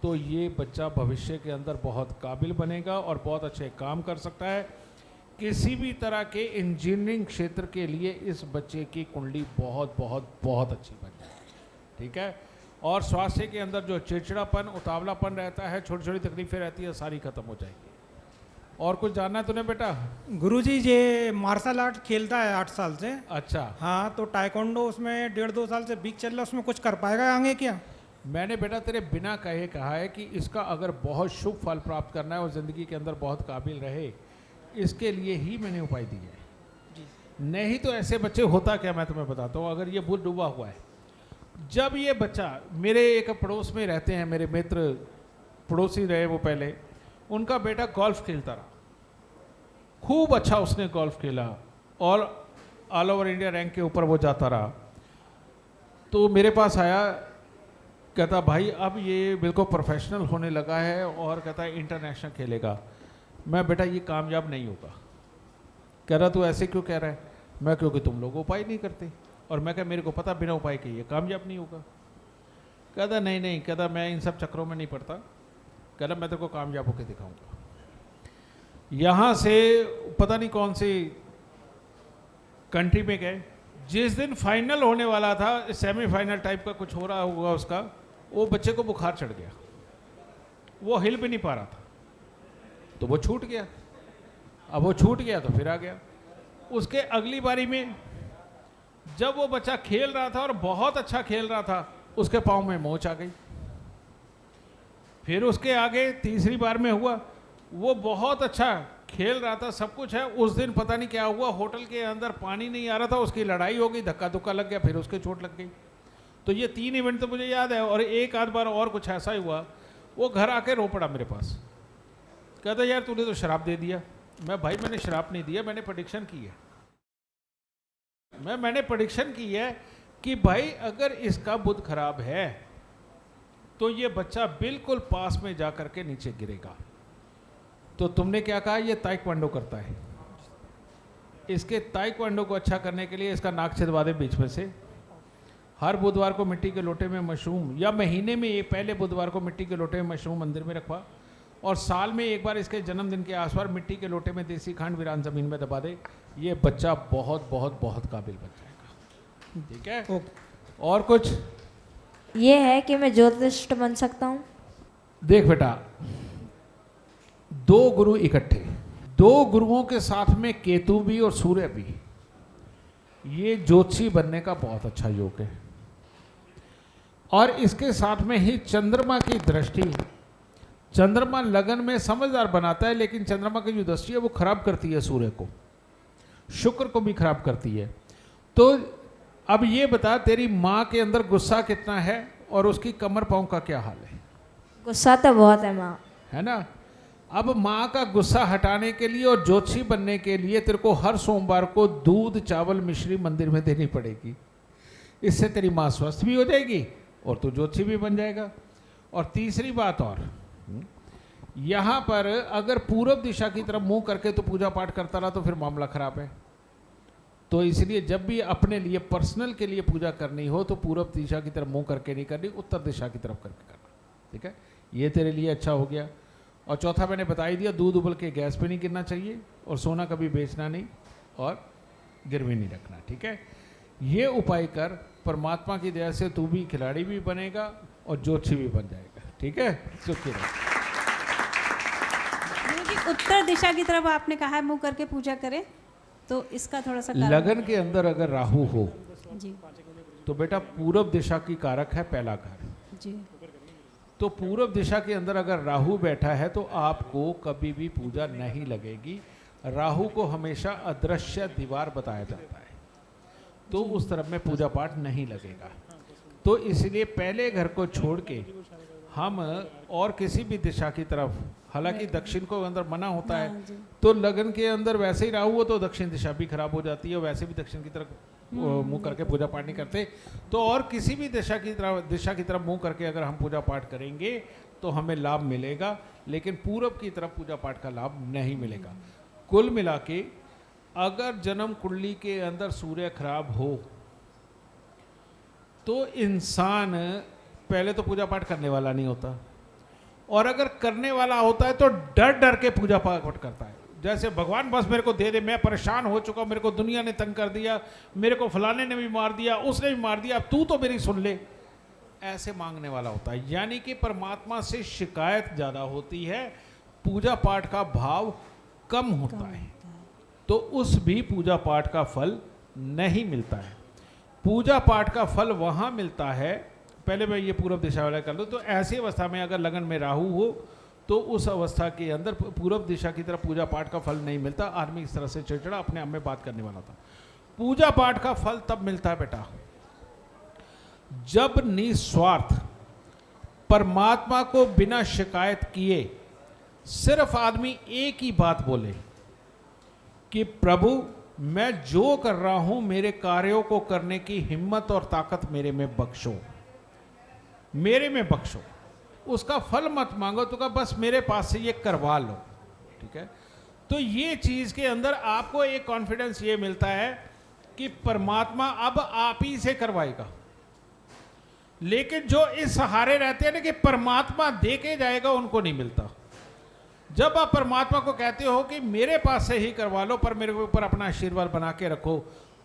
तो ये बच्चा भविष्य के अंदर बहुत काबिल बनेगा और बहुत अच्छे काम कर सकता है। किसी भी तरह के इंजीनियरिंग क्षेत्र के लिए इस बच्चे की कुंडली बहुत बहुत बहुत अच्छी बन जाएगी, ठीक है। और स्वास्थ्य के अंदर जो चिड़चिड़ापन, उतावलापन रहता है, छोटी छोटी तकलीफें रहती है, सारी खत्म हो जाएगी। और कुछ जानना है तूने बेटा? गुरुजी ये मार्शल आर्ट खेलता है 8 साल से। अच्छा। हाँ, तो टाइकोंडो उसमें 1.5-2 साल से वीक चल रहा है, उसमें कुछ कर पाएगा आगे क्या? मैंने बेटा तेरे बिना कहे कहा है कि इसका अगर बहुत शुभ फल प्राप्त करना है और ज़िंदगी के अंदर बहुत काबिल रहे, इसके लिए ही मैंने उपाय दिए है। नहीं तो ऐसे बच्चे होता क्या, मैं तुम्हें बताता हूँ। अगर ये बुद्ध डूबा हुआ है, जब ये बच्चा, मेरे एक पड़ोस में रहते हैं, मेरे मित्र पड़ोसी रहे वो पहले, उनका बेटा गोल्फ खेलता रहा, खूब अच्छा उसने गोल्फ खेला और ऑल ओवर इंडिया रैंक के ऊपर वो जाता रहा। तो मेरे पास आया, कहता भाई अब ये बिल्कुल प्रोफेशनल होने लगा है और कहता है इंटरनेशनल खेलेगा। मैं बेटा ये कामयाब नहीं होगा। कह रहा तू ऐसे क्यों कह रहा है? मैं क्योंकि तुम लोग उपाय नहीं करते। और मैं कहा मेरे को पता बिना उपाय के ये कामयाब नहीं होगा। कहता नहीं, कहता मैं इन सब चक्रों में नहीं पड़ता, कहता मैं तेरे को कामयाब होकर दिखाऊंगा। यहाँ से पता नहीं कौन सी कंट्री में गए, जिस दिन फाइनल होने वाला था, सेमीफाइनल टाइप का कुछ हो रहा होगा उसका, वो बच्चे को बुखार चढ़ गया, वो हिल भी नहीं पा रहा था, तो वो छूट गया। अब वो छूट गया तो फिर आ गया। उसके अगली बारी में जब वो बच्चा खेल रहा था और बहुत अच्छा खेल रहा था, उसके पाँव में मोच आ गई। फिर उसके आगे तीसरी बार में हुआ, वो बहुत अच्छा खेल रहा था, सब कुछ है। उस दिन पता नहीं क्या हुआ, होटल के अंदर पानी नहीं आ रहा था, उसकी लड़ाई हो गई, धक्का धुक्का लग गया, फिर उसके चोट लग गई। तो ये 3 इवेंट तो मुझे याद है। और एक आध बार और कुछ ऐसा ही हुआ, वो घर आके रो पड़ा मेरे पास, कहता यार तूने तो शराब दे दिया। मैं भाई मैंने शराब नहीं दिया, मैंने प्रेडिक्शन की है। मैंने प्रेडिक्शन की है कि भाई अगर इसका बुध खराब है तो ये बच्चा बिल्कुल पास में जा करके नीचे गिरेगा। तो तुमने क्या कहा, ये ताइक्वांडो करता है, इसके ताइक्वांडो को अच्छा करने के लिए इसका नाक छिदवा दे बीच में से। हर बुधवार को मिट्टी के लोटे में मशरूम, या महीने में ये पहले बुधवार को मिट्टी के लोटे में मशरूम मंदिर में रखवा, और साल में एक बार इसके जन्मदिन के आसपास मिट्टी के लोटे में देसी खांड वीरान ज़मीन में दबा दे। ये बच्चा बहुत बहुत बहुत काबिल बन जाएगा। ठीक है? और कुछ ये है कि मैं ज्योतिष बन सकता हूँ? देख बेटा, 2 गुरु इकट्ठे, 2 गुरुओं के साथ में केतु भी और सूर्य भी, ये ज्योतिषी बनने का बहुत अच्छा योग है। और इसके साथ में ही चंद्रमा की दृष्टि, चंद्रमा लगन में समझदार बनाता है, लेकिन चंद्रमा की जो दृष्टि है वो खराब करती है सूर्य को, शुक्र को भी खराब करती है। तो अब ये बता, तेरी माँ के अंदर गुस्सा कितना है और उसकी कमर पाँव का क्या हाल है? गुस्सा तो बहुत है माँ, है ना? अब माँ का गुस्सा हटाने के लिए और ज्योतिषी बनने के लिए तेरे को हर सोमवार को दूध चावल मिश्री मंदिर में देनी पड़ेगी। इससे तेरी माँ स्वस्थ भी हो जाएगी और तू ज्योतिषी भी बन जाएगा। और तीसरी बात, और यहाँ पर अगर पूर्व दिशा की तरफ मुंह करके तो पूजा पाठ करता रहा तो फिर मामला खराब है। तो इसलिए जब भी अपने लिए पर्सनल के लिए पूजा करनी हो तो पूर्व दिशा की तरफ मुंह करके नहीं करनी, उत्तर दिशा की तरफ करके करना। ठीक है? ये तेरे लिए अच्छा हो गया। और चौथा मैंने बता ही दिया, दूध उबल के गैस पे नहीं गिरना चाहिए, और सोना कभी बेचना नहीं, और गिरवी नहीं रखना। ठीक है? ये उपाय कर, परमात्मा की दया से तू भी खिलाड़ी भी बनेगा और ज्योतिषी भी बन जाएगा। ठीक है? सुखी रहो। उत्तर दिशा की तरफ आपने कहा है मुंह करके पूजा करें, तो इसका थोड़ा सा लगन के अंदर अगर राहु हो जी, तो बेटा पूर्व दिशा की कारक है पहला घर जी। तो पूर्व दिशा के अंदर अगर राहु बैठा है तो आपको कभी भी पूजा नहीं लगेगी। राहु को हमेशा अदृश्य दीवार बताया जाता है, तो उस तरफ में पूजा पाठ नहीं लगेगा। तो इसलिए पहले घर को छोड़ के हम और किसी भी दिशा की तरफ, हालांकि दक्षिण को अंदर मना होता है, तो लगन के अंदर वैसे ही राहु हो तो दक्षिण दिशा भी खराब हो जाती है, वैसे भी दक्षिण की तरफ मुंह करके पूजा पाठ नहीं करते। तो और किसी भी दिशा की तरफ मुंह करके अगर हम पूजा पाठ करेंगे तो हमें लाभ मिलेगा, लेकिन पूरब की तरफ पूजा पाठ का लाभ नहीं मिलेगा। कुल मिला के अगर जन्म कुंडली के अंदर सूर्य खराब हो तो इंसान पहले तो पूजा पाठ करने वाला नहीं होता, और अगर करने वाला होता है तो डर डर के पूजा पाठ करता है। जैसे भगवान बस मेरे को दे दे, मैं परेशान हो चुका, मेरे को दुनिया ने तंग कर दिया, मेरे को फलाने ने भी मार दिया, उसने भी मार दिया, अब तू तो मेरी सुन ले, ऐसे मांगने वाला होता है। यानी कि परमात्मा से शिकायत ज़्यादा होती है, पूजा पाठ का भाव कम होता है, तो उस भी पूजा पाठ का फल नहीं मिलता है। पूजा पाठ का फल वहाँ मिलता है, पहले मैं ये पूर्व दिशा वाला कर दूँ, तो ऐसी अवस्था में अगर लगन में राहु हो तो उस अवस्था के अंदर पूर्व दिशा की तरफ पूजा पाठ का फल नहीं मिलता। आदमी इस तरह से चिड़चिड़ा अपने आप में बात करने वाला था। पूजा पाठ का फल तब मिलता है बेटा जब निस्वार्थ परमात्मा को बिना शिकायत किए सिर्फ आदमी एक ही बात बोले कि प्रभु मैं जो कर रहा हूं मेरे कार्यों को करने की हिम्मत और ताकत मेरे में बख्शो, मेरे में बख्शो। उसका फल मत मांगो, तो का बस मेरे पास से ये करवा लो, ठीक है। तो ये चीज के अंदर आपको एक कॉन्फिडेंस ये मिलता है कि परमात्मा अब आप ही से करवाएगा। लेकिन जो इस सहारे रहते हैं ना कि परमात्मा दे के जाएगा, उनको नहीं मिलता। जब आप परमात्मा को कहते हो कि मेरे पास से ही करवा लो पर मेरे ऊपर अपना आशीर्वाद बना के रखो,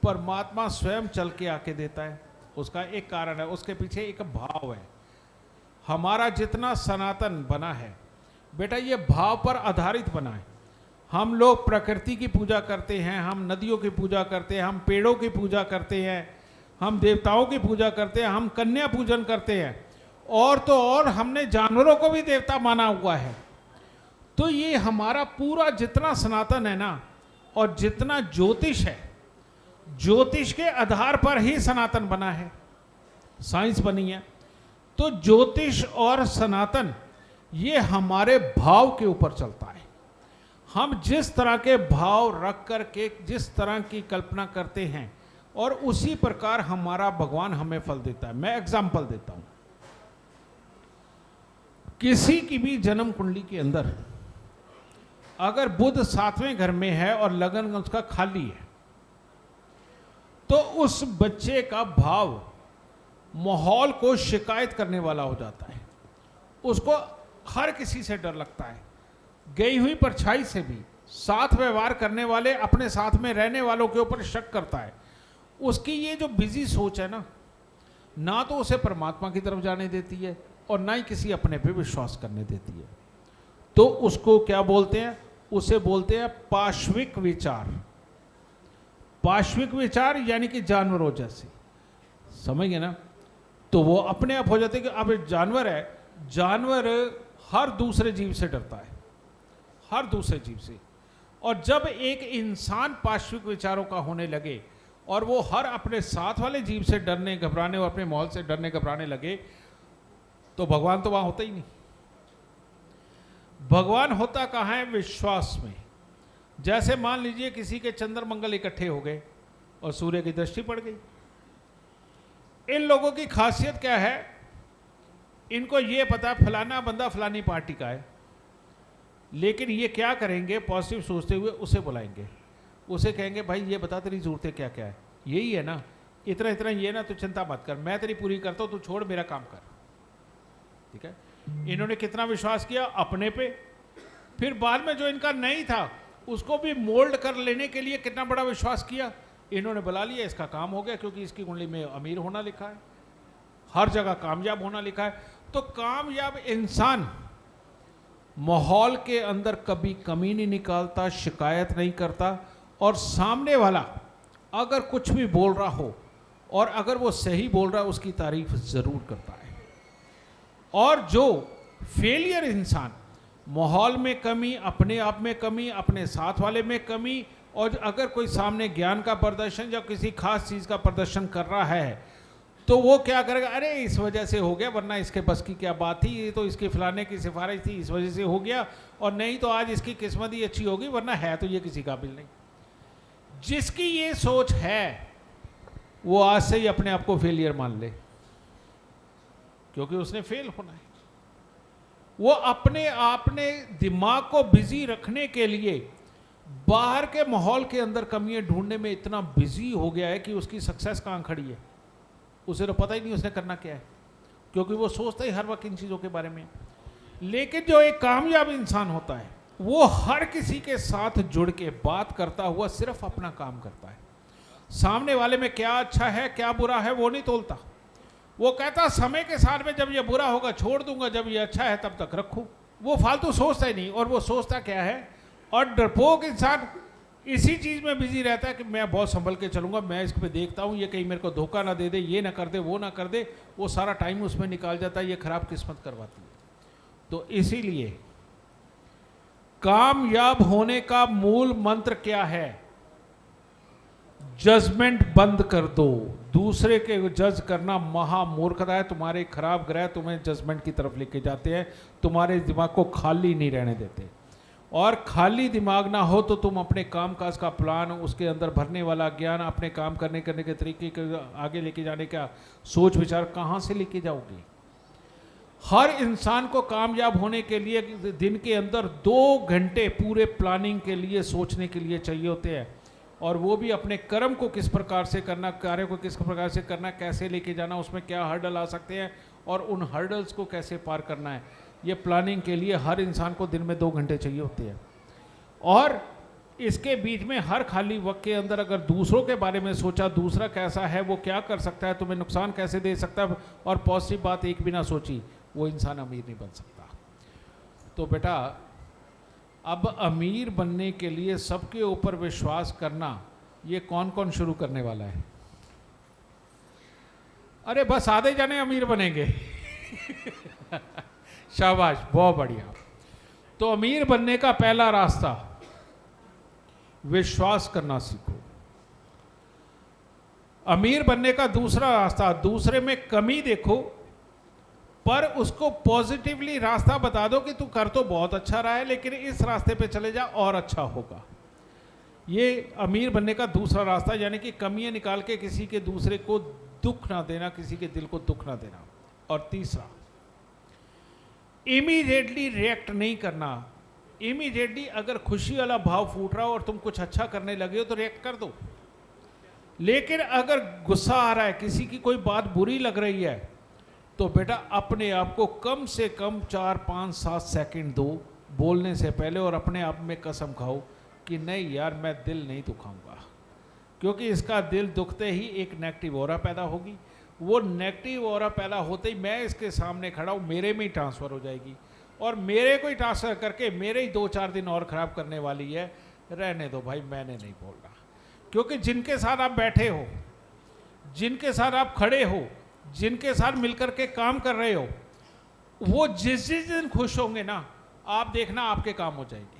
परमात्मा स्वयं चल के आके देता है। उसका एक कारण है, उसके पीछे एक भाव है। हमारा जितना सनातन बना है बेटा ये भाव पर आधारित बना है। हम लोग प्रकृति की पूजा करते हैं, हम नदियों की पूजा करते हैं, हम पेड़ों की पूजा करते हैं, हम देवताओं की पूजा करते हैं, हम कन्या पूजन करते हैं, और तो और हमने जानवरों को भी देवता माना हुआ है। तो ये हमारा पूरा जितना सनातन है ना, और जितना ज्योतिष है, ज्योतिष के आधार पर ही सनातन बना है, साइंस बनी है। तो ज्योतिष और सनातन ये हमारे भाव के ऊपर चलता है। हम जिस तरह के भाव रख करके जिस तरह की कल्पना करते हैं और उसी प्रकार हमारा भगवान हमें फल देता है। मैं एग्जाम्पल देता हूं, किसी की भी जन्म कुंडली के अंदर अगर बुध 7वें घर में है और लगन उसका खाली है, तो उस बच्चे का भाव माहौल को शिकायत करने वाला हो जाता है। उसको हर किसी से डर लगता है, गई हुई परछाई से भी। साथ व्यवहार करने वाले अपने साथ में रहने वालों के ऊपर शक करता है। उसकी ये जो बिजी सोच है ना तो उसे परमात्मा की तरफ जाने देती है और ना ही किसी अपने पे विश्वास करने देती है। तो उसको क्या बोलते हैं? उसे बोलते हैं पाश्विक विचार। पाश्विक विचार यानी कि जानवरों जैसे, समझ गए ना। तो वो अपने आप हो जाते हैं कि अब जानवर है, जानवर हर दूसरे जीव से डरता है, हर दूसरे जीव से। और जब एक इंसान पाश्विक विचारों का होने लगे और वो हर अपने साथ वाले जीव से डरने घबराने और अपने माहौल से डरने घबराने लगे, तो भगवान तो वहां होता ही नहीं। भगवान होता कहाँ है? विश्वास में। जैसे मान लीजिए किसी के चंद्र मंगल इकट्ठे हो गए और सूर्य की दृष्टि पड़ गई। इन लोगों की खासियत क्या है? इनको ये पता है फलाना बंदा फलानी पार्टी का है, लेकिन ये क्या करेंगे? पॉजिटिव सोचते हुए उसे बुलाएंगे, उसे कहेंगे भाई ये बता तेरी ज़रूरतें क्या क्या है, यही है ना, इतना इतना ये ना, तो चिंता मत कर, मैं तेरी पूरी करता हूँ, तू छोड़ मेरा काम कर। ठीक है। इन्होंने कितना विश्वास किया अपने पे, फिर बाद में जो इनका नहीं था उसको भी मोल्ड कर लेने के लिए कितना बड़ा विश्वास किया। इन्होंने बुला लिया, इसका काम हो गया, क्योंकि इसकी कुंडली में अमीर होना लिखा है, हर जगह कामयाब होना लिखा है। तो कामयाब इंसान माहौल के अंदर कभी कमी नहीं निकालता, शिकायत नहीं करता, और सामने वाला अगर कुछ भी बोल रहा हो और अगर वो सही बोल रहा है उसकी तारीफ जरूर करता है। और जो फेलियर इंसान, माहौल में कमी, अपने आप में कमी, अपने साथ वाले में कमी, और अगर कोई सामने ज्ञान का प्रदर्शन या किसी खास चीज़ का प्रदर्शन कर रहा है तो वो क्या करेगा? अरे इस वजह से हो गया, वरना इसके बस की क्या बात थी, ये तो इसके फलाने की सिफारिश थी, इस वजह से हो गया, और नहीं तो आज इसकी किस्मत ही अच्छी होगी, वरना है तो ये किसी काबिल नहीं। जिसकी ये सोच है वो आज से ही अपने आप को फेलियर मान ले, क्योंकि उसने फेल होना है। वो अपने आपने दिमाग को बिजी रखने के लिए बाहर के माहौल के अंदर कमियां ढूंढने में इतना बिजी हो गया है कि उसकी सक्सेस कहाँ खड़ी है उसे तो पता ही नहीं उसने करना क्या है, क्योंकि वो सोचता ही हर वक्त इन चीज़ों के बारे में। लेकिन जो एक कामयाब इंसान होता है वो हर किसी के साथ जुड़ के बात करता हुआ सिर्फ अपना काम करता है। सामने वाले में क्या अच्छा है क्या बुरा है वो नहीं तोलता। वो कहता समय के साथ में जब ये बुरा होगा छोड़ दूंगा, जब ये अच्छा है तब तक रखूं। वो फालतू सोचता ही नहीं। और वो सोचता क्या है? और डरपोक इंसान इसी चीज़ में बिजी रहता है कि मैं बहुत संभल के चलूँगा, मैं इस पे देखता हूँ ये कहीं मेरे को धोखा ना दे दे, ये ना कर दे, वो ना कर दे, वो सारा टाइम उसमें निकाल जाता है, ये खराब किस्मत करवाती है। तो इसीलिए कामयाब होने का मूल मंत्र क्या है? जजमेंट बंद कर दो। दूसरे के जज करना महामूर्खता है। तुम्हारे खराब ग्रह तुम्हें जजमेंट की तरफ लेके जाते हैं, तुम्हारे दिमाग को खाली नहीं रहने देते। और खाली दिमाग ना हो तो तुम अपने कामकाज का प्लान, उसके अंदर भरने वाला ज्ञान, अपने काम करने के तरीके के आगे लेके जाने का सोच विचार कहाँ से लेके जाओगे? हर इंसान को कामयाब होने के लिए दिन के अंदर 2 घंटे पूरे प्लानिंग के लिए, सोचने के लिए चाहिए होते हैं। और वो भी अपने कर्म को किस प्रकार से करना, कार्य को किस प्रकार से करना, कैसे लेके जाना, उसमें क्या हर्डल आ सकते हैं और उन हर्डल्स को कैसे पार करना है, ये प्लानिंग के लिए हर इंसान को दिन में 2 घंटे चाहिए होते हैं। और इसके बीच में हर खाली वक्त के अंदर अगर दूसरों के बारे में सोचा, दूसरा कैसा है, वो क्या कर सकता है, तुम्हें नुकसान कैसे दे सकता है, और पॉजिटिव बात एक भी ना सोची, वो इंसान अमीर नहीं बन सकता। तो बेटा अब अमीर बनने के लिए सबके ऊपर विश्वास करना, ये कौन कौन शुरू करने वाला है? अरे बस आधे जाने अमीर बनेंगे। शाबाश, बहुत बढ़िया। तो अमीर बनने का पहला रास्ता, विश्वास करना सीखो। अमीर बनने का दूसरा रास्ता, दूसरे में कमी देखो पर उसको पॉजिटिवली रास्ता बता दो कि तू कर तो बहुत अच्छा रहा है, लेकिन इस रास्ते पे चले जा और अच्छा होगा। ये अमीर बनने का दूसरा रास्ता, यानी कि कमियां निकाल के किसी के दूसरे को दुख ना देना, किसी के दिल को दुख ना देना। और तीसरा, इमीडिएटली रिएक्ट नहीं करना। इमीडिएटली अगर खुशी वाला भाव फूट रहा हो और तुम कुछ अच्छा करने लगे हो तो रिएक्ट कर दो। लेकिन अगर गुस्सा आ रहा है, किसी की कोई बात बुरी लग रही है, तो बेटा अपने आप को कम से कम 4, 5, 7 सेकंड दो बोलने से पहले, और अपने आप में कसम खाओ कि नहीं यार मैं दिल नहीं दुखाऊंगा, क्योंकि इसका दिल दुखते ही एक नेगेटिव ऑरा पैदा होगी। वो नेगेटिव ऑरा पैदा होते ही मैं इसके सामने खड़ा हूँ, मेरे में ही ट्रांसफ़र हो जाएगी, और मेरे को ही ट्रांसफ़र करके मेरे ही 2-4 दिन और ख़राब करने वाली है। रहने दो भाई, मैंने नहीं बोलना। क्योंकि जिनके साथ आप बैठे हो, जिनके साथ आप खड़े हो, जिनके साथ मिलकर के काम कर रहे हो, वो जिस दिन खुश होंगे ना, आप देखना आपके काम हो जाएंगे।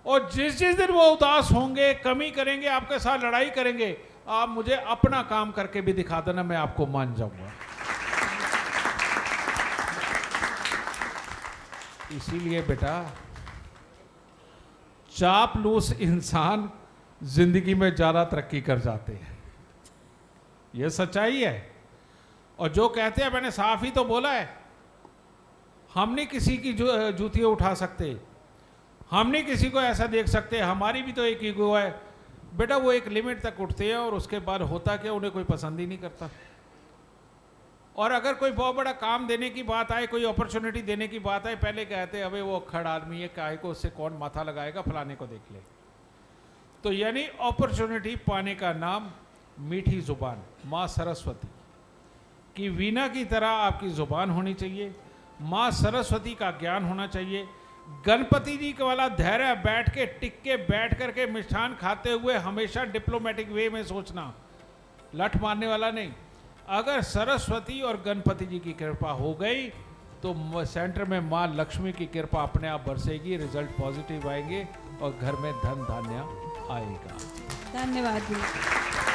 और जिस दिन वो उदास होंगे, कमी करेंगे, आपके साथ लड़ाई करेंगे, आप मुझे अपना काम करके भी दिखा देना, मैं आपको मान जाऊंगा। इसीलिए बेटा चापलूस इंसान जिंदगी में ज्यादा तरक्की कर जाते हैं, यह सच्चाई है। और जो कहते हैं, मैंने साफ ही तो बोला है, हम नहीं किसी की जूतियाँ उठा सकते, हम नहीं किसी को ऐसा देख सकते, हमारी भी तो एक ईगो है। बेटा वो एक लिमिट तक उठते हैं और उसके बाद होता क्या, उन्हें कोई पसंद ही नहीं करता। और अगर कोई बहुत बड़ा काम देने की बात आए, कोई अपॉर्चुनिटी देने की बात आए, पहले कहते हैं अबे वो अक्खड़ आदमी है, काहे को उससे कौन माथा लगाएगा, फलाने को देख ले। तो यानी अपॉर्चुनिटी पाने का नाम मीठी जुबान, माँ सरस्वती की वीणा की तरह आपकी जुबान होनी चाहिए। माँ सरस्वती का ज्ञान होना चाहिए। गणपति जी के वाला धैर्य, बैठ के टिक के बैठ करके मिष्ठान खाते हुए हमेशा डिप्लोमेटिक वे में सोचना, लठ मारने वाला नहीं। अगर सरस्वती और गणपति जी की कृपा हो गई तो सेंटर में माँ लक्ष्मी की कृपा अपने आप बरसेगी, रिजल्ट पॉजिटिव आएंगे और घर में धन धान्य आएगा। धन्यवाद जी।